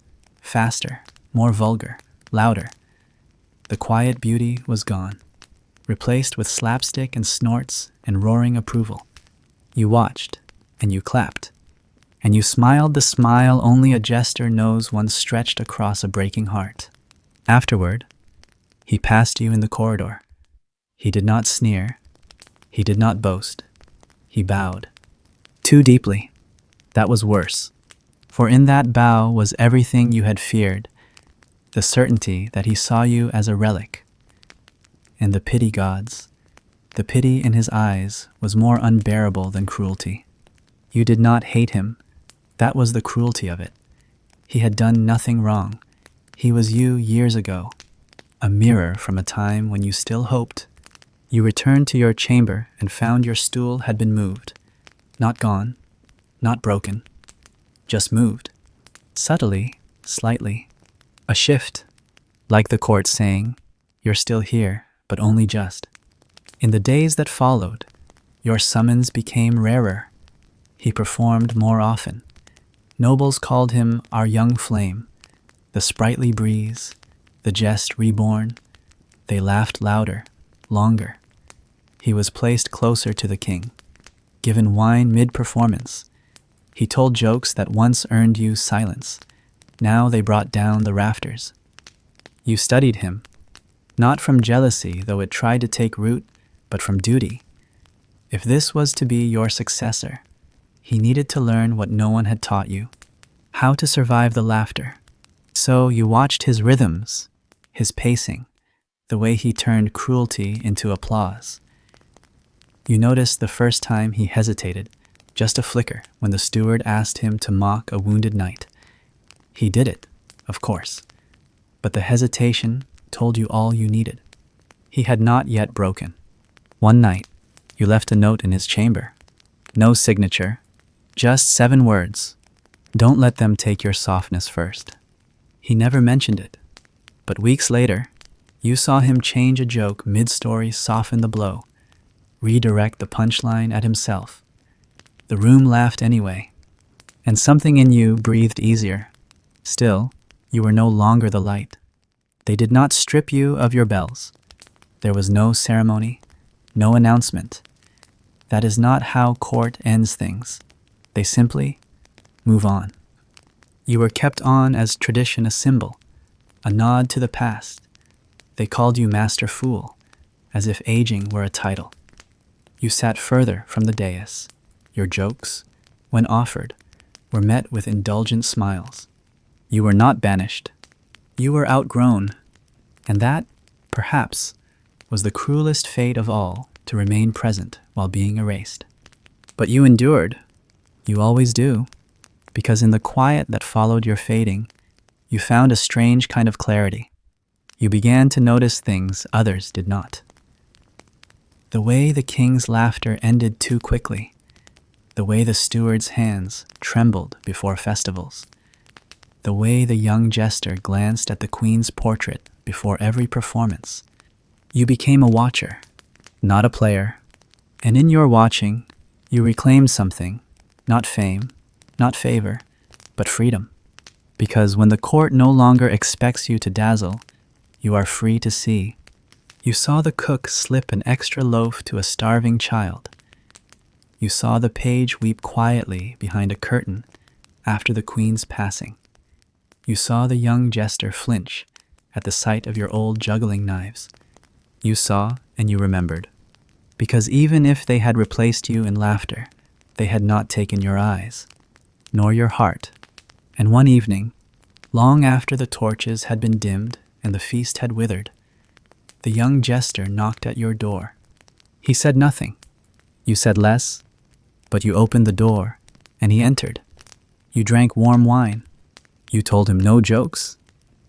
faster, more vulgar, louder. The quiet beauty was gone, replaced with slapstick and snorts and roaring approval. You watched, and you clapped, and you smiled the smile only a jester knows, one stretched across a breaking heart. Afterward, he passed you in the corridor. He did not sneer. He did not boast. He bowed. Too deeply. That was worse. For in that bow was everything you had feared, the certainty that he saw you as a relic. And the pity gods, the pity in his eyes was more unbearable than cruelty. You did not hate him. That was the cruelty of it. He had done nothing wrong. He was you years ago, a mirror from a time when you still hoped. You returned to your chamber and found your stool had been moved. Not gone, not broken, just moved. Subtly, slightly. A shift, like the court saying, "You're still here, but only just." In the days that followed, your summons became rarer. He performed more often. Nobles called him our young flame, the sprightly breeze, the jest reborn. They laughed louder, longer. He was placed closer to the king, given wine mid-performance. He told jokes that once earned you silence. Now they brought down the rafters. You studied him, not from jealousy, though it tried to take root, but from duty. If this was to be your successor, he needed to learn what no one had taught you, how to survive the laughter. So you watched his rhythms, his pacing, the way he turned cruelty into applause. You noticed the first time he hesitated, just a flicker, when the steward asked him to mock a wounded knight. He did it, of course, but the hesitation told you all you needed. He had not yet broken. One night, You left a note in his chamber. No signature, just 7 words. Don't let them take your softness first. He never mentioned it, but weeks later, you saw him change a joke mid-story, soften the blow, redirect the punchline at himself. The room laughed anyway, and something in you breathed easier. Still, you were no longer the light. They did not strip you of your bells. There was no ceremony, no announcement. That is not how court ends things. They simply move on. You were kept on as tradition, a symbol, a nod to the past. They called you Master Fool, as if aging were a title. You sat further from the dais. Your jokes, when offered, were met with indulgent smiles. You were not banished. You were outgrown, and that, perhaps, was the cruelest fate of all, to remain present while being erased. But you endured. You always do, because in the quiet that followed your fading, you found a strange kind of clarity. You began to notice things others did not. The way the king's laughter ended too quickly, the way the steward's hands trembled before festivals, the way the young jester glanced at the queen's portrait before every performance. You became a watcher, not a player, and in your watching, you reclaimed something, not fame, not favor, but freedom. Because when the court no longer expects you to dazzle, you are free to see. You saw the cook slip an extra loaf to a starving child. You saw the page weep quietly behind a curtain after the queen's passing. You saw the young jester flinch at the sight of your old juggling knives. You saw and you remembered. Because even if they had replaced you in laughter, they had not taken your eyes, nor your heart. And one evening, long after the torches had been dimmed and the feast had withered, the young jester knocked at your door. He said nothing. You said less, but you opened the door, and he entered. You drank warm wine. You told him no jokes,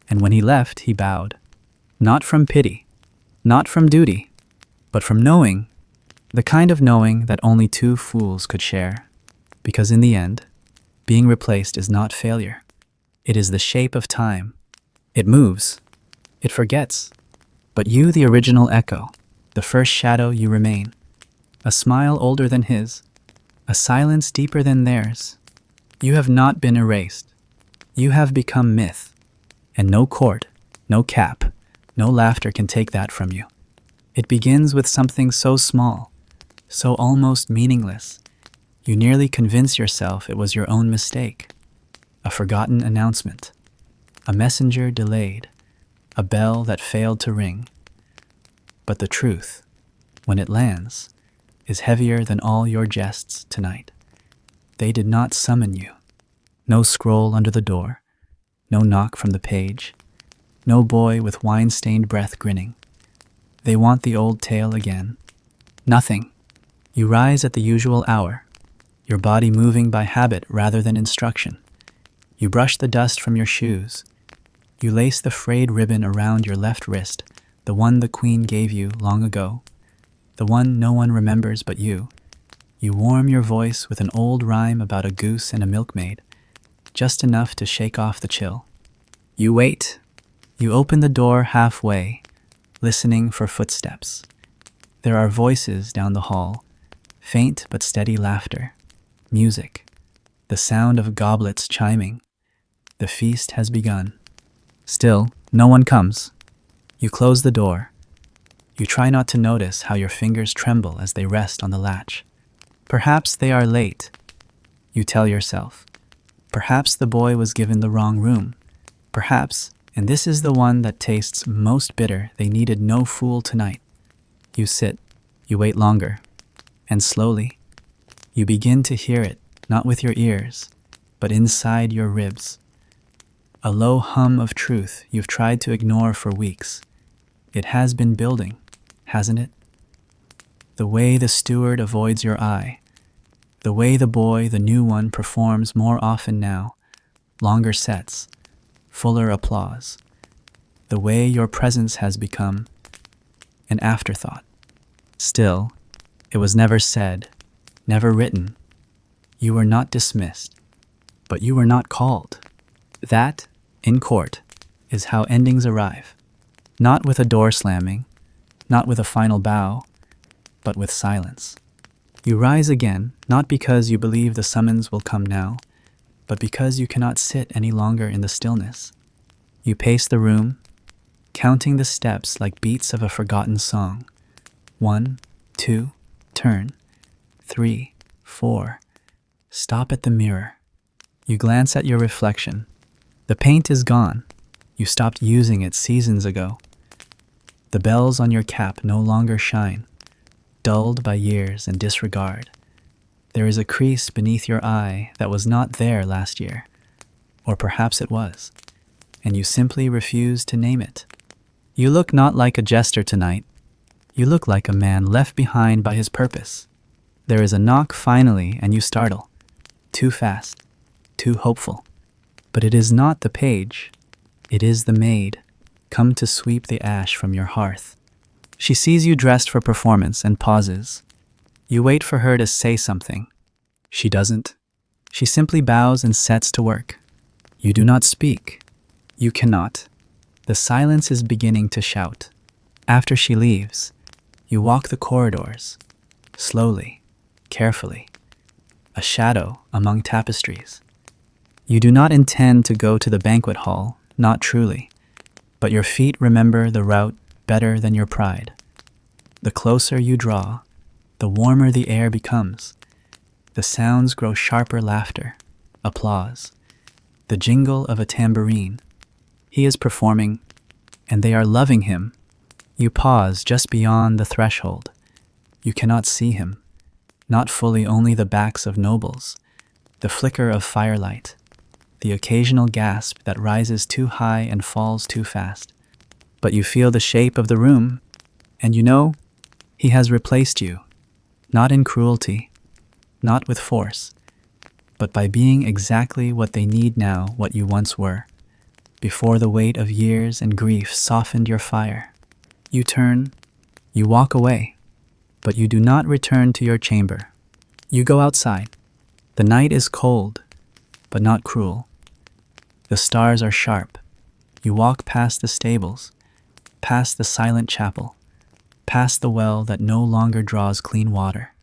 and when he left, he bowed. Not from pity, not from duty, but from knowing, the kind of knowing that only 2 fools could share. Because in the end, being replaced is not failure. It is the shape of time. It moves. It forgets. But you, the original echo, the first shadow, you remain. A smile older than his, a silence deeper than theirs. You have not been erased. You have become myth. And no court, no cap, no laughter can take that from you. It begins with something so small, so almost meaningless. You nearly convince yourself it was your own mistake. A forgotten announcement. A messenger delayed. A bell that failed to ring. But the truth, when it lands, is heavier than all your jests tonight. They did not summon you. No scroll under the door. No knock from the page. No boy with wine-stained breath grinning. They want the old tale again. Nothing. You rise at the usual hour, your body moving by habit rather than instruction. You brush the dust from your shoes. You lace the frayed ribbon around your left wrist, the one the queen gave you long ago, the one no one remembers but you. You warm your voice with an old rhyme about a goose and a milkmaid, just enough to shake off the chill. You wait. You open the door halfway, listening for footsteps. There are voices down the hall, faint but steady laughter, music, the sound of goblets chiming. The feast has begun. Still, no one comes. You close the door. You try not to notice how your fingers tremble as they rest on the latch. Perhaps they are late, you tell yourself. Perhaps the boy was given the wrong room. Perhaps, and this is the one that tastes most bitter, they needed no fool tonight. You sit, you wait longer, and slowly, you begin to hear it, not with your ears, but inside your ribs. A low hum of truth you've tried to ignore for weeks. It has been building, hasn't it? The way the steward avoids your eye, the way the boy, the new one, performs more often now, longer sets, fuller applause, the way your presence has become an afterthought. Still, It was never said, never written. You were not dismissed, but you were not called. That, in court, is how endings arrive. Not with a door slamming, not with a final bow, but with silence. You rise again, not because you believe the summons will come now, but because you cannot sit any longer in the stillness. You pace the room, counting the steps like beats of a forgotten song. 1, 2, turn. 3, 4. Stop at the mirror. You glance at your reflection. The paint is gone. You stopped using it seasons ago. The bells on your cap no longer shine, dulled by years and disregard. There is a crease beneath your eye that was not there last year, or perhaps it was, and you simply refuse to name it. You look not like a jester tonight. You look like a man left behind by his purpose. There is a knock finally, and you startle. Too fast, too hopeful. But it is not the page. It is the maid, come to sweep the ash from your hearth. She sees you dressed for performance and pauses. You wait for her to say something. She doesn't. She simply bows and sets to work. You do not speak. You cannot. The silence is beginning to shout. After she leaves, you walk the corridors, slowly, carefully, a shadow among tapestries. You do not intend to go to the banquet hall, not truly, but your feet remember the route better than your pride. The closer you draw, the warmer the air becomes. The sounds grow sharper: laughter, applause, the jingle of a tambourine. He is performing, and they are loving him. You pause just beyond the threshold. You cannot see him, not fully, only the backs of nobles, the flicker of firelight, the occasional gasp that rises too high and falls too fast. But you feel the shape of the room, and you know he has replaced you, not in cruelty, not with force, but by being exactly what they need now, what you once were, before the weight of years and grief softened your fire. You turn, you walk away, but you do not return to your chamber. You go outside. The night is cold, but not cruel. The stars are sharp. You walk past the stables, past the silent chapel, past the well that no longer draws clean water.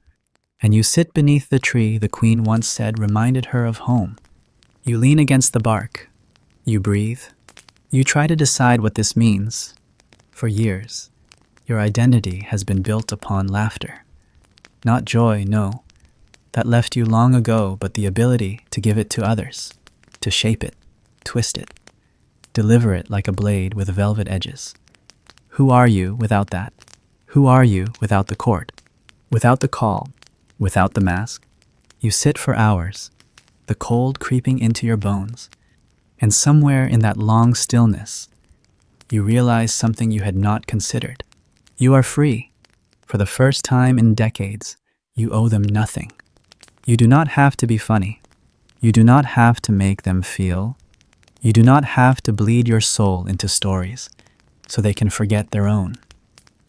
And you sit beneath the tree the queen once said reminded her of home. You lean against the bark. You breathe. You try to decide what this means. For years, your identity has been built upon laughter. Not joy, no. That left you long ago, but the ability to give it to others, to shape it, twist it, deliver it like a blade with velvet edges. Who are you without that? Who are you without the court? Without the call? Without the mask? You sit for hours, the cold creeping into your bones, and somewhere in that long stillness, you realize something you had not considered. You are free. For the first time in decades, you owe them nothing. You do not have to be funny. You do not have to make them feel. You do not have to bleed your soul into stories so they can forget their own.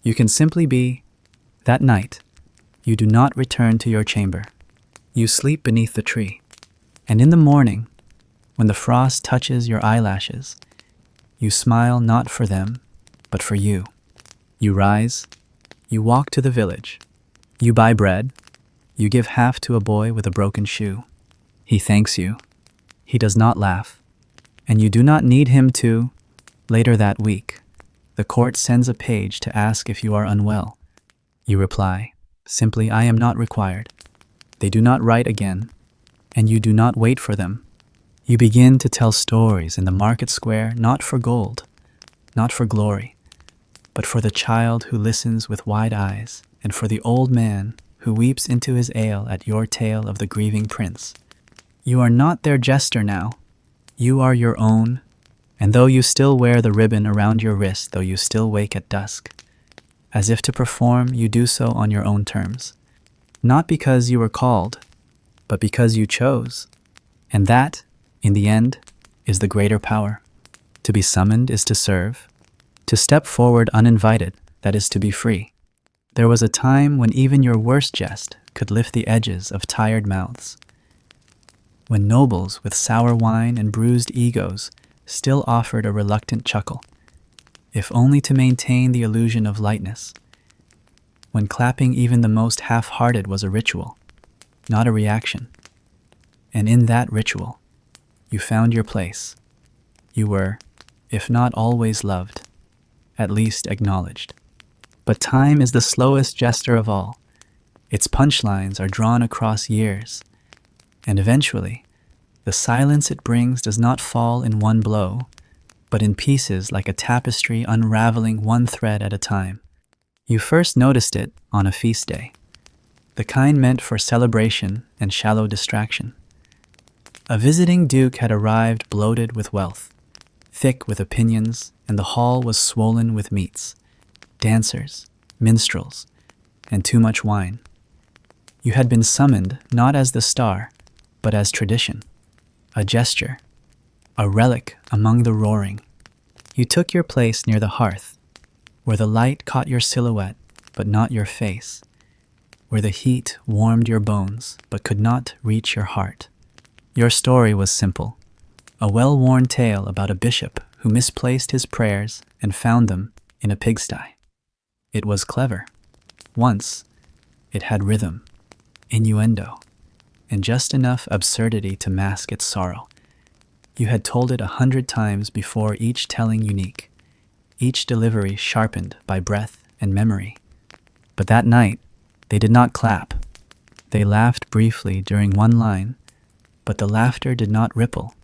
You can simply be. That night, you do not return to your chamber. You sleep beneath the tree. And in the morning, when the frost touches your eyelashes, you smile not for them, but for you. You rise. You walk to the village. You buy bread. You give half to a boy with a broken shoe. He thanks you. He does not laugh. And you do not need him to. Later that week, the court sends a page to ask if you are unwell. You reply, simply, I am not required. They do not write again, and you do not wait for them. You begin to tell stories in the market square, not for gold, not for glory, but for the child who listens with wide eyes, and for the old man who weeps into his ale at your tale of the grieving prince. You are not their jester now. You are your own, and though you still wear the ribbon around your wrist, though you still wake at dusk, as if to perform, you do so on your own terms. Not because you were called, but because you chose. And that, in the end, is the greater power. To be summoned is to serve. To step forward uninvited, that is to be free. There was a time when even your worst jest could lift the edges of tired mouths, when nobles with sour wine and bruised egos still offered a reluctant chuckle, if only to maintain the illusion of lightness, when clapping even the most half-hearted was a ritual, not a reaction. And in that ritual, you found your place. You were, if not always loved, at least acknowledged. But time is the slowest jester of all. Its punchlines are drawn across years, and eventually, the silence it brings does not fall in one blow, but in pieces like a tapestry unraveling one thread at a time. You first noticed it on a feast day, the kind meant for celebration and shallow distraction. A visiting duke had arrived bloated with wealth, thick with opinions, and the hall was swollen with meats, dancers, minstrels, and too much wine. You had been summoned not as the star, but as tradition, a gesture, a relic among the roaring. You took your place near the hearth, where the light caught your silhouette, but not your face, where the heat warmed your bones, but could not reach your heart. Your story was simple, a well-worn tale about a bishop who misplaced his prayers and found them in a pigsty. It was clever. Once, it had rhythm, innuendo, and just enough absurdity to mask its sorrow. You had told it 100 times before, each telling unique, each delivery sharpened by breath and memory. But that night, they did not clap. They laughed briefly during one line, but the laughter did not ripple.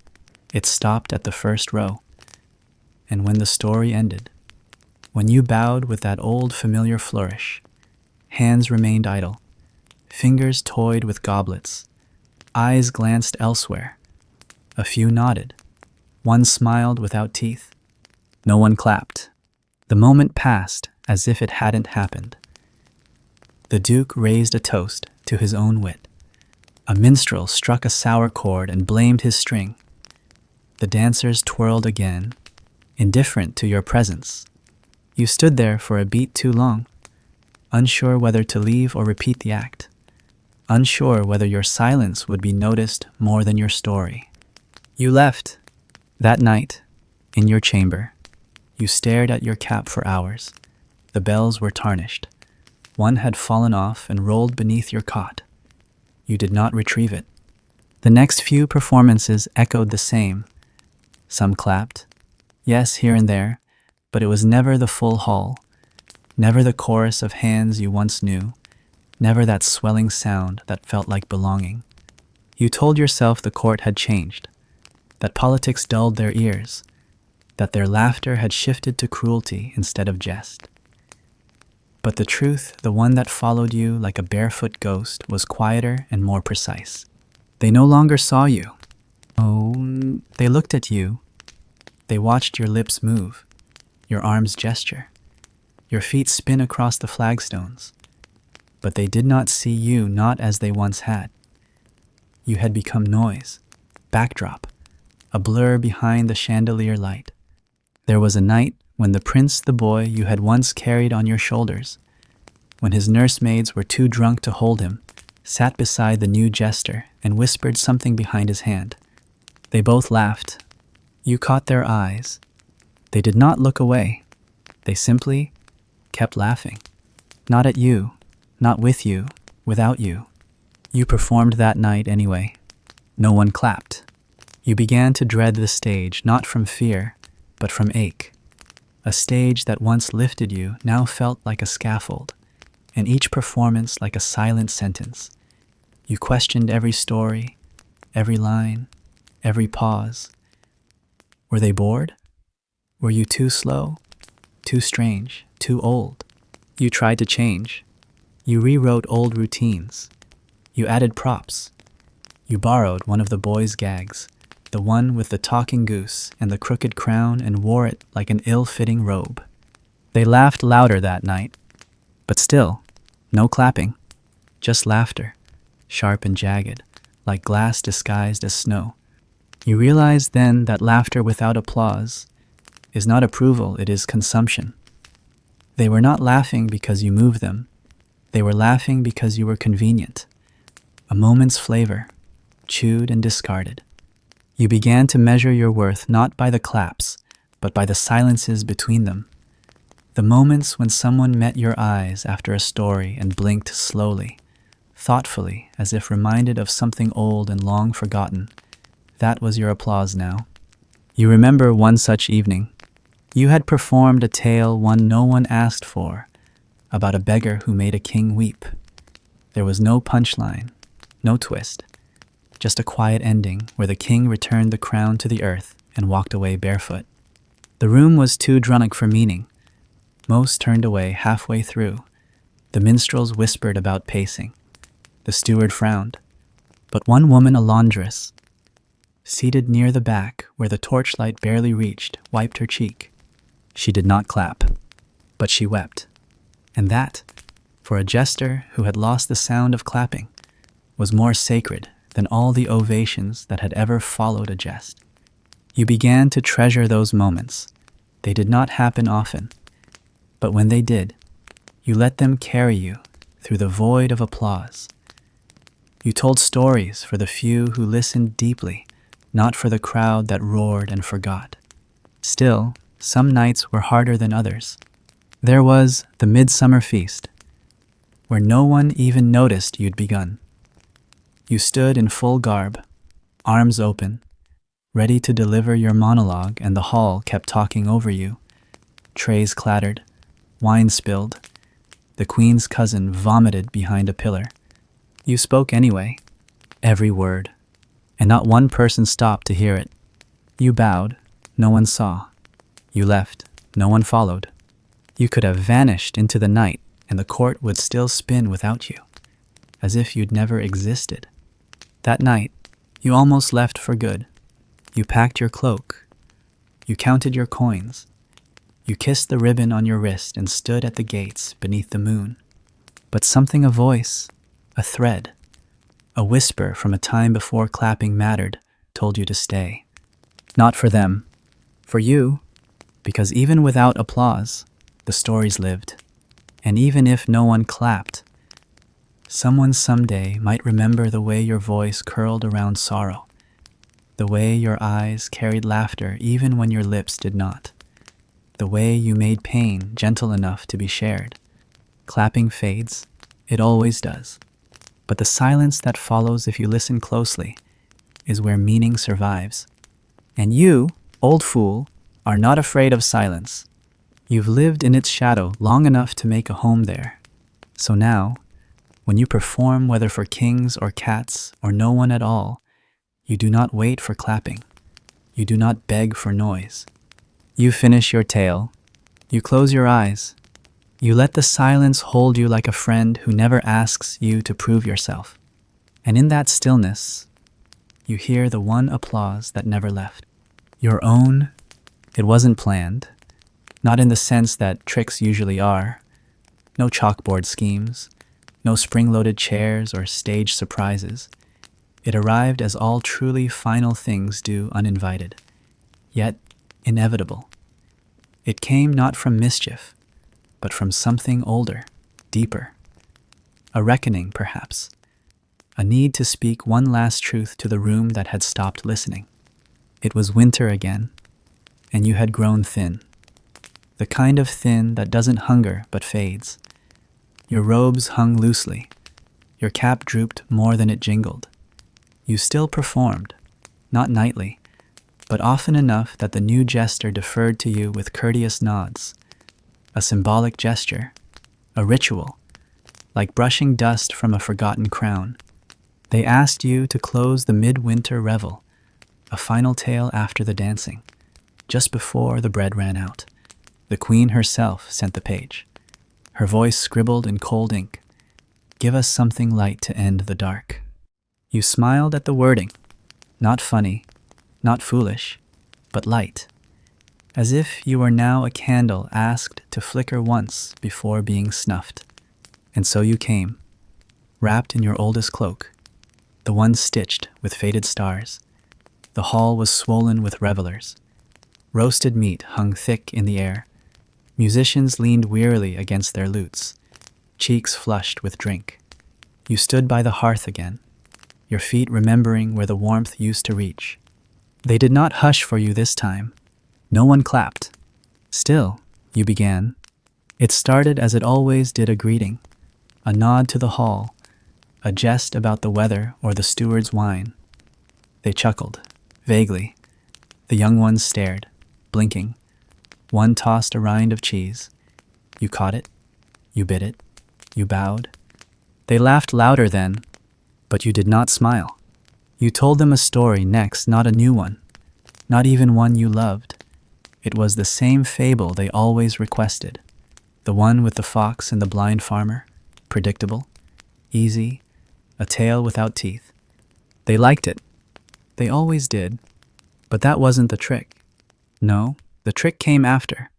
It stopped at the first row. And when the story ended, when you bowed with that old familiar flourish, hands remained idle, fingers toyed with goblets, eyes glanced elsewhere. A few nodded. One smiled without teeth. No one clapped. The moment passed as if it hadn't happened. The Duke raised a toast to his own wit. A minstrel struck a sour chord and blamed his string. The dancers twirled again, indifferent to your presence. You stood there for a beat too long, unsure whether to leave or repeat the act, unsure whether your silence would be noticed more than your story. You left. That night, in your chamber, you stared at your cap for hours. The bells were tarnished. One had fallen off and rolled beneath your cot. You did not retrieve it. The next few performances echoed the same. Some clapped, yes, here and there, but it was never the full hall, never the chorus of hands you once knew, never that swelling sound that felt like belonging. You told yourself the court had changed, that politics dulled their ears, that their laughter had shifted to cruelty instead of jest. But the truth, the one that followed you like a barefoot ghost, was quieter and more precise. They no longer saw you. Oh, they looked at you. They watched your lips move, your arms gesture, your feet spin across the flagstones. But they did not see you, not as they once had. You had become noise, backdrop, a blur behind the chandelier light. There was a night when the prince, the boy you had once carried on your shoulders, when his nursemaids were too drunk to hold him, sat beside the new jester and whispered something behind his hand. They both laughed. You caught their eyes. They did not look away. They simply kept laughing. Not at you, not with you, without you. You performed that night anyway. No one clapped. You began to dread the stage, not from fear, but from ache. A stage that once lifted you now felt like a scaffold, and each performance like a silent sentence. You questioned every story, every line, every pause. Were they bored? Were you too slow, too strange, too old? You tried to change. You rewrote old routines. You added props. You borrowed one of the boys' gags, the one with the talking goose and the crooked crown, and wore it like an ill-fitting robe. They laughed louder that night, but still, no clapping, just laughter, sharp and jagged, like glass disguised as snow. You realized then that laughter without applause is not approval, it is consumption. They were not laughing because you moved them. They were laughing because you were convenient. A moment's flavor, chewed and discarded. You began to measure your worth not by the claps, but by the silences between them. The moments when someone met your eyes after a story and blinked slowly, thoughtfully, as if reminded of something old and long forgotten. That was your applause now. You remember one such evening. You had performed a tale no one asked for, about a beggar who made a king weep. There was no punchline, no twist, just a quiet ending where the king returned the crown to the earth and walked away barefoot. The room was too drunk for meaning. Most turned away halfway through. The minstrels whispered about pacing. The steward frowned. But one woman, a laundress, seated near the back where the torchlight barely reached, wiped her cheek. She did not clap, but she wept. And that, for a jester who had lost the sound of clapping, was more sacred than all the ovations that had ever followed a jest. You began to treasure those moments. They did not happen often, but when they did, you let them carry you through the void of applause. You told stories for the few who listened deeply, not for the crowd that roared and forgot. Still, some nights were harder than others. There was the midsummer feast, where no one even noticed you'd begun. You stood in full garb, arms open, ready to deliver your monologue, and the hall kept talking over you. Trays clattered, wine spilled. The queen's cousin vomited behind a pillar. You spoke anyway, every word, and not one person stopped to hear it. You bowed, no one saw. You left, no one followed. You could have vanished into the night, and the court would still spin without you, as if you'd never existed. That night, you almost left for good. You packed your cloak. You counted your coins. You kissed the ribbon on your wrist and stood at the gates beneath the moon. But something, a voice, a thread, a whisper from a time before clapping mattered, told you to stay. Not for them, for you, because even without applause, the stories lived. And even if no one clapped, someone someday might remember the way your voice curled around sorrow, the way your eyes carried laughter even when your lips did not, the way you made pain gentle enough to be shared. Clapping fades, it always does. But the silence that follows, if you listen closely, is where meaning survives. And you, old fool, are not afraid of silence. You've lived in its shadow long enough to make a home there. So now, when you perform, whether for kings or cats or no one at all, you do not wait for clapping. You do not beg for noise. You finish your tale. You close your eyes. You let the silence hold you like a friend who never asks you to prove yourself. And in that stillness, you hear the one applause that never left. Your own. It wasn't planned. Not in the sense that tricks usually are. No chalkboard schemes. No spring-loaded chairs or stage surprises. It arrived as all truly final things do, uninvited, yet inevitable. It came not from mischief, but from something older, deeper. A reckoning, perhaps. A need to speak one last truth to the room that had stopped listening. It was winter again, and you had grown thin. The kind of thin that doesn't hunger but fades. Your robes hung loosely. Your cap drooped more than it jingled. You still performed, not nightly, but often enough that the new jester deferred to you with courteous nods. A symbolic gesture, a ritual, like brushing dust from a forgotten crown. They asked you to close the midwinter revel, a final tale after the dancing, just before the bread ran out. The queen herself sent the page. Her voice scribbled in cold ink. Give us something light to end the dark. You smiled at the wording, not funny, not foolish, but light, as if you were now a candle asked to flicker once before being snuffed. And so you came, wrapped in your oldest cloak, the one stitched with faded stars. The hall was swollen with revelers. Roasted meat hung thick in the air. Musicians leaned wearily against their lutes. cheeks flushed with drink. You stood by the hearth again, your feet remembering where the warmth used to reach. They did not hush for you this time. No one clapped. Still, you began. It started as it always did, a greeting, a nod to the hall, a jest about the weather or the steward's wine. They chuckled, vaguely. The young ones stared, blinking. One tossed a rind of cheese. You caught it, you bit it, you bowed. They laughed louder then, but you did not smile. You told them a story next, not a new one, not even one you loved. It was the same fable they always requested, the one with the fox and the blind farmer, predictable, easy, a tale without teeth. They liked it. They always did. But that wasn't the trick. No, the trick came after.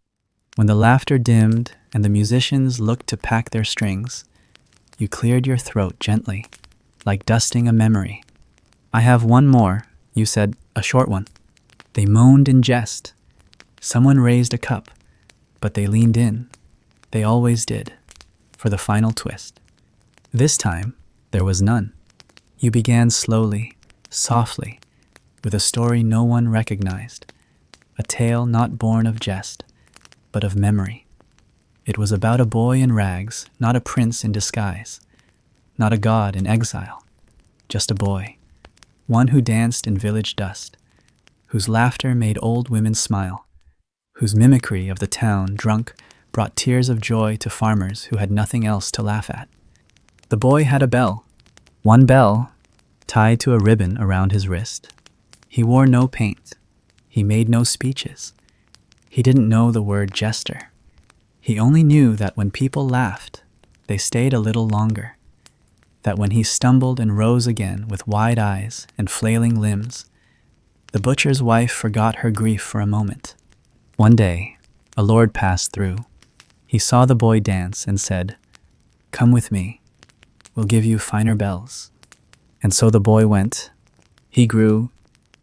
When the laughter dimmed and the musicians looked to pack their strings, you cleared your throat gently, like dusting a memory. I have one more, you said, a short one. They moaned in jest. Someone raised a cup, but they leaned in. They always did, for the final twist. This time, there was none. You began slowly, softly, with a story no one recognized, a tale not born of jest, but of memory. It was about a boy in rags, not a prince in disguise, not a god in exile, just a boy, one who danced in village dust, whose laughter made old women smile, whose mimicry of the town drunk brought tears of joy to farmers who had nothing else to laugh at. The boy had a bell, one bell, tied to a ribbon around his wrist. He wore no paint. He made no speeches. He didn't know the word jester. He only knew that when people laughed, they stayed a little longer. That when he stumbled and rose again with wide eyes and flailing limbs, the butcher's wife forgot her grief for a moment. One day, a lord passed through. He saw the boy dance and said, "Come with me. We'll give you finer bells." And so the boy went. He grew.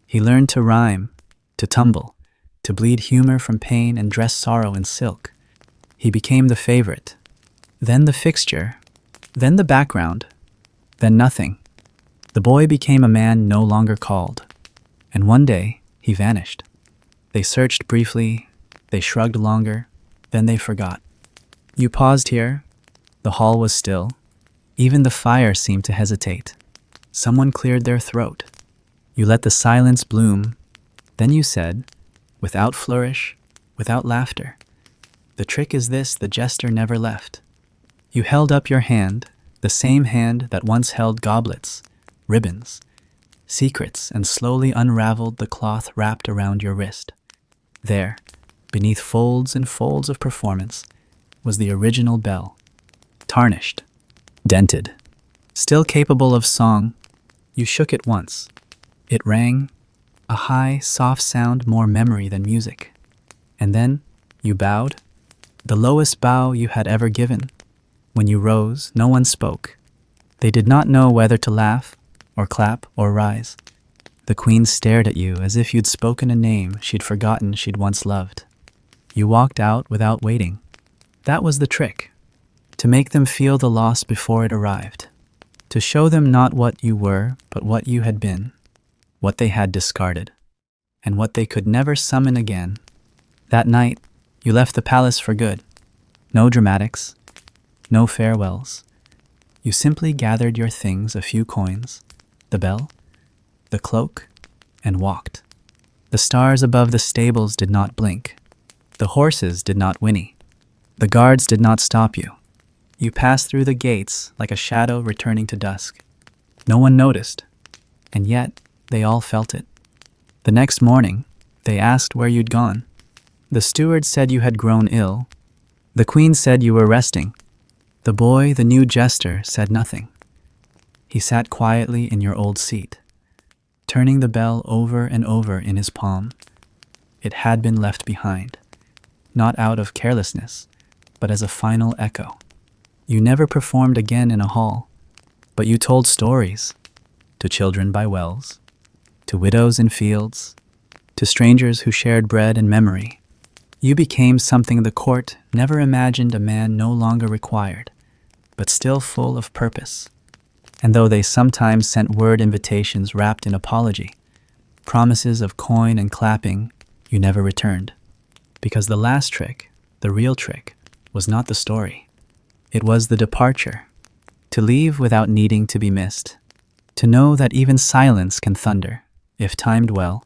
He learned to rhyme, to tumble, to bleed humor from pain and dress sorrow in silk. He became the favorite, then the fixture, then the background, then nothing. The boy became a man no longer called, and one day he vanished. They searched briefly, they shrugged longer, then they forgot. You paused here. The hall was still. Even the fire seemed to hesitate. Someone cleared their throat. You let the silence bloom. Then you said, without flourish, without laughter, "The trick is this: the jester never left." You held up your hand, the same hand that once held goblets, ribbons, secrets, and slowly unraveled the cloth wrapped around your wrist. There, beneath folds and folds of performance, was the original bell, tarnished, dented, still capable of song. You shook it once. It rang, a high, soft sound, more memory than music. And then you bowed, the lowest bow you had ever given. When you rose, no one spoke. They did not know whether to laugh, or clap, or rise. The queen stared at you as if you'd spoken a name she'd forgotten she'd once loved. You walked out without waiting. That was the trick, to make them feel the loss before it arrived, to show them not what you were, but what you had been, what they had discarded, and what they could never summon again. That night, you left the palace for good. No dramatics, no farewells. You simply gathered your things, a few coins, the bell, the cloak, and walked. The stars above the stables did not blink. The horses did not whinny. The guards did not stop you. You passed through the gates like a shadow returning to dusk. No one noticed, and yet they all felt it. The next morning, they asked where you'd gone. The steward said you had grown ill. The queen said you were resting. The boy, the new jester, said nothing. He sat quietly in your old seat, turning the bell over and over in his palm. It had been left behind, not out of carelessness, but as a final echo. You never performed again in a hall, but you told stories, to children by wells, to widows in fields, to strangers who shared bread and memory. You became something the court never imagined a man no longer required, but but still full of purpose. And though they sometimes sent word invitations wrapped in apology, promises of coin and clapping, you never returned. Because the last trick, the real trick, was not the story. It was the departure. To leave without needing to be missed. To know that even silence can thunder, if timed well.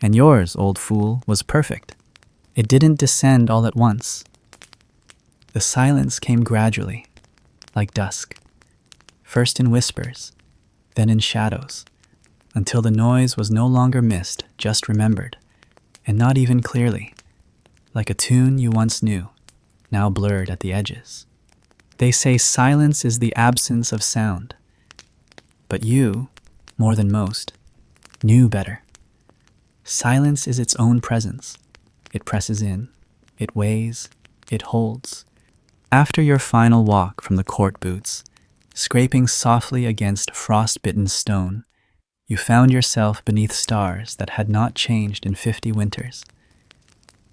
And yours, old fool, was perfect. It didn't descend all at once. The silence came gradually, like dusk. First in whispers, then in shadows, until the noise was no longer missed, just remembered, and not even clearly, like a tune you once knew, now blurred at the edges. They say silence is the absence of sound, but you, more than most, knew better. Silence is its own presence. It presses in, it weighs, it holds. After your final walk from the court boots, scraping softly against frost-bitten stone, you found yourself beneath stars that had not changed in 50 winters.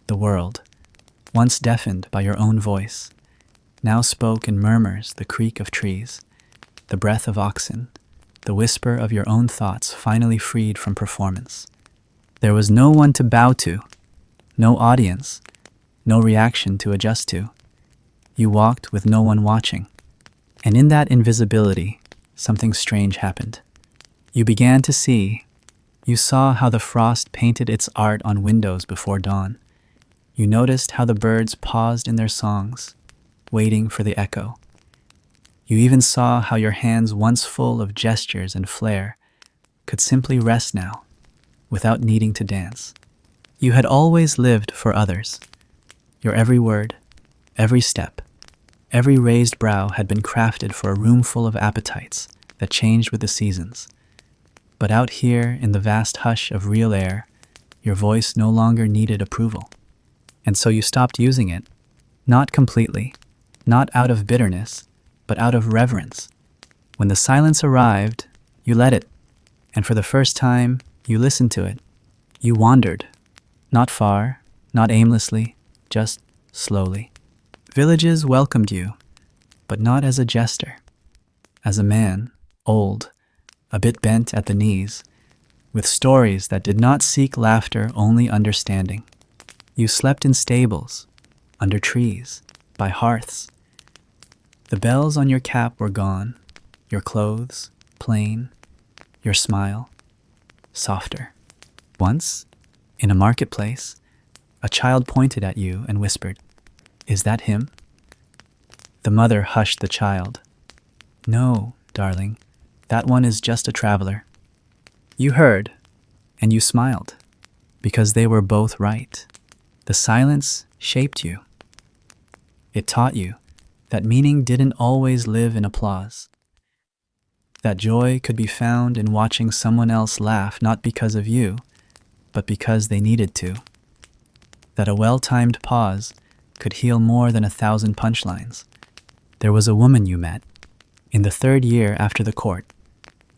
The world, once deafened by your own voice, now spoke in murmurs the creak of trees, the breath of oxen, the whisper of your own thoughts finally freed from performance. There was no one to bow to, no audience, no reaction to adjust to. You walked with no one watching. And in that invisibility, something strange happened. You began to see. You saw how the frost painted its art on windows before dawn. You noticed how the birds paused in their songs, waiting for the echo. You even saw how your hands, once full of gestures and flair, could simply rest now, without needing to dance. You had always lived for others. Your every word, every step, every raised brow had been crafted for a room full of appetites that changed with the seasons. But out here in the vast hush of real air, your voice no longer needed approval. And so you stopped using it, not completely, not out of bitterness, but out of reverence. When the silence arrived, you let it, and for the first time, you listened to it. You wandered, not far, not aimlessly, just slowly. Villages welcomed you, but not as a jester. As a man, old, a bit bent at the knees, with stories that did not seek laughter, only understanding. You slept in stables, under trees, by hearths. The bells on your cap were gone, your clothes, plain, your smile, softer. Once, in a marketplace, a child pointed at you and whispered, "Is that him?" The mother hushed the child. "No, darling, that one is just a traveler." You heard, and you smiled, because they were both right. The silence shaped you. It taught you that meaning didn't always live in applause. That joy could be found in watching someone else laugh, not because of you, but because they needed to. That a well-timed pause could heal more than 1,000 punchlines. There was a woman you met, in the 3rd year after the court,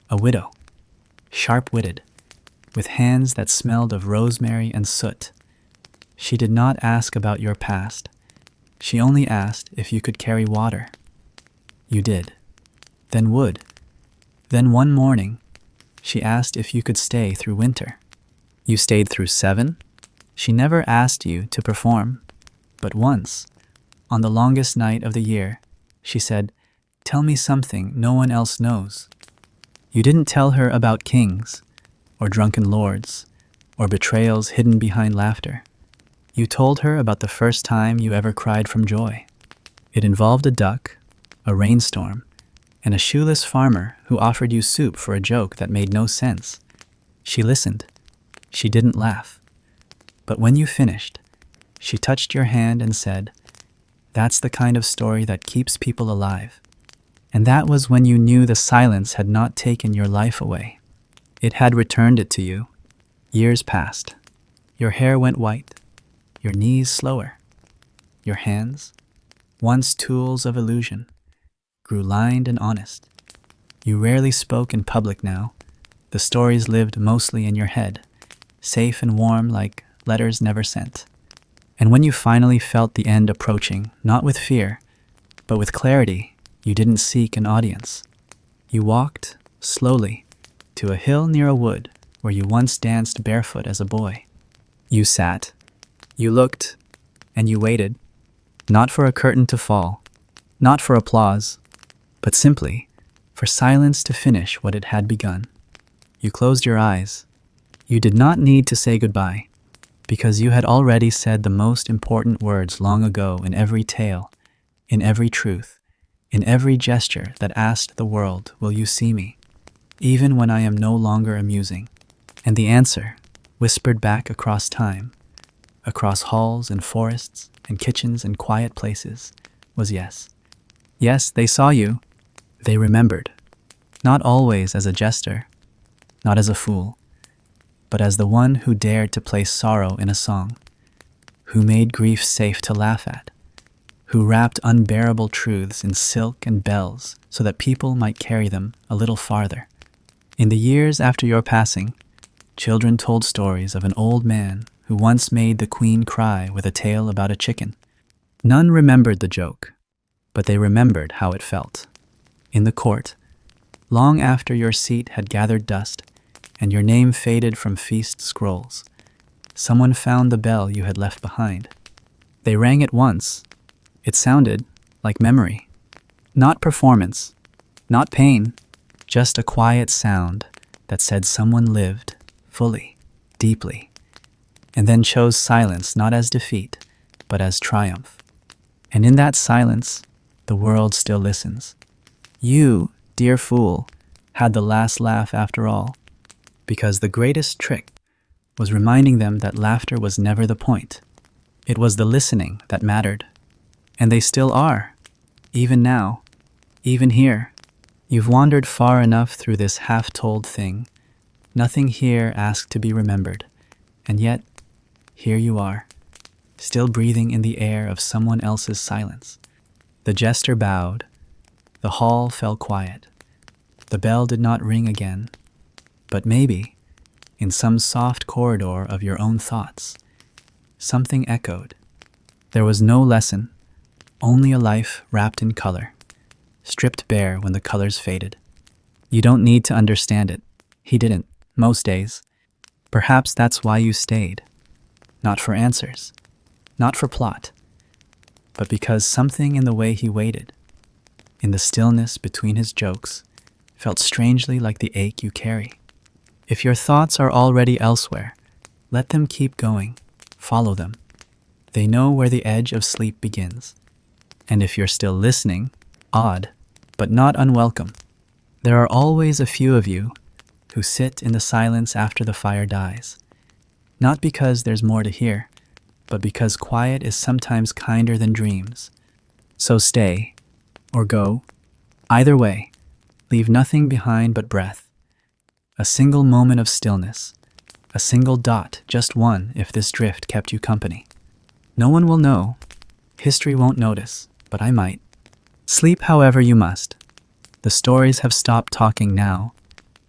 a widow, sharp-witted, with hands that smelled of rosemary and soot. She did not ask about your past. She only asked if you could carry water. You did, then would. Then one morning, she asked if you could stay through winter. You stayed through 7? She never asked you to perform, but once, on the longest night of the year, she said, "Tell me something no one else knows." You didn't tell her about kings, or drunken lords, or betrayals hidden behind laughter. You told her about the first time you ever cried from joy. It involved a duck, a rainstorm, and a shoeless farmer who offered you soup for a joke that made no sense. She listened. She didn't laugh. But when you finished, she touched your hand and said, "That's the kind of story that keeps people alive." And that was when you knew the silence had not taken your life away. It had returned it to you. Years passed. Your hair went white, your knees slower. Your hands, once tools of illusion, grew lined and honest. You rarely spoke in public now. The stories lived mostly in your head, safe and warm like letters never sent. And when you finally felt the end approaching, not with fear, but with clarity, You didn't seek an audience. You walked, slowly, to a hill near a wood where you once danced barefoot as a boy. You sat, you looked, and you waited, not for a curtain to fall, not for applause, but simply for silence to finish what it had begun. You closed your eyes. You did not need to say goodbye, because you had already said the most important words long ago in every tale, in every truth, in every gesture that asked the world, "Will you see me, even when I am no longer amusing?" And the answer, whispered back across time, across halls and forests and kitchens and quiet places, was yes. Yes, they saw you. They remembered. Not always as a jester, not as a fool, but as the one who dared to place sorrow in a song, who made grief safe to laugh at, who wrapped unbearable truths in silk and bells so that people might carry them a little farther. In the years after your passing, children told stories of an old man who once made the queen cry with a tale about a chicken. None remembered the joke, but they remembered how it felt. In the court, long after your seat had gathered dust and your name faded from feast scrolls, someone found the bell you had left behind. They rang it once. It sounded like memory. Not performance, not pain, just a quiet sound that said someone lived fully, deeply, and then chose silence not as defeat, but as triumph. And in that silence, the world still listens. You, dear fool, had the last laugh after all, because the greatest trick was reminding them that laughter was never the point. It was the listening that mattered. And they still are, even now, even here. You've wandered far enough through this half-told thing. Nothing here asked to be remembered, and yet, here you are, still breathing in the air of someone else's silence. The jester bowed. The hall fell quiet. The bell did not ring again, but maybe, in some soft corridor of your own thoughts, something echoed. There was no lesson, only a life wrapped in color, stripped bare when the colors faded. You don't need to understand it. He didn't, most days. Perhaps that's why you stayed. Not for answers, not for plot, but because something in the way he waited, in the stillness between his jokes, felt strangely like the ache you carry. If your thoughts are already elsewhere, let them keep going. Follow them. They know where the edge of sleep begins. And if you're still listening, odd, but not unwelcome. There are always a few of you who sit in the silence after the fire dies. Not because there's more to hear, but because quiet is sometimes kinder than dreams. So stay, or go. Either way, leave nothing behind but breath. A single moment of stillness. A single dot, just one, if this drift kept you company. No one will know. History won't notice, but I might. Sleep however you must. The stories have stopped talking now,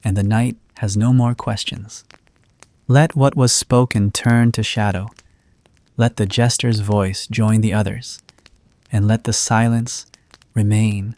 and the night has no more questions. Let what was spoken turn to shadow. Let the jester's voice join the others, and let the silence remain